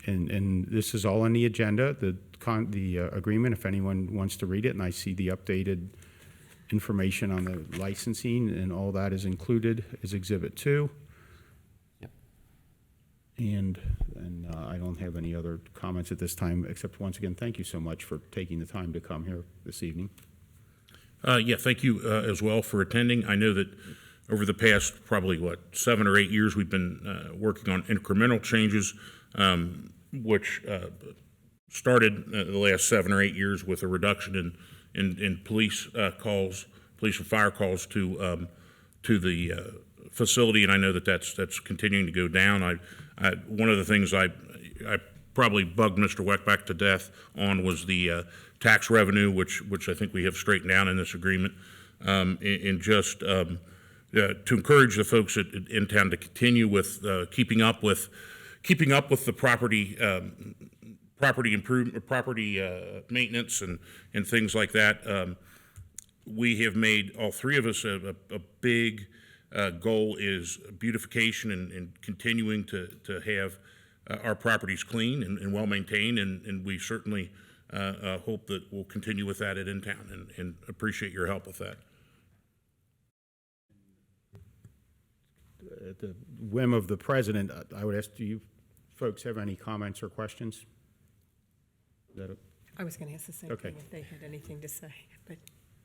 And this is all on the agenda, the agreement, if anyone wants to read it, and I see the updated information on the licensing, and all that is included as Exhibit 2. Yep. And I don't have any other comments at this time, except once again, thank you so much for taking the time to come here this evening. Yeah, thank you as well for attending. I know that over the past probably, 7 or 8 years, we've been working on incremental changes, which started the last 7 or 8 years with a reduction in police calls, police and fire calls to the facility, and I know that that's continuing to go down. One of the things I probably bugged Mr. Weckback to death on was the tax revenue, which I think we have straightened out in this agreement, and just to encourage the folks in town to continue with keeping up with the property improvement, property maintenance, and things like that. We have made, all three of us, a big goal is beautification and continuing to have our properties clean and well maintained, and we certainly hope that we'll continue with that at In-Town, and appreciate your help with that. At the whim of the president, I would ask, do you folks have any comments or questions? I was going to ask the same Okay. thing if they had anything to say, but.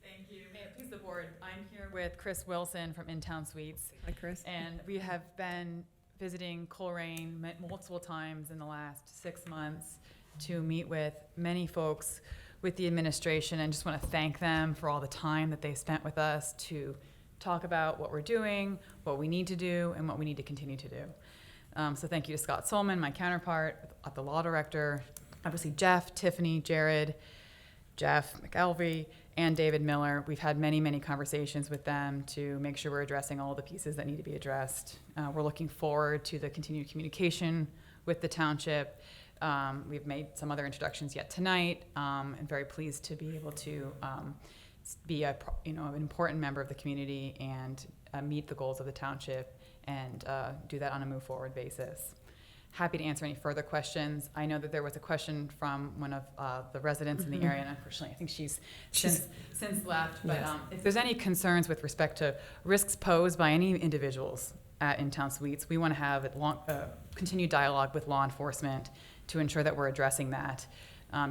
Thank you. May it please the board. I'm here with Chris Wilson from In-Town Suites. Hi, Chris. And we have been visiting Colerain multiple times in the last 6 months to meet with many folks with the administration, and just want to thank them for all the time that they spent with us to talk about what we're doing, what we need to do, and what we need to continue to do. So thank you to Scott Solman, my counterpart, the law director, obviously Jeff, Tiffany, Jared, Jeff McElvey, and David Miller. We've had many, many conversations with them to make sure we're addressing all the pieces that need to be addressed. We're looking forward to the continued communication with the township. We've made some other introductions yet tonight, and very pleased to be able to be an important member of the community and meet the goals of the township and do that on a move forward basis. happy to answer any further questions. I know that there was a question from one of the residents in the area, and unfortunately, I think she's since left. But if there's any concerns with respect to risks posed by any individuals at in-town suites, we want to have continued dialogue with law enforcement to ensure that we're addressing that.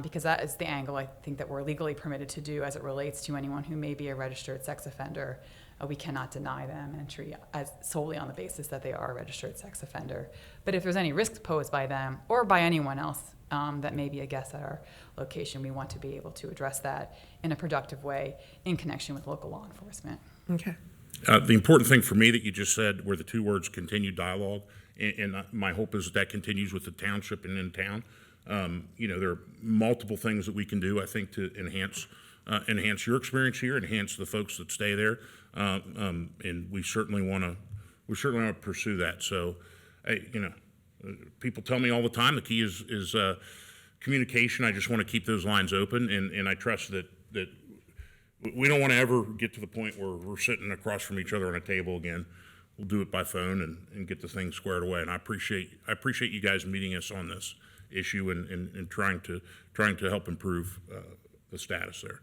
Because that is the angle I think that we're legally permitted to do as it relates to anyone who may be a registered sex offender. We cannot deny them entry as solely on the basis that they are a registered sex offender. But if there's any risks posed by them or by anyone else that may be a guest at our location, we want to be able to address that in a productive way in connection with local law enforcement. Okay. The important thing for me that you just said were the two words continued dialogue, and my hope is that continues with the township and in town. There are multiple things that we can do, I think, to enhance your experience here, enhance the folks that stay there, and we certainly want to pursue that. So, people tell me all the time the key is communication. I just want to keep those lines open, and I trust that we don't want to ever get to the point where we're sitting across from each other on a table again. We'll do it by phone and get the thing squared away. And I appreciate you guys meeting us on this issue and trying to help improve the status there.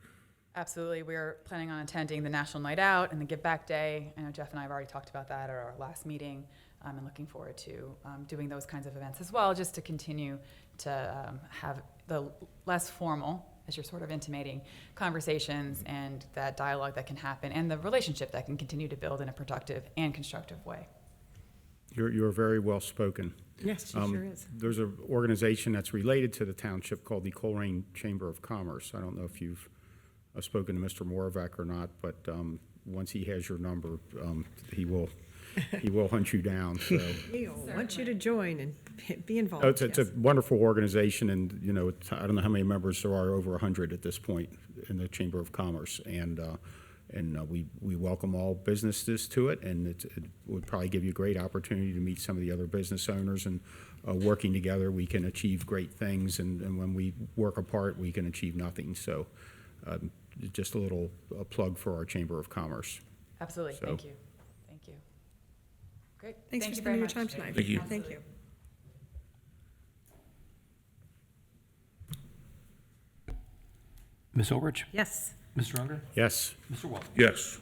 Absolutely. We're planning on attending the National Night Out and the Give Back Day. I know Jeff and I have already talked about that at our last meeting, and looking forward to doing those kinds of events as well, just to continue to have the less formal, as you're sort of intimating, conversations and that dialogue that can happen and the relationship that can continue to build in a productive and constructive way. You're very well spoken. Yes, she sure is. There's an organization that's related to the township called the Colerain Chamber of Commerce. I don't know if you've spoken to Mr. Moravec or not, but once he has your number, he will hunt you down. So. We want you to join and be involved. It's a wonderful organization, and I don't know how many members there are, over 100 at this point in the Chamber of Commerce, and we welcome all businesses to it, and it would probably give you a great opportunity to meet some of the other business owners, and working together we can achieve great things, and when we work apart we can achieve nothing. So just a little plug for our Chamber of Commerce. Absolutely. So. Thank you. Thank you. Great. Thanks Thank for you very spending your much. time tonight. Thank you. Thank you. Ms. Ulrich? Yes. Mr. Unger? Yes. Mr. Waller? Yes.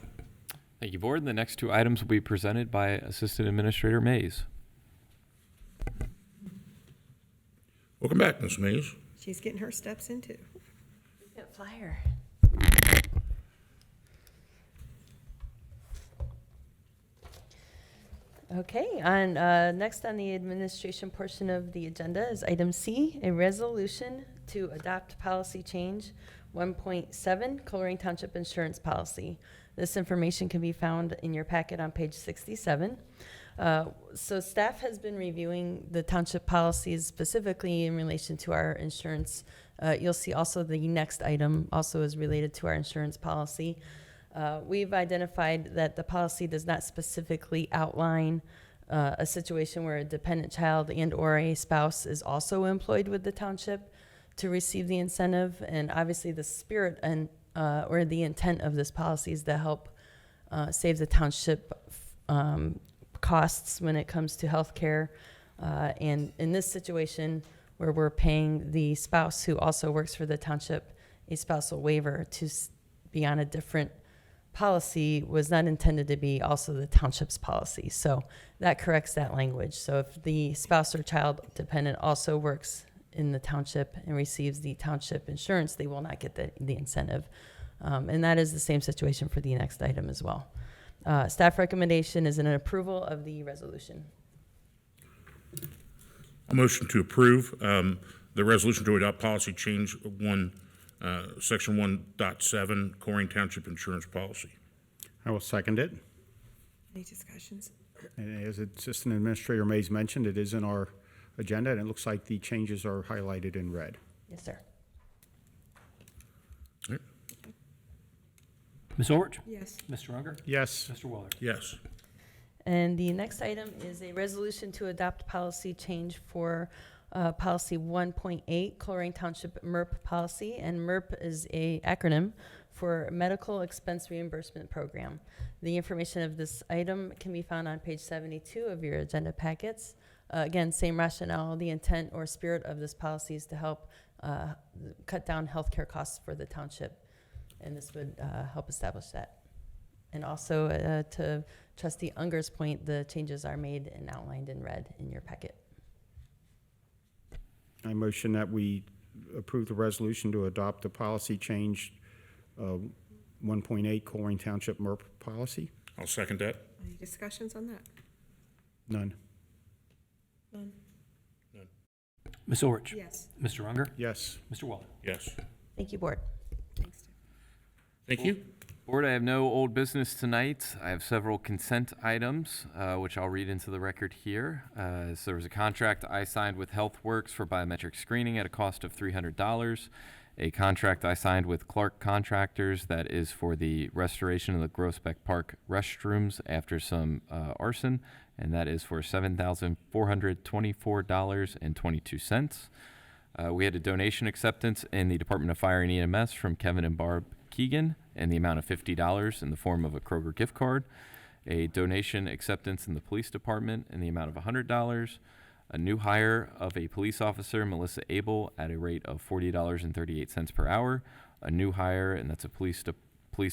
Thank you, Board. The next two items will be presented by Assistant Administrator Mays. Welcome back, Ms. Mays. She's getting her steps in too. Got flyer. Okay, next on the administration portion of the agenda is item C, a resolution to adopt policy change 1.7, Colerain Township Insurance Policy. This information can be found in your packet on page 67. So staff has been reviewing the township policies specifically in relation to our insurance. You'll see also the next item also is related to our insurance policy. We've identified that the policy does not specifically outline a situation where a dependent child and/or a spouse is also employed with the township to receive the incentive. And obviously the spirit and or the intent of this policy is to help save the township costs when it comes to health care. And in this situation where we're paying the spouse who also works for the township a spousal waiver to be on a different policy was not intended to be also the township's policy. So that corrects that language. So if the spouse or child dependent also works in the township and receives the township insurance, they will not get the incentive. And that is the same situation for the next item as well. Staff recommendation is an approval of the resolution. A motion to approve the resolution to adopt policy change section 1.7, Colerain Township Insurance Policy. I will second it. Any discussions? And as Assistant Administrator Mays mentioned, it is in our agenda, and it looks like the changes are highlighted in red. Yes, sir. Ms. Ulrich? Yes. Mr. Unger? Yes. Mr. Waller? Yes. And the next item is a resolution to adopt policy change for policy 1.8, Colerain Township MERP policy. And MERP is a acronym for Medical Expense Reimbursement Program. The information of this item can be found on page 72 of your agenda packets. Again, same rationale. The intent or spirit of this policy is to help cut down healthcare costs for the township, and this would help establish that. And also, to Trustee Unger's point, the changes are made and outlined in red in your packet. I motion that we approve the resolution to adopt the policy change 1.8 Colerain Township MERP policy. I'll second that. Any discussions on that? None. None. Ms. Orich? Yes. Mr. Unger? Yes. Mr. Waller? Yes. Thank you, Board. Thanks, Tim. Thank you. Board, I have no old business tonight. I have several consent items, which I'll read into the record here. So there was a contract I signed with HealthWorks for biometric screening at a cost of $300. A contract I signed with Clark Contractors that is for the restoration of the Groesbeck Park restrooms after some arson, and that is for $7,424.22. We had a donation acceptance in the Department of Fire and EMS from Kevin and Barb Keegan in the amount of $50 in the form of a Kroger gift card. A donation acceptance in the police department in the amount of $100. A new hire of a police officer, Melissa Abel, at a rate of $40.38 per hour. A new hire, and that's a police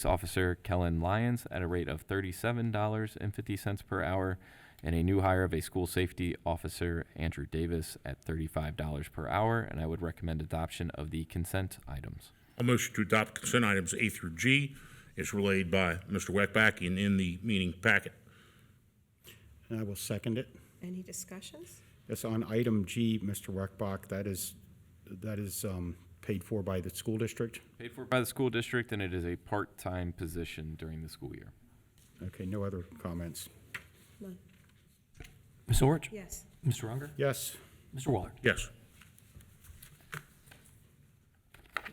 officer, Kellen Lyons, at a rate of $37.50 per hour. And a new hire of a school safety officer, Andrew Davis, at $35 per hour. And I would recommend adoption of the consent items. A motion to adopt consent items A through G is relayed by Mr. Weckbach and in the meeting packet. And I will second it. Any discussions? Yes, on item G, Mr. Weckbach, that is paid for by the school district? Paid for by the school district, and it is a part-time position during the school year. Okay, no other comments? None. Ms. Orich? Yes. Mr. Unger? Yes. Mr. Waller? Yes.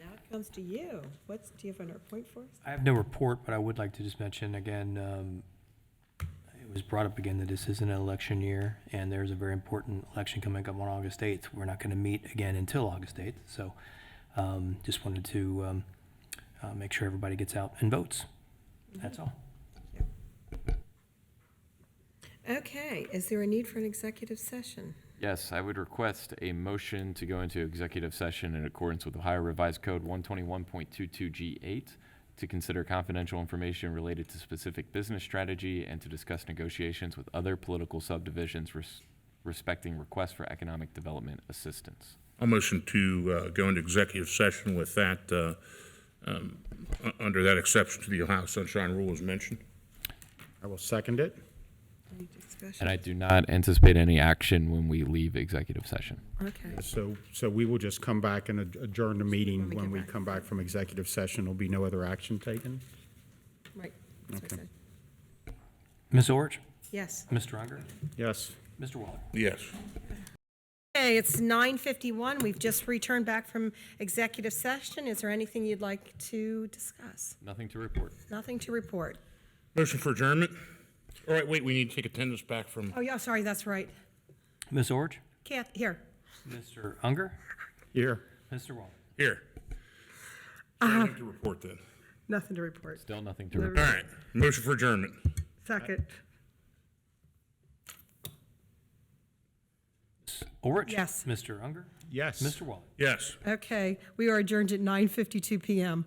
Now it comes to you. Do you have a report for us? I have no report, but I would like to just mention again, it was brought up again that this is an election year, and there's a very important election coming up on August 8th. We're not going to meet again until August 8th, so just wanted to make sure everybody gets out and votes. That's all. Okay, is there a need for an executive session? Yes, I would request a motion to go into executive session in accordance with Ohio Revised Code 121.22G8 to consider confidential information related to specific business strategy and to discuss negotiations with other political subdivisions respecting requests for economic development assistance. A motion to go into executive session with that, under that exception to the Ohio Sunshine Rule as mentioned. I will second it. Any discussion? And I do not anticipate any action when we leave executive session. Okay. So we will just come back and adjourn the meeting. When we get back. come back from executive session, there'll be no other action taken? Right. That's what I Okay. said. Ms. Orich? Yes. Mr. Unger? Yes. Mr. Waller? Yes. Okay, it's 9:51. We've just returned back from executive session. Is there anything you'd like to discuss? Nothing to report. Nothing to report. Motion for adjournment. All right, wait, we need to take attendance back from, Oh, yeah, sorry, that's right. Ms. Orich? Kath, here. Mr. Unger? Here. Mr. Waller? here. Nothing to report then. Nothing to report. Still nothing to All report. right, motion for adjournment. Second. Ms. Orich? Yes. Mr. Unger? Yes. Mr. Waller? Yes. Okay, we are adjourned at 9:52 PM.